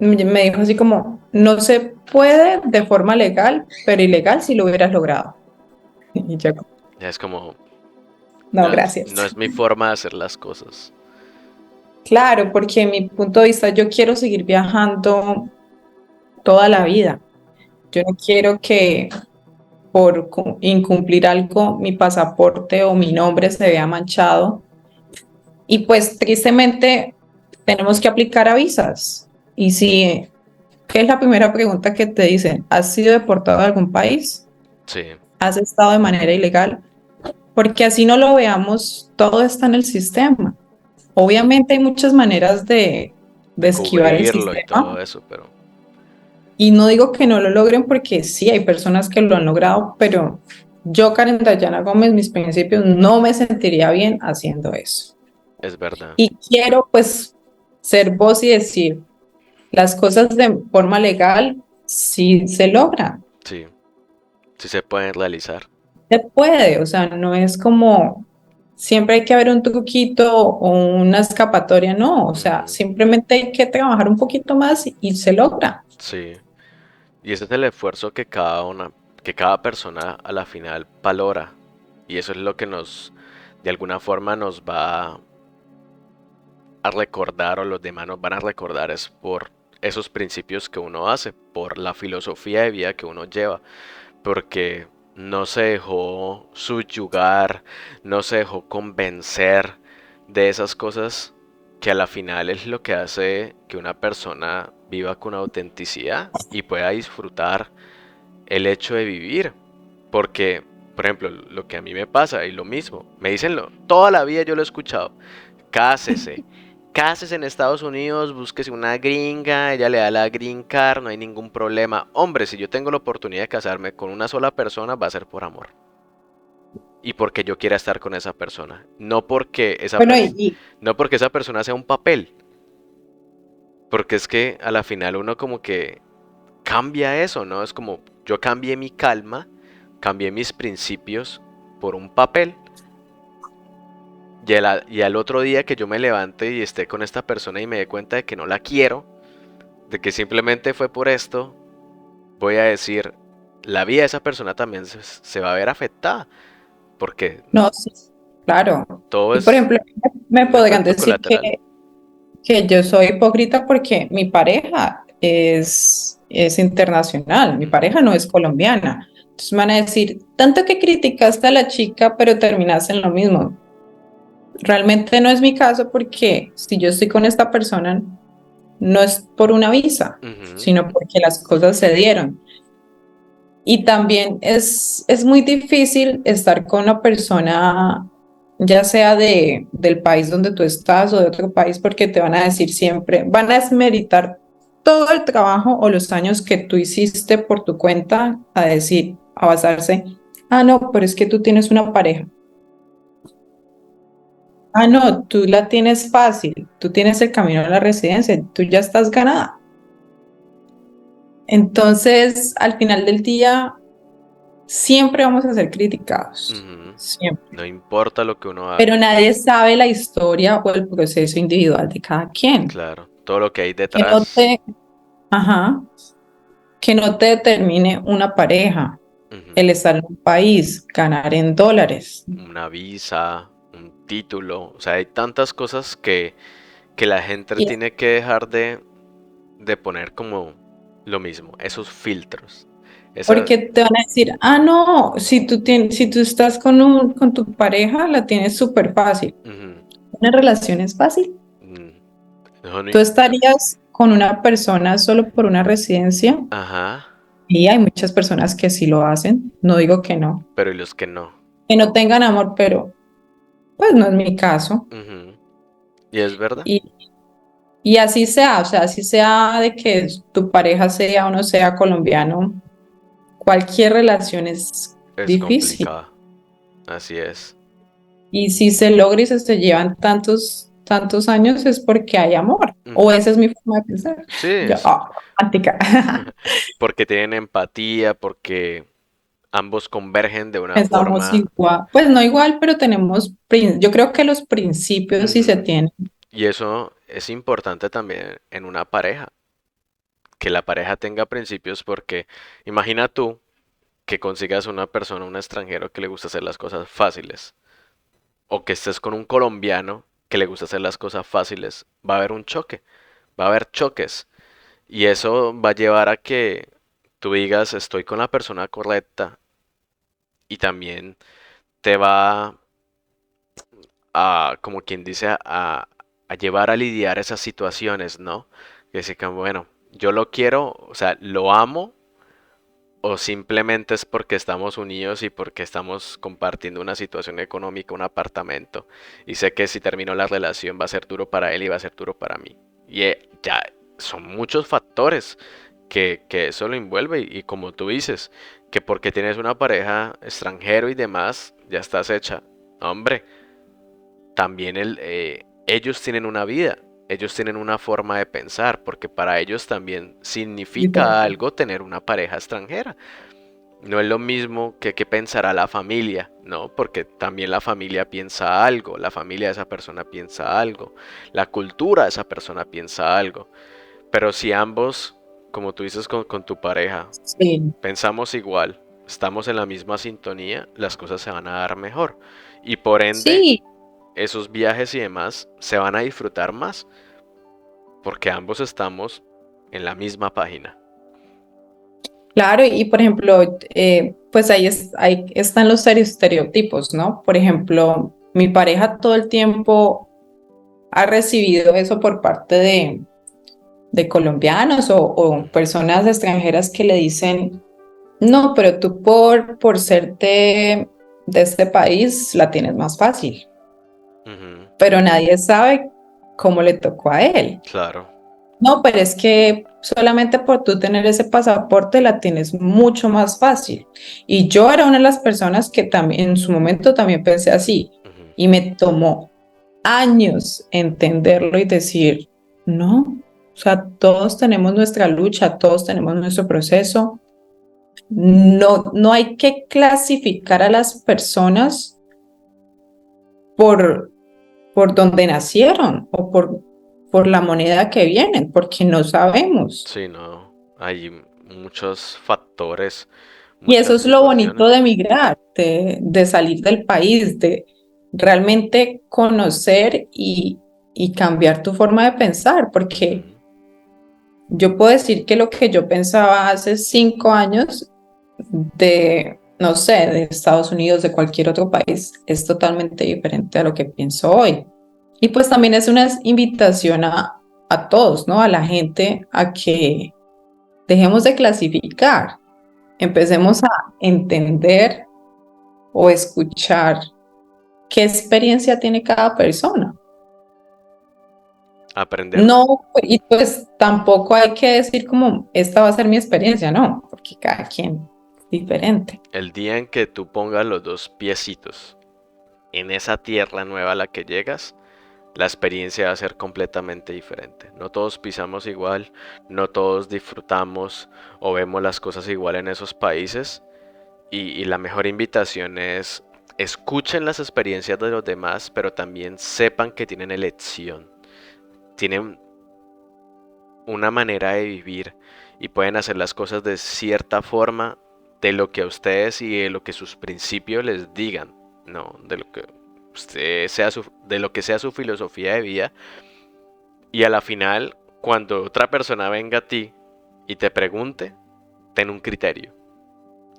Speaker 2: me dijo así como, no se puede de forma legal, pero ilegal si lo hubieras logrado. Y yo,
Speaker 1: ya es como,
Speaker 2: no,
Speaker 1: no
Speaker 2: gracias.
Speaker 1: es mi forma de hacer las cosas.
Speaker 2: Claro, porque en mi punto de vista yo quiero seguir viajando toda la vida. Yo no quiero que por incumplir algo mi pasaporte o mi nombre se vea manchado. Y pues tristemente tenemos que aplicar a visas. Y si, ¿qué es la primera pregunta que te dicen? ¿Has sido deportado a algún país?
Speaker 1: Sí,
Speaker 2: ¿Has estado de manera ilegal? Porque así no lo veamos, todo está en el sistema. Obviamente hay muchas maneras de
Speaker 1: de
Speaker 2: esquivar el
Speaker 1: cubrirlo y todo
Speaker 2: sistema.
Speaker 1: eso, pero
Speaker 2: Y no digo que no lo logren porque sí, hay personas que lo han logrado, pero yo, Karen Dayana Gómez, mis principios, no me sentiría bien haciendo eso.
Speaker 1: es verdad.
Speaker 2: Y quiero pues ser voz y decir, las cosas de forma legal sí se logran,
Speaker 1: Sí, sí se pueden realizar.
Speaker 2: se puede, o sea, no es como siempre hay que haber un truquito o una escapatoria, no, o sea,
Speaker 1: Ujú,
Speaker 2: simplemente hay que trabajar un poquito más y se logra.
Speaker 1: sí. Y ese es el esfuerzo que cada persona a la final valora. Y eso es lo que de alguna forma nos va a recordar o los demás nos van a recordar es por esos principios que uno hace, por la filosofía de vida que uno lleva, porque no se dejó subyugar, no se dejó convencer de esas cosas que a la final es lo que hace que una persona viva con autenticidad y pueda disfrutar el hecho de vivir. Porque, por ejemplo, lo que a mí me pasa y lo mismo, me dicen toda la vida yo lo he escuchado, cásese, cásese en Estados Unidos, búsquese una gringa, ella le da la green card, no hay ningún problema. Hombre, si yo tengo la oportunidad de casarme con una sola persona, va a ser por amor. Y porque yo quiera estar con esa persona.
Speaker 2: Bueno, y
Speaker 1: No porque esa persona sea un papel. Porque es que a la final uno como que cambia eso, ¿no? Es como yo cambié mi calma, cambié mis principios por un papel. Y al otro día que yo me levante y esté con esta persona y me dé cuenta de que no la quiero, de que simplemente fue por esto, voy a decir, la vida de esa persona también se va a ver afectada, porque
Speaker 2: no, sí, claro.
Speaker 1: todo
Speaker 2: Y por
Speaker 1: es
Speaker 2: ejemplo, me
Speaker 1: un
Speaker 2: podrían
Speaker 1: efecto
Speaker 2: decir
Speaker 1: colateral.
Speaker 2: que yo soy hipócrita porque mi pareja es internacional, mi pareja no es colombiana. Entonces me van a decir, tanto que criticaste a la chica, pero terminaste en lo mismo. Realmente no es mi caso porque si yo estoy con esta persona, no es por una visa,
Speaker 1: Ujú,
Speaker 2: sino porque las cosas se dieron. Y también es muy difícil estar con una persona, ya sea del país donde tú estás o de otro país, porque te van a decir siempre, van a desmeritar todo el trabajo o los años que tú hiciste por tu cuenta, a decir, a basarse, ah, no, pero es que tú tienes una pareja. Ah, no, tú la tienes fácil, tú tienes el camino a la residencia, tú ya estás ganada. Entonces, al final del día, siempre vamos a ser criticados,
Speaker 1: ujú.
Speaker 2: siempre.
Speaker 1: No importa lo que uno
Speaker 2: Pero
Speaker 1: haga,
Speaker 2: nadie sabe la historia o el proceso individual de cada quien.
Speaker 1: claro. todo lo que hay
Speaker 2: Que no
Speaker 1: detrás.
Speaker 2: te, ajá, que no te determine una pareja,
Speaker 1: Ujú.
Speaker 2: el estar en un país, ganar en dólares.
Speaker 1: Una visa, un título, o sea, hay tantas cosas que la gente
Speaker 2: Y
Speaker 1: tiene que dejar de poner como lo mismo, esos filtros. Esa,
Speaker 2: porque te van a decir, ah, no, si tú estás con tu pareja, la tienes súper fácil.
Speaker 1: ujú,
Speaker 2: Una relación es fácil.
Speaker 1: mm, no,
Speaker 2: Tú estarías con una persona solo por una residencia
Speaker 1: ajá,
Speaker 2: y hay muchas personas que sí lo hacen. No digo
Speaker 1: pero ¿y los que no?
Speaker 2: que no tengan amor, pero pues no es mi caso.
Speaker 1: Ujú. Y es verdad,
Speaker 2: Y, y así sea, o sea, así sea de que tu pareja sea o no sea colombiano, cualquier relación es
Speaker 1: es
Speaker 2: difícil.
Speaker 1: complicado, así es.
Speaker 2: Y si se logra y se llevan tantos años es porque hay amor. O
Speaker 1: Ujú.
Speaker 2: esa es mi forma de pensar.
Speaker 1: Sí,
Speaker 2: Yo,
Speaker 1: es
Speaker 2: romántica.
Speaker 1: porque tienen empatía, porque ambos convergen de una
Speaker 2: Pensamos
Speaker 1: forma.
Speaker 2: igual, pues no igual, pero tenemos, yo creo que los principios sí se
Speaker 1: Ujú.
Speaker 2: tienen.
Speaker 1: Y eso es importante también en una pareja, que la pareja tenga principios porque imagina tú que consigas una persona, un extranjero que le gusta hacer las cosas fáciles, o que estés con un colombiano que le gusta hacer las cosas fáciles, va a haber un choque, va a haber choques, y eso va a llevar a que tú digas estoy con la persona correcta y también te va a, como quien dice, a llevar a lidiar esas situaciones, ¿no? Que decir que, bueno, yo lo quiero, o sea, lo amo, o simplemente es porque estamos unidos y porque estamos compartiendo una situación económica, un apartamento, y sé que si termino la relación va a ser duro para él y va a ser duro para mí. Y ya son muchos factores que eso lo envuelve y como tú dices, que porque tienes una pareja extranjero y demás, ya estás hecha. Hombre, también ellos tienen una vida, ellos tienen una forma de pensar, porque para ellos también significa
Speaker 2: Diferente.
Speaker 1: algo tener una pareja extranjera. No es lo mismo que pensará la familia, ¿no? Porque también la familia piensa algo, la familia de esa persona piensa algo, la cultura de esa persona piensa algo. Pero si ambos, como tú dices con tu pareja,
Speaker 2: Sí.
Speaker 1: pensamos igual, estamos en la misma sintonía, las cosas se van a dar mejor. Y por ende,
Speaker 2: Sí,
Speaker 1: esos viajes y demás se van a disfrutar más, porque ambos estamos en la misma página.
Speaker 2: claro, y por ejemplo, pues ahí están los estereotipos, ¿no? Por ejemplo, mi pareja todo el tiempo ha recibido eso por parte de colombianos o personas extranjeras que le dicen, no, pero tú por ser de este país la tienes más fácil,
Speaker 1: Ujú,
Speaker 2: pero nadie sabe cómo le tocó a él.
Speaker 1: claro.
Speaker 2: No, pero es que solamente por tú tener ese pasaporte la tienes mucho más fácil. Y yo era una de las personas que también en su momento también pensé así
Speaker 1: Ujú,
Speaker 2: y me tomó años entenderlo y decir, no, o sea, todos tenemos nuestra lucha, todos tenemos nuestro proceso. No hay que clasificar a las personas por, por donde nacieron o por la moneda que vienen, porque no sabemos.
Speaker 1: sí, no, hay muchos factores,
Speaker 2: Y eso
Speaker 1: muchas
Speaker 2: es lo bonito
Speaker 1: situaciones.
Speaker 2: de emigrar, de salir del país, de realmente conocer y cambiar tu forma de pensar, porque
Speaker 1: Ujú,
Speaker 2: yo puedo decir que lo que yo pensaba hace 5 años no sé, de Estados Unidos, de cualquier otro país, es totalmente diferente a lo que pienso hoy. Y pues también es una invitación a todos, ¿no? A la gente a que dejemos de clasificar, empecemos a entender o escuchar qué experiencia tiene cada persona.
Speaker 1: aprender.
Speaker 2: No, y pues tampoco hay que decir como, esta va a ser mi experiencia, no, porque cada quien es diferente.
Speaker 1: El día en que tú pongas los dos piecitos en esa tierra nueva a la que llegas, la experiencia va a ser completamente diferente. No todos pisamos igual, no todos disfrutamos o vemos las cosas igual en esos países. Y la mejor invitación es escuchen las experiencias de los demás, pero también sepan que tienen elección. Tienen una manera de vivir y pueden hacer las cosas de cierta forma de lo que a ustedes y de lo que sus principios les digan, no, de lo que de lo que sea su filosofía de vida. Y a la final, cuando otra persona venga a ti y te pregunte, ten un criterio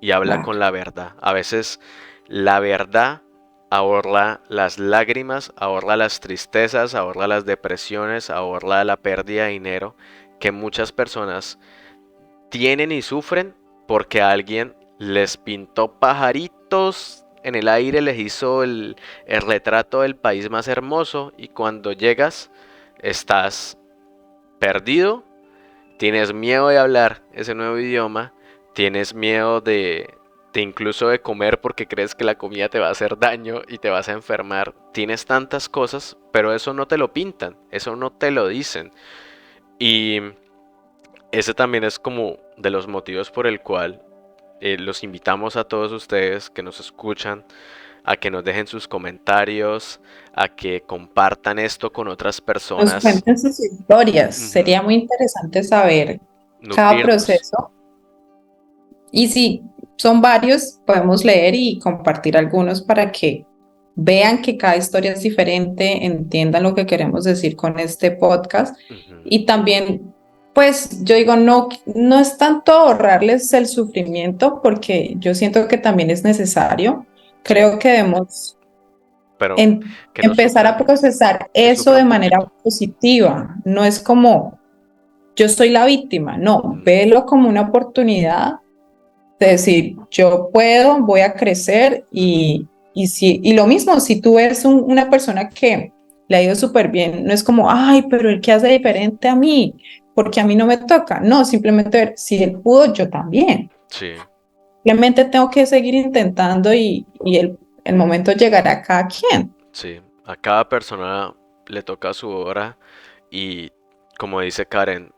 Speaker 1: y habla
Speaker 2: Claro.
Speaker 1: con la verdad. A veces la verdad ahorra las lágrimas, ahorra las tristezas, ahorra las depresiones, ahorra la pérdida de dinero que muchas personas tienen y sufren porque alguien les pintó pajaritos en el aire, les hizo el retrato del país más hermoso y cuando llegas estás perdido, tienes miedo de hablar ese nuevo idioma, tienes miedo de incluso de comer porque crees que la comida te va a hacer daño y te vas a enfermar. Tienes tantas cosas, pero eso no te lo pintan, eso no te lo dicen. Y ese también es como de los motivos por el cual los invitamos a todos ustedes que nos escuchan a que nos dejen sus comentarios, a que compartan esto con otras
Speaker 2: Nos
Speaker 1: personas.
Speaker 2: cuenten sus historias.
Speaker 1: Ujú.
Speaker 2: Sería muy interesante saber cada
Speaker 1: Nutrirnos.
Speaker 2: proceso. Y si son varios, podemos leer y compartir algunos para que vean que cada historia es diferente, entiendan lo que queremos decir con este podcast.
Speaker 1: Ujú.
Speaker 2: Y también, pues yo digo, no, no es tanto ahorrarles el sufrimiento, porque yo siento que también es necesario.
Speaker 1: Sí,
Speaker 2: Creo que debemos
Speaker 1: pero que no
Speaker 2: empezar a
Speaker 1: sufran,
Speaker 2: procesar
Speaker 1: que
Speaker 2: eso de
Speaker 1: sufran
Speaker 2: manera
Speaker 1: poquito.
Speaker 2: positiva. No es como yo soy la víctima, no,
Speaker 1: Mm.
Speaker 2: velo como una oportunidad de decir, yo puedo, voy a crecer
Speaker 1: Ujú.
Speaker 2: y lo mismo, si tú ves una persona que le ha ido súper bien, no es como, ay, pero él qué hace diferente a mí, porque a mí no me toca, no, simplemente ver, si él pudo, yo también.
Speaker 1: Sí,
Speaker 2: Simplemente tengo que seguir intentando y el momento llegará a cada quien.
Speaker 1: sí. A cada persona le toca su hora y, como dice Karen,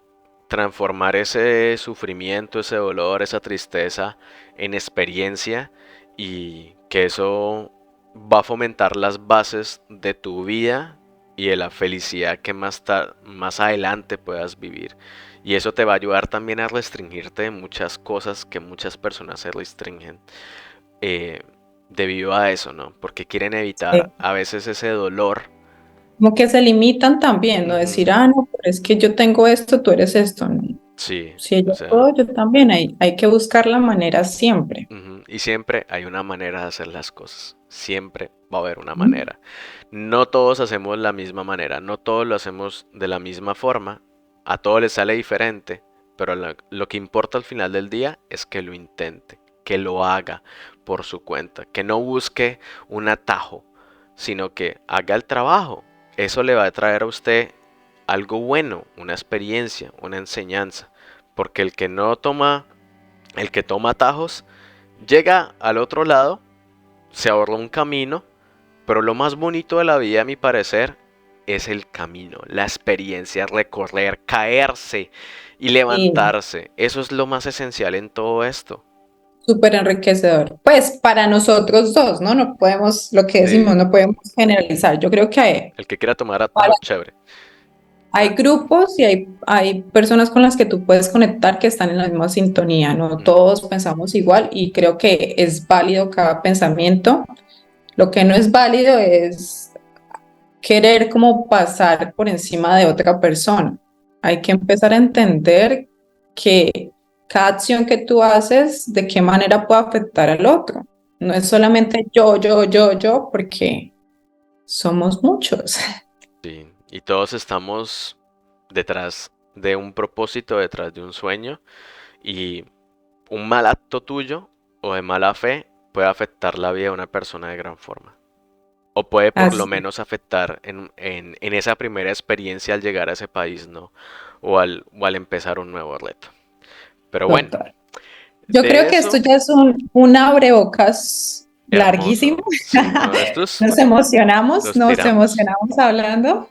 Speaker 1: transformar ese sufrimiento, ese dolor, esa tristeza en experiencia y que eso va a fomentar las bases de tu vida y de la felicidad que más adelante puedas vivir. Y eso te va a ayudar también a restringirte de muchas cosas que muchas personas se restringen eh, debido a eso, ¿no? Porque quieren evitar a veces ese dolor.
Speaker 2: Como que se limitan también, no
Speaker 1: Ujú.
Speaker 2: decir, ah, no, pero es que yo tengo esto, tú eres esto. No.
Speaker 1: Sí,
Speaker 2: Si
Speaker 1: o
Speaker 2: ella
Speaker 1: sea,
Speaker 2: puedo, yo también. Hay que buscar la manera siempre.
Speaker 1: ujú. Y siempre hay una manera de hacer las cosas. Siempre va a haber una
Speaker 2: ¿Mm?
Speaker 1: manera. No todos hacemos la misma manera, no todos lo hacemos de la misma forma. A todos les sale diferente, pero lo que importa al final del día es que lo intente, que lo haga por su cuenta, que no busque un atajo, sino que haga el trabajo. Eso le va a traer a usted algo bueno, una experiencia, una enseñanza. Porque el que toma atajos, llega al otro lado, se ahorra un camino, pero lo más bonito de la vida, a mi parecer, es el camino, la experiencia, recorrer, caerse y
Speaker 2: Y
Speaker 1: levantarse. Eso es lo más esencial en todo esto.
Speaker 2: súper enriquecedor. Pues para nosotros dos, ¿no? No podemos, lo que decimos,
Speaker 1: Sí,
Speaker 2: no podemos generalizar. Yo creo que
Speaker 1: el que quiera tomar
Speaker 2: para-
Speaker 1: atajos, chévere.
Speaker 2: hay grupos y hay personas con las que tú puedes conectar que están en la misma sintonía, no
Speaker 1: Ujú.
Speaker 2: todos pensamos igual y creo que es válido cada pensamiento. Lo que no es válido es querer como pasar por encima de otra persona. Hay que empezar a entender que cada acción que tú haces, de qué manera puede afectar al otro. No es solamente yo, porque somos muchos.
Speaker 1: Sí, y todos estamos detrás de un propósito, detrás de un sueño, y un mal acto tuyo o de mala fe puede afectar la vida de una persona de gran forma. O puede por lo
Speaker 2: Así,
Speaker 1: menos afectar en esa primera experiencia al llegar a ese país, ¿no? O al empezar un nuevo reto. Pero bueno,
Speaker 2: total. Yo creo
Speaker 1: de
Speaker 2: que esto
Speaker 1: eso,
Speaker 2: ya es un abrebocas larguísimo.
Speaker 1: hermoso. Sí, no, estos
Speaker 2: Nos
Speaker 1: tiramos.
Speaker 2: emocionamos hablando,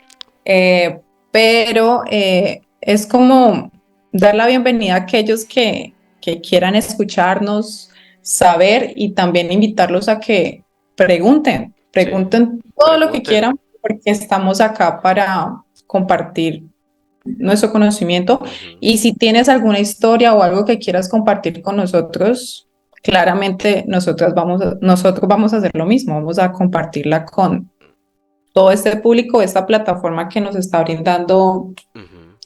Speaker 2: pero es como dar la bienvenida a aquellos que quieran escucharnos, saber y también invitarlos a que
Speaker 1: Sí,
Speaker 2: pregunten todo lo que
Speaker 1: pregunten.
Speaker 2: quieran, porque estamos acá para compartir nuestro conocimiento.
Speaker 1: Ujú.
Speaker 2: Y si tienes alguna historia o algo que quieras compartir con nosotros, claramente nosotros vamos a hacer lo mismo, vamos a compartirla con todo este público, esta plataforma que nos está brindando
Speaker 1: Ujú.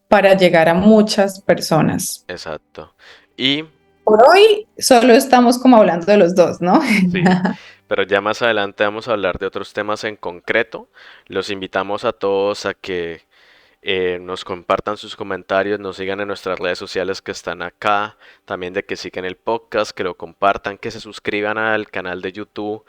Speaker 2: para llegar a muchas personas.
Speaker 1: Exacto. Y
Speaker 2: Por hoy solo estamos como hablando de los dos, ¿no?
Speaker 1: sí, pero ya más adelante vamos a hablar de otros temas en concreto. Los invitamos a todos a que nos compartan sus comentarios, nos sigan en nuestras redes sociales que están acá, también de que sigan el podcast, que lo compartan, que se suscriban al canal de YouTube,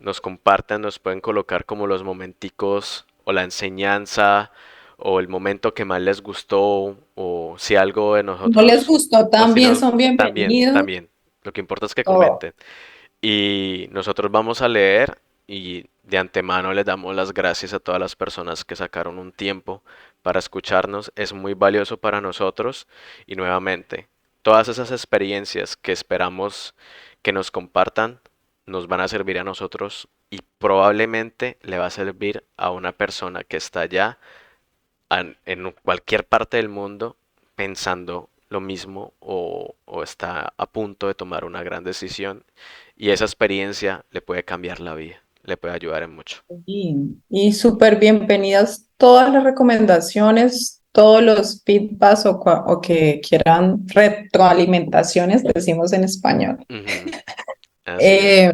Speaker 1: nos compartan, nos pueden colocar como los momenticos o la enseñanza o el momento que más les gustó o si algo de
Speaker 2: No les
Speaker 1: nosotros
Speaker 2: gustó,
Speaker 1: o si
Speaker 2: también
Speaker 1: no,
Speaker 2: son
Speaker 1: también,
Speaker 2: bienvenidos.
Speaker 1: también. Lo que importa es que
Speaker 2: Oh,
Speaker 1: comenten. Y nosotros vamos a leer y de antemano les damos las gracias a todas las personas que sacaron un tiempo para escucharnos. Es muy valioso para nosotros y nuevamente, todas esas experiencias que esperamos que nos compartan nos van a servir a nosotros y probablemente le va a servir a una persona que está allá en cualquier parte del mundo pensando lo mismo o está a punto de tomar una gran decisión y esa experiencia le puede cambiar la vida, le puede ayudar en mucho.
Speaker 2: y súper bienvenidas todas las recomendaciones, todos los feedbacks o que quieran retroalimentaciones, decimos en español.
Speaker 1: Ujú. Así es.
Speaker 2: Eh,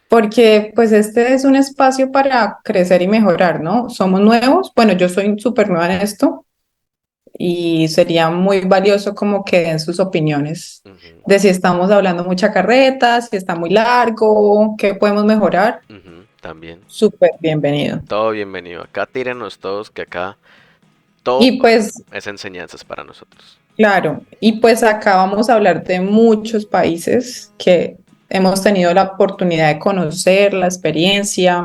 Speaker 2: Porque pues este es un espacio para crecer y mejorar, ¿no? Somos nuevos, bueno, yo soy súper nueva en esto y sería muy valioso como que den sus opiniones
Speaker 1: Ujú.
Speaker 2: de si estamos hablando mucha carreta, si está muy largo, qué podemos mejorar.
Speaker 1: Ujú. También.
Speaker 2: Súper bienvenido.
Speaker 1: Todo bienvenido. Acá tírenos todos que acá todo
Speaker 2: Y pues,
Speaker 1: es enseñanzas para nosotros.
Speaker 2: claro, y pues acá vamos a hablar de muchos países que hemos tenido la oportunidad de conocer, la experiencia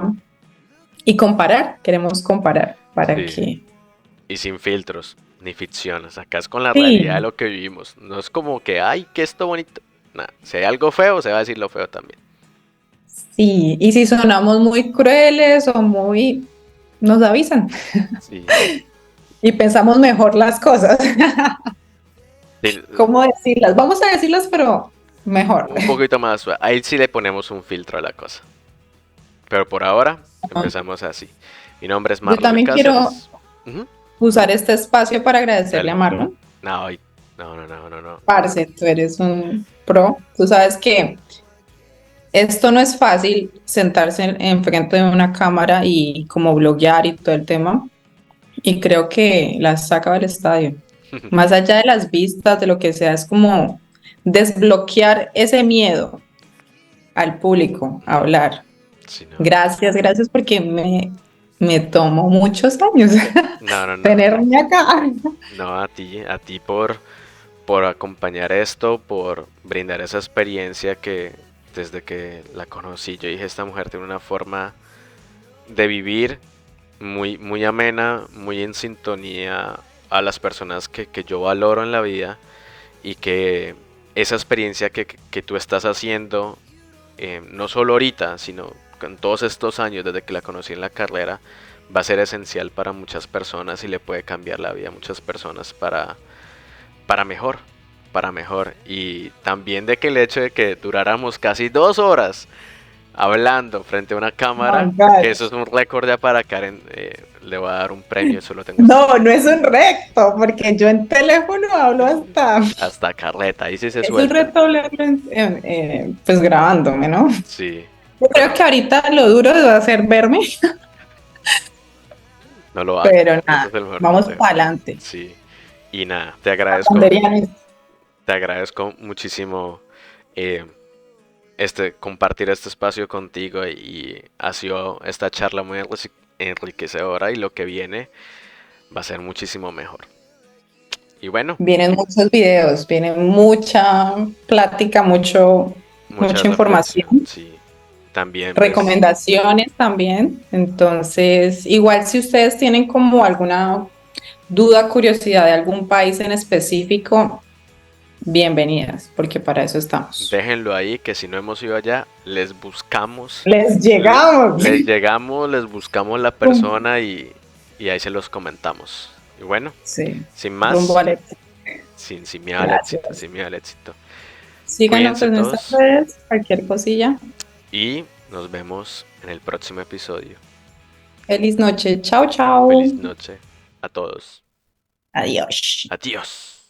Speaker 2: y comparar, queremos comparar para
Speaker 1: Sí.
Speaker 2: que...
Speaker 1: Y sin filtros, ni ficciones. Acá es con la realidad de
Speaker 2: Sí,
Speaker 1: lo que vivimos. No es como que, ay, que esto bonito. Nada, si hay algo feo, se va a decir lo feo también.
Speaker 2: sí, y si sonamos muy crueles o muy, nos avisan
Speaker 1: Sí.
Speaker 2: y pensamos mejor las cosas.
Speaker 1: Sí,
Speaker 2: ¿Cómo decirlas? Vamos a decirlas, pero mejor.
Speaker 1: un poquito más suave. Ahí sí le ponemos un filtro a la cosa. Pero por ahora empezamos así. Mi nombre es
Speaker 2: Yo
Speaker 1: Marlon
Speaker 2: también quiero
Speaker 1: Cáceres. Ujú.
Speaker 2: usar este espacio para agradecerle a
Speaker 1: Dale.
Speaker 2: Marlon.
Speaker 1: No, no, no, no, no, no.
Speaker 2: Parce, tú eres un pro. Tú sabes que esto no es fácil sentarse en frente de una cámara y como bloguear y todo el tema. Y creo que la saca del estadio. Más allá de las vistas, de lo que sea, es como desbloquear ese miedo al público a hablar.
Speaker 1: Sí, no.
Speaker 2: Gracias, gracias porque me tomó muchos años
Speaker 1: No, no, no.
Speaker 2: tenerme acá.
Speaker 1: No, a ti por acompañar esto, por brindar esa experiencia que desde que la conocí yo dije, esta mujer tiene una forma de vivir muy, muy amena, muy en sintonía a las personas que yo valoro en la vida y que esa experiencia que tú estás haciendo, no solo ahorita, sino con todos estos años desde que la conocí en la carrera, va a ser esencial para muchas personas y le puede cambiar la vida a muchas personas para mejor, para mejor. Y también de que el hecho de que duráramos casi 2 horas hablando frente a una
Speaker 2: Oh my
Speaker 1: cámara, que
Speaker 2: God.
Speaker 1: eso es un récord ya para Karen, le voy a dar un premio, eso lo tengo
Speaker 2: No, no es un recto, porque yo en teléfono hablo hasta...
Speaker 1: hasta Carleta, ahí sí se
Speaker 2: Es un
Speaker 1: suelta.
Speaker 2: reto hablarlo pues grabándome, ¿no?
Speaker 1: Sí,
Speaker 2: Yo creo
Speaker 1: pero
Speaker 2: que ahorita lo duro va a ser verme,
Speaker 1: no lo haga,
Speaker 2: pero
Speaker 1: ese
Speaker 2: nada,
Speaker 1: es el mejor
Speaker 2: vamos
Speaker 1: consejo.
Speaker 2: para adelante.
Speaker 1: Sí, y nada,
Speaker 2: Ponderianes.
Speaker 1: te agradezco muchísimo eh, compartir este espacio contigo y ha sido esta charla muy enriquecedora y lo que viene va a ser muchísimo mejor. Y bueno,
Speaker 2: Vienen muchos videos, viene mucha plática,
Speaker 1: mucha
Speaker 2: mucha
Speaker 1: reflexión,
Speaker 2: información,
Speaker 1: sí. También pues,
Speaker 2: recomendaciones también. Entonces, igual si ustedes tienen como alguna duda, curiosidad de algún país en específico, bienvenidas, porque para eso estamos.
Speaker 1: déjenlo ahí, que si no hemos ido allá, les buscamos,
Speaker 2: Les
Speaker 1: le-
Speaker 2: llegamos.
Speaker 1: les llegamos, les buscamos la persona y y ahí se los comentamos. Y bueno,
Speaker 2: Sí,
Speaker 1: sin
Speaker 2: rumbo
Speaker 1: más,
Speaker 2: al éxito.
Speaker 1: sin miedo al éxito,
Speaker 2: Gracias.
Speaker 1: sin miedo al éxito.
Speaker 2: Síganos
Speaker 1: Cuídense
Speaker 2: en nuestras
Speaker 1: todos
Speaker 2: redes, cualquier cosilla.
Speaker 1: y nos vemos en el próximo episodio.
Speaker 2: Feliz noche. Chao, chao.
Speaker 1: Feliz noche a todos.
Speaker 2: Adiós.
Speaker 1: Adiós.